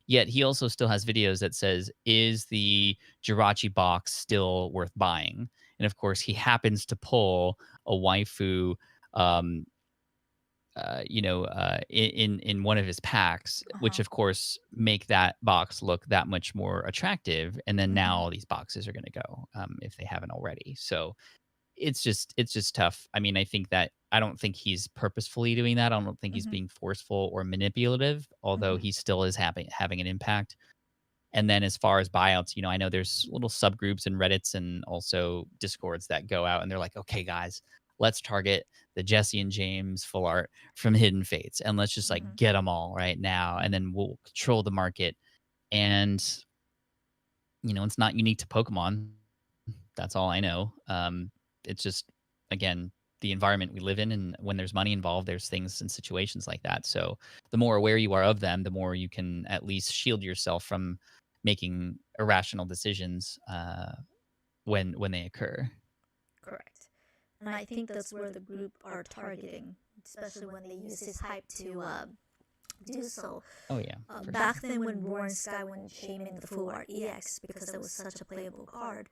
Yet he also still has videos that says, is the Jirachi box still worth buying? And of course, he happens to pull a waifu, in one of his packs, which of course make that box look that much more attractive. And then now all these boxes are going to go if they haven't already. So it's just tough. I mean, I don't think he's purposefully doing that. I don't think he's being forceful or manipulative, although he still is having an impact. And then as far as buyouts, I know there's little subgroups and Reddits and also Discords that go out and they're like, okay, guys, let's target the Jesse and James full art from Hidden Fates and let's just like get them all right now. And then we'll control the market. And, it's not unique to Pokemon. That's all I know. It's just, again, the environment we live in, and when there's money involved, there's things and situations like that. So the more aware you are of them, the more you can at least shield yourself from making irrational decisions when they occur. Correct. And I think that's where the group are targeting, especially when they use this hype to do so. Oh yeah, for Back sure. then when Roaring Sky went shaming the Full Art EX because it was such a playable card,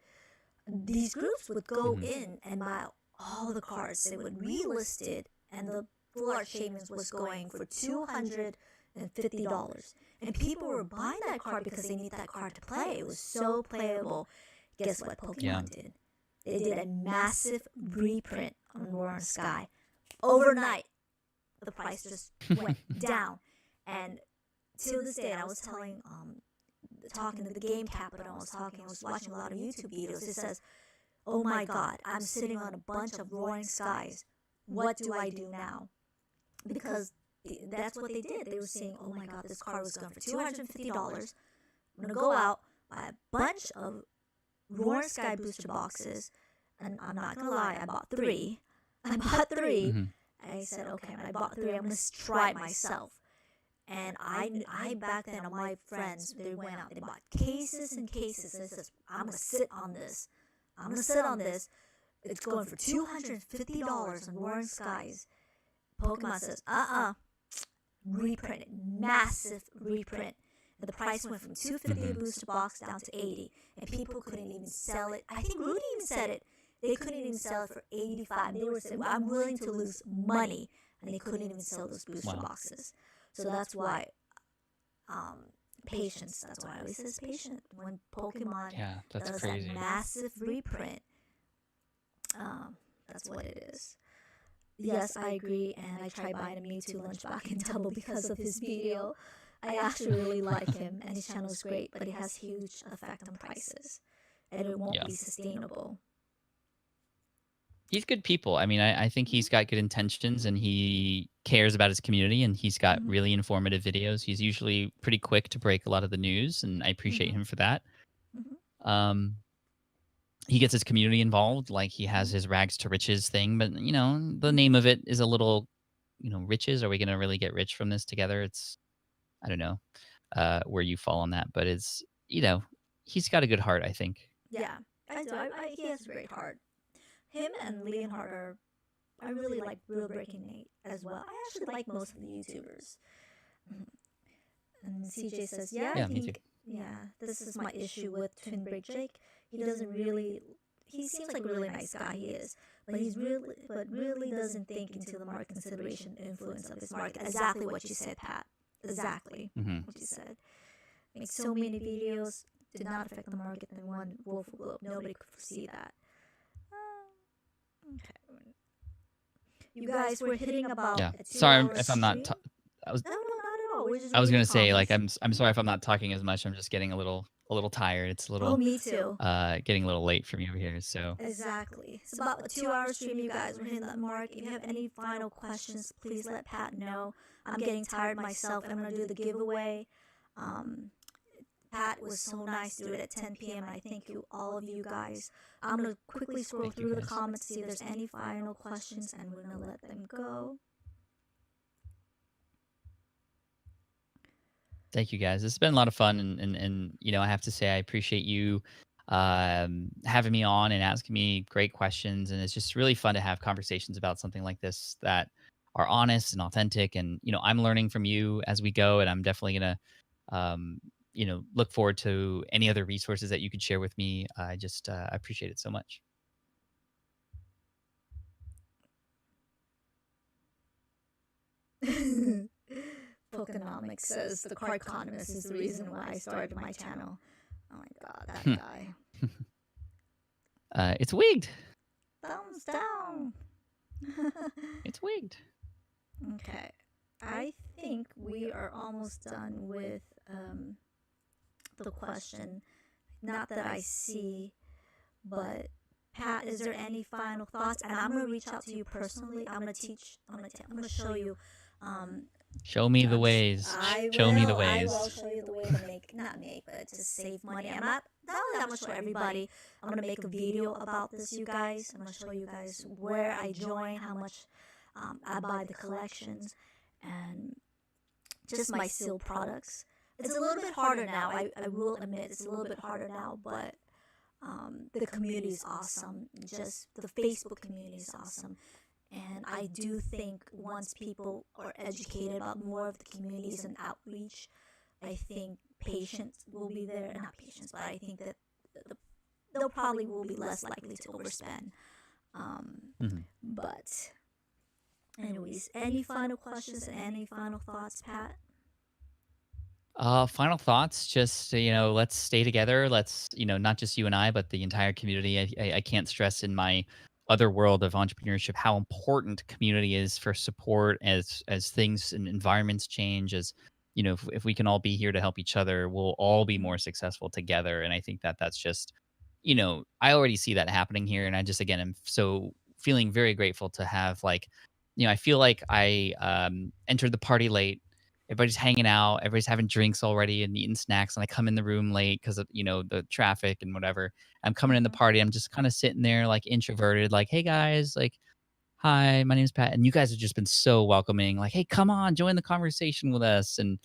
these groups would go Mhm. in and buy all the cards. They would relist it, and the Full Art Shamans was going for $250. And people were buying that card because they need that card to play. It was so playable. Guess what Yeah. Pokemon did? They did a massive reprint on Roaring Sky. Overnight, the price just went down. And to this day, and I was talking to the Game Capital, I was watching a lot of YouTube videos. It says, "Oh my God, I'm sitting on a bunch of Roaring Skies. What do I do now?" Because that's what they did. They were saying, "Oh my God, this card was going for $250. I'm gonna go out, buy a bunch of Roaring Sky booster boxes, and I'm not gonna lie, I bought three. I bought three. Mhm. I said, okay, I bought three. I'm gonna try it myself." And I back then, all my friends, they went out, they bought cases and cases. And it says, "I'm gonna sit on this. I'm gonna sit on this. It's going for $250 on Roaring Skies." Pokemon says, reprint it, massive reprint. And the price went from $250 a booster box down to $80, and people couldn't even sell it. I think Rudy even said it. They couldn't even sell it for $85. They were saying, "I'm willing to lose money," and they couldn't even sell those booster Wow. boxes. So that's why patience. That's why I always say patient when Pokemon Yeah, that's does crazy. that massive reprint. That's what it is. Yes, I agree, and I tried buying a Mewtwo lunchbox in double because of his video. I actually really like him, and his channel is great, but it has huge effect on prices, and it won't Yeah. be sustainable. He's good people. I mean, I think he's got good intentions and he cares about his community and he's got Mhm. really informative videos. He's usually pretty quick to break a lot of the news, and I appreciate Mhm. him for that. Mhm. Um, he gets his community involved, like he has Mhm. his rags to riches thing, but the name of it is a little, riches. Are we going to really get rich from this together? I don't know where you fall on that, but he's got a good heart, I think. Yeah, I do. He has a great heart. Him and Leonhard are. I really like Real Breaking Nate as well. I actually like most of the YouTubers. Mhm. And CJ says, "Yeah, I Yeah, me too. think, yeah, this is my issue with Twin Break Jake. He doesn't really, he seems like a really nice guy, he is, but really doesn't think into the market consideration influence of his market." Exactly what you said, Pat. Exactly Hmm. what you said. Makes so many videos, did not affect the market in one woeful blow. Nobody could foresee that. Okay. You guys were hitting about Yeah. a Sorry 2 hour if I'm not. stream. No, no, not at all. We're just I was reading the gonna say, like, comments. I'm sorry if I'm not talking as much. I'm just getting a little tired. It's a Oh, little me too. getting a little late for me over here. So Exactly. It's about a 2 hour stream, you guys. We're hitting that mark. If you have any final questions, please let Pat know. I'm getting tired myself, and I'm going to do the giveaway. Um, Pat was so nice to do it at 10 p.m., and I thank you, all of you guys. I'm going to quickly scroll thank you through the guys. comments, see if there's any final questions, and we're going to let them go. Thank you guys. It's been a lot of fun, and I have to say I appreciate you having me on and asking me great questions, and it's just really fun to have conversations about something like this that are honest and authentic. And I'm learning from you as we go, and I'm definitely gonna um, look forward to any other resources that you could share with me. I just I appreciate it so much. Pokenomics says the car economist is the reason why I started my channel. Oh my god, that guy. It's wigged. Thumbs down. It's wigged. Okay. I think we are almost done with the question. Not that I see, but Pat, is there any final thoughts? And I'm gonna reach out to you personally. I'm gonna teach. I'm gonna show you. Show me the ways. I Show me the will. I will ways. show you the way to not make, but to save money. Not only I'm gonna show everybody. I'm gonna make a video about this, you guys. I'm gonna show you guys where I join, how much I buy the collections, and just my sealed products. It's a little bit harder now. I will admit it's a little bit harder now, but the community is awesome. Just the Facebook community is awesome. And I do think once people are educated about more of the communities and outreach, I think patience will be there. Not patience, but I think that the, they'll probably will be less likely to overspend. Mhm. But anyways, any final questions and any final thoughts, Pat? Final thoughts. Just let's stay together. Let's not just you and I, but the entire community. I can't stress in my other world of entrepreneurship how important community is for support as things and environments change. As if we can all be here to help each other, we'll all be more successful together. And I think that that's just I already see that happening here, and I just again am so feeling very grateful to have like I feel like I entered the party late. Everybody's hanging out, everybody's having drinks already and eating snacks, and I come in the room late because of the traffic and whatever. I'm coming in the Mm-hmm. party, I'm just kind of sitting there like introverted, like, hey guys, like, hi, my name's Pat, and you guys have just been so welcoming, like, hey, come on, join the conversation with us. And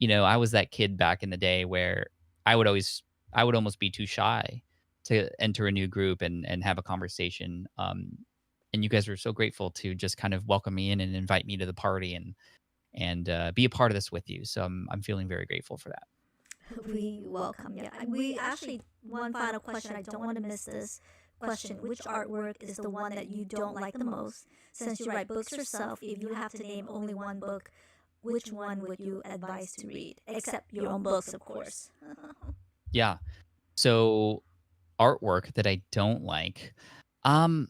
I was that kid back in the day where I would always I would almost be too shy to enter a new group and have a conversation. And you guys were so grateful to just kind of welcome me in and invite me to the party and be a part of this with you. So I'm feeling very grateful for that. We welcome you. We actually, one final question. I don't want to miss this question. Which artwork is the one that you don't like the most? Since you write books yourself, if you have to name only one book, which one would you advise to read? Except your own books, of course. Yeah. So artwork that I don't like, um,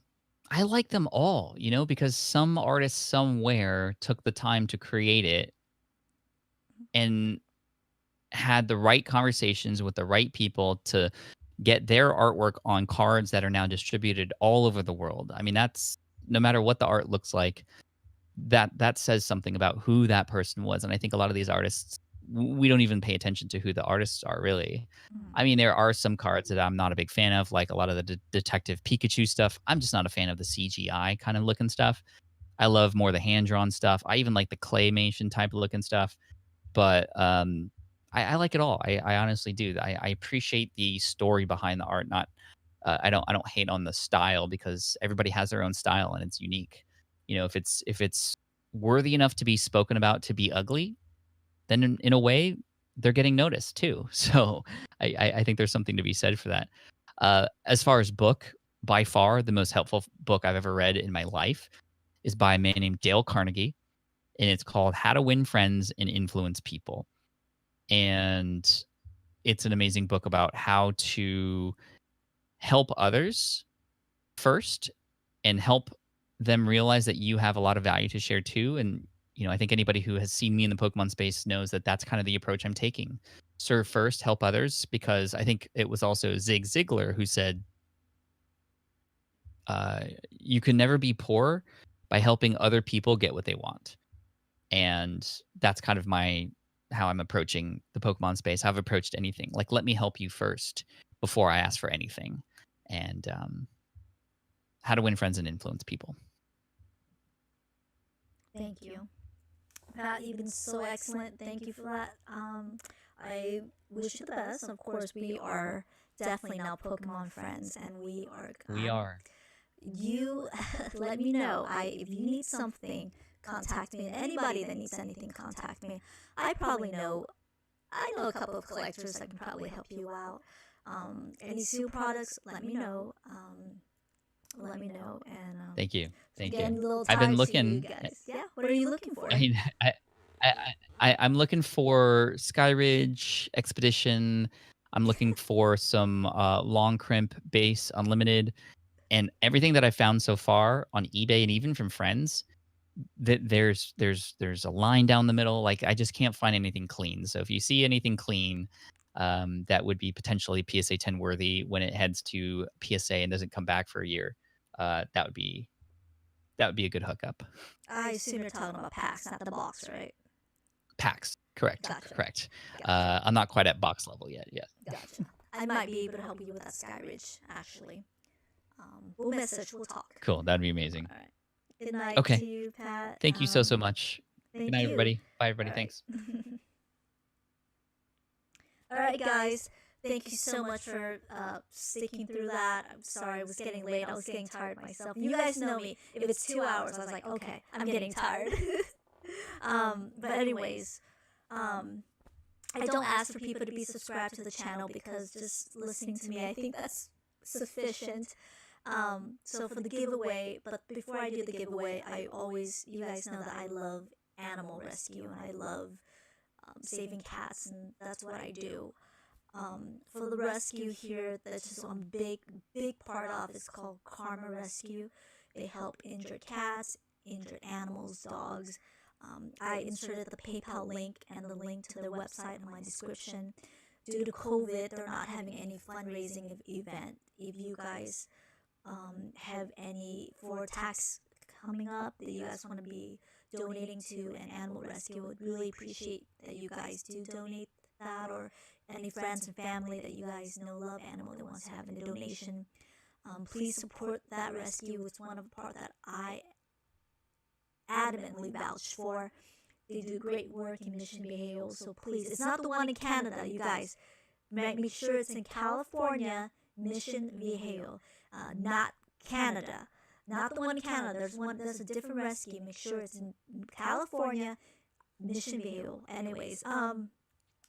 I like them all, because some artist somewhere took the time to create it and had the right conversations with the right people to get their artwork on cards that are now distributed all over the world. I mean, that's no matter what the art looks like, that says something about who that person was. And I think a lot of these artists, we don't even pay attention to who the artists are really. Mm. I mean, there are some cards that I'm not a big fan of, like a lot of the detective Pikachu stuff. I'm just not a fan of the CGI kind of looking stuff. I love more the hand drawn stuff. I even like the claymation type of looking stuff. But I like it all. I honestly do. I appreciate the story behind the art. Not I don't hate on the style because everybody has their own style and it's unique. If it's worthy enough to be spoken about to be ugly, then in a way they're getting noticed too. So I think there's something to be said for that. As far as book, by far the most helpful book I've ever read in my life is by a man named Dale Carnegie, and it's called How to Win Friends and Influence People. And it's an amazing book about how to help others first and help them realize that you have a lot of value to share too. And I think anybody who has seen me in the Pokemon space knows that that's kind of the approach I'm taking. Serve first, help others, because I think it was also Zig Ziglar who said, you can never be poor by helping other people get what they want. And that's kind of how I'm approaching the Pokemon space. How I've approached anything. Like, let me help you first before I ask for anything. And how to win friends and influence people. Thank you. Pat, you've been so excellent. Thank you for that. I wish you the best. Of course, we are definitely now Pokemon friends, and we are. We are. You let me know. If you need something, contact me. And anybody that needs anything, contact me. I know a couple of collectors that can probably help you out. Any seal products, let me know. Let me know. And Thank you. Thank getting you. a little I've been tired seeing you looking. guys. Yeah, what are you looking for? I mean, I'm looking for Skyridge Expedition. I'm looking for some long crimp base unlimited, and everything that I found so far on eBay and even from friends, that there's a line down the middle. Like, I just can't find anything clean. So if you see anything clean, that would be potentially PSA 10 worthy when it heads to PSA and doesn't come back for a year, that would be a good hookup. I assume you're talking about packs, not the box, right? Packs, correct, Gotcha. correct. Gotcha. I'm not quite at box level yet. Yeah. Gotcha. I might be able to help you with that Skyridge, actually. We'll message, we'll talk. Cool. That'd be amazing. All right. Good night Okay. to you, Pat. Thank you so much. Thank Good night, you. everybody. Bye, everybody. All right. Thanks. All right, guys. thank you so much for sticking through that. I'm sorry it was getting late. I was getting tired myself. You guys know me. If it's 2 hours, I was like, okay, I'm getting tired. But anyways, I don't ask for people to be subscribed to the channel because just listening to me, I think that's sufficient. So for the giveaway, but before I do the giveaway, you guys know that I love animal rescue and I love saving cats, and that's what I do. For the rescue here, that's just one big part of. It's called Karma Rescue. They help injured cats, injured animals, dogs. I inserted the PayPal link and the link to their website in my description. Due to COVID, they're not having any fundraising event. If you guys have any for tax coming up that you guys want to be donating to an animal rescue, would really appreciate that you guys do donate that, or any friends and family that you guys know love animal that wants to have a donation. Please support that rescue. It's one of the part that I adamantly vouch for. They do great work in Mission Viejo, so please, it's not the one in Canada, you guys. Make sure it's in California, Mission Viejo, not Canada. Not the one in Canada. There's a different rescue. Make sure it's in California, Mission Viejo. Anyways,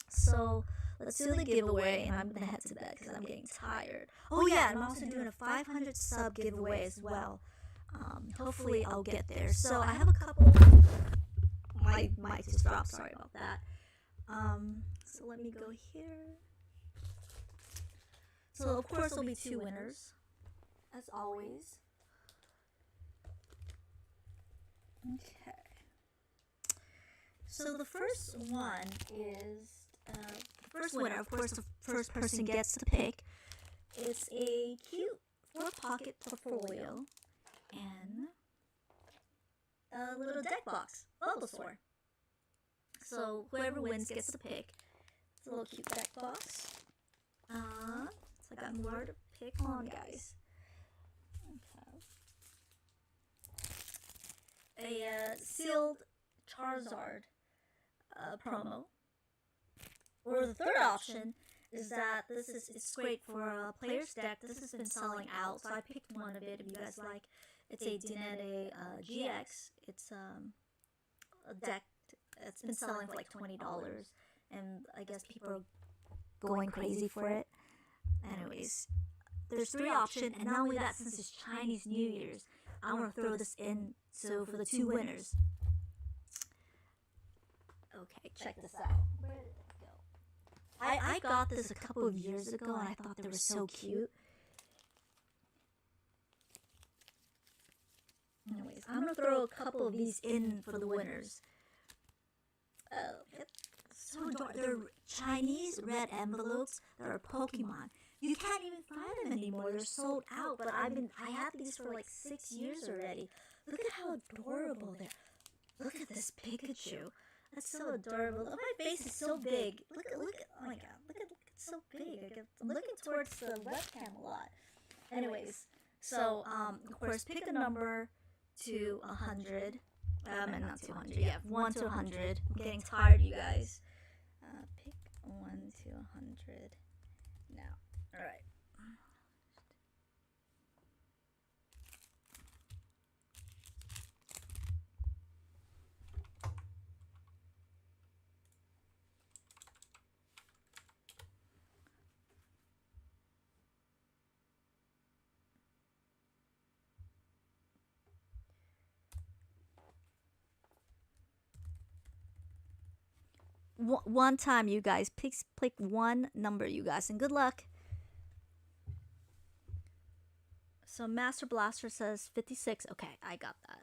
so let's do the giveaway, and I'm gonna head to bed because I'm getting tired. Oh yeah, I'm also doing a 500 sub giveaway as well. Hopefully I'll get there. So I have a couple. My mic just dropped. Sorry about that. So let me go here. So of course there'll be 2 winners, as always. Okay. So the first one is the first winner. Of course, the first person gets to pick. It's a cute 4-pocket portfolio and a little deck box, Bulbasaur. So whoever wins gets to pick. It's a little cute deck box. So I got more to pick on, guys. Okay. A sealed Charizard promo. Or the third option is that it's great for a player's deck. This has been selling out, so I picked one of it. If you guys like, it's a Dinette GX. It's a deck. It's been selling for like $20, and I guess people are going crazy for it. Anyways, there's 3 options, and not only that, since it's Chinese New Year's, I want to throw this in. So for the 2 winners. Okay, check this out. Where did it go? I got this a couple of years ago, and I thought they were so cute. Anyways, I'm gonna throw a couple of these in for the winners. So they're Chinese red envelopes that are Pokemon. You can't even find them anymore. They're sold out. But I had these for like 6 years already. Look at how adorable they are. Look at this Pikachu. That's so adorable. Oh, my face is so big. Look at, oh my god. Look at it's so big. I'm looking towards the webcam a lot. Anyways, so, of course, pick a number to 100. And not 200. Yeah, 1 to 100. I'm getting tired, you guys. Pick 1 to 100 now. Alright. One time, you guys. Pick one number, you guys, and good luck. So Master Blaster says 56. Okay, I got that.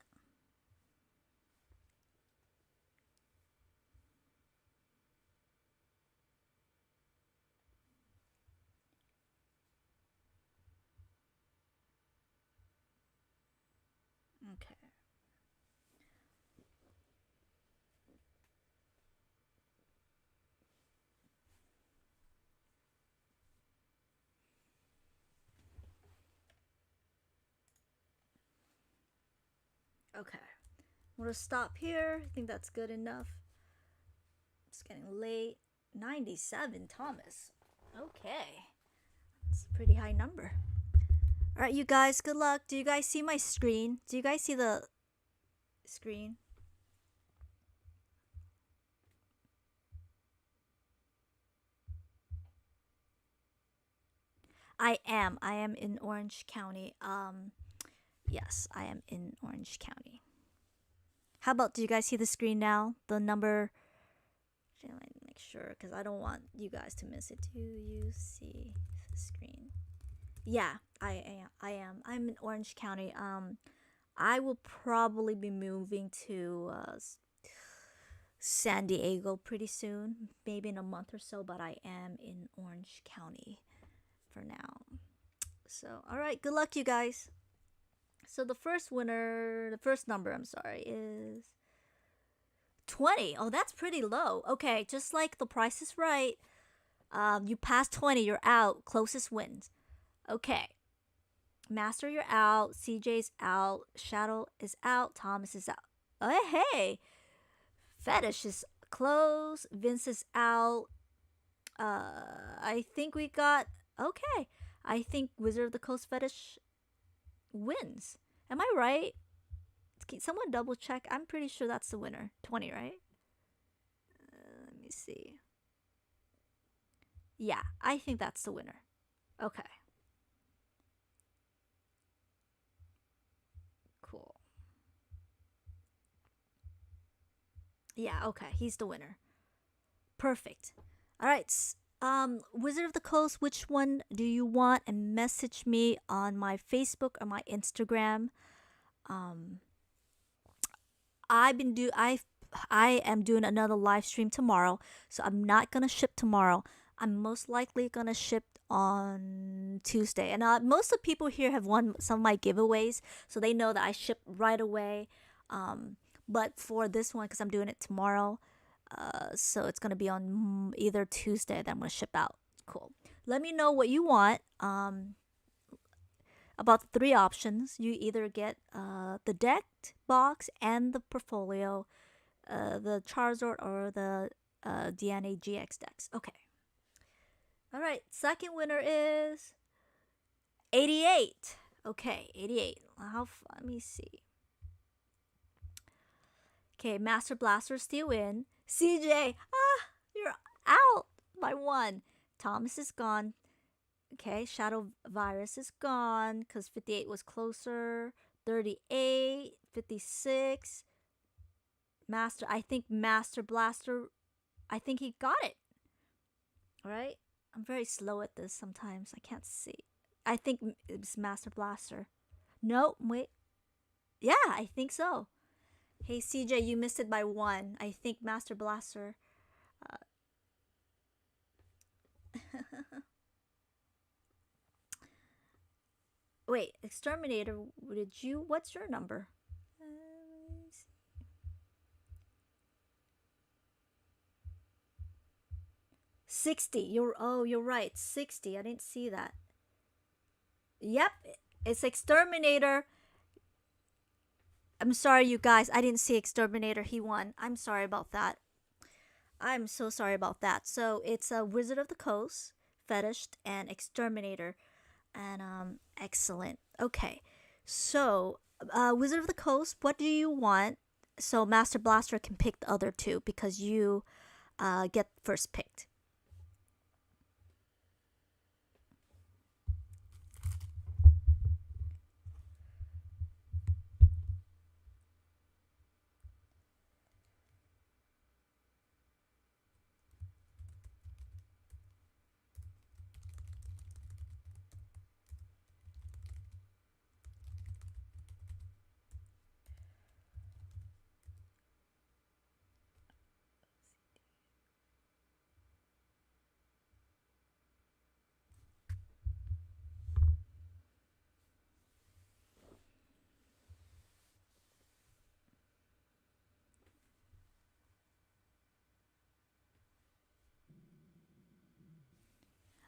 Okay. Okay. I'm gonna stop here. I think that's good enough. It's getting late. 97, Thomas. Okay. It's a pretty high number. All right, you guys, good luck. Do you guys see my screen? Do you guys see the screen? I am. I am in Orange County. Yes, I am in Orange County. How about, do you guys see the screen now? The number. Let me make sure because I don't want you guys to miss it. Do you see the screen? Yeah, I am. I'm in Orange County. I will probably be moving to San Diego pretty soon, maybe in a month or so, but I am in Orange County for now. So, all right, good luck, you guys. So, the first number, I'm sorry, is 20. Oh, that's pretty low. Okay, just like the price is right. You pass 20, you're out. Closest wins. Okay. Master, you're out. CJ's out. Shadow is out. Thomas is out. Oh, hey. Fetish is close. Vince is out. I think we got. Okay. I think Wizard of the Coast Fetish wins. Am I right? Can someone double check? I'm pretty sure that's the winner. 20, right? Let me see. Yeah, I think that's the winner. Okay. Cool. Yeah, okay. He's the winner. Perfect. All right. Wizard of the Coast, which one do you want? And message me on my Facebook or my Instagram. Um, I am doing another live stream tomorrow, so I'm not gonna ship tomorrow. I'm most likely gonna ship on Tuesday, and most of the people here have won some of my giveaways, so they know that I ship right away. Um, but for this one, because I'm doing it tomorrow, so it's gonna be on either Tuesday that I'm gonna ship out. Cool. Let me know what you want. About the three options, you either get the decked box and the portfolio, the Charizard or the DNA GX decks. Okay. All right. Second winner is 88. Okay, 88. Let me see. Okay, Master Blaster still in. CJ, you're out by one. Thomas is gone. Okay, Shadow Virus is gone because 58 was closer. 38, 56. Master, I think Master Blaster, I think he got it. All right. I'm very slow at this sometimes. I can't see. I think it's Master Blaster. No, wait. Yeah, I think so. Hey, CJ, you missed it by one. I think Master Blaster. Uh, wait, Exterminator, did you? What's your number? 60. You're right. 60. I didn't see that. Yep, it's Exterminator. I'm sorry, you guys. I didn't see Exterminator. He won. I'm sorry about that. I'm so sorry about that. So it's a Wizard of the Coast, Fetished, and Exterminator. And excellent. Okay. So, Wizard of the Coast, what do you want? So Master Blaster can pick the other two because you get first picked.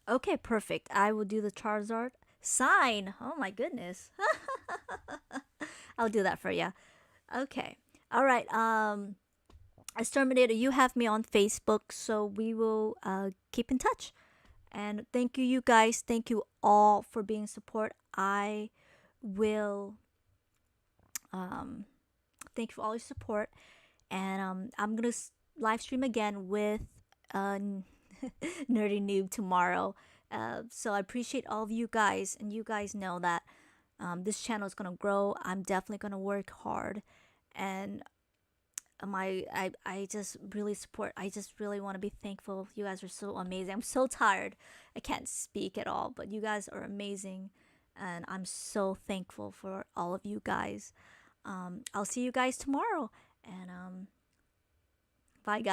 Okay, perfect. I will do the Charizard sign. Oh my goodness. I'll do that for you. Okay. All right. As Terminator, you have me on Facebook, so we will keep in touch. And thank you, you guys. Thank you all for being support. I will thank you for all your support. And I'm gonna live stream again with uh, Nerdy Noob tomorrow. So I appreciate all of you guys, and you guys know that this channel is gonna grow. I'm definitely gonna work hard, and I just really support. I just really want to be thankful. You guys are so amazing. I'm so tired. I can't speak at all, but you guys are amazing, and I'm so thankful for all of you guys. I'll see you guys tomorrow, and bye, guys.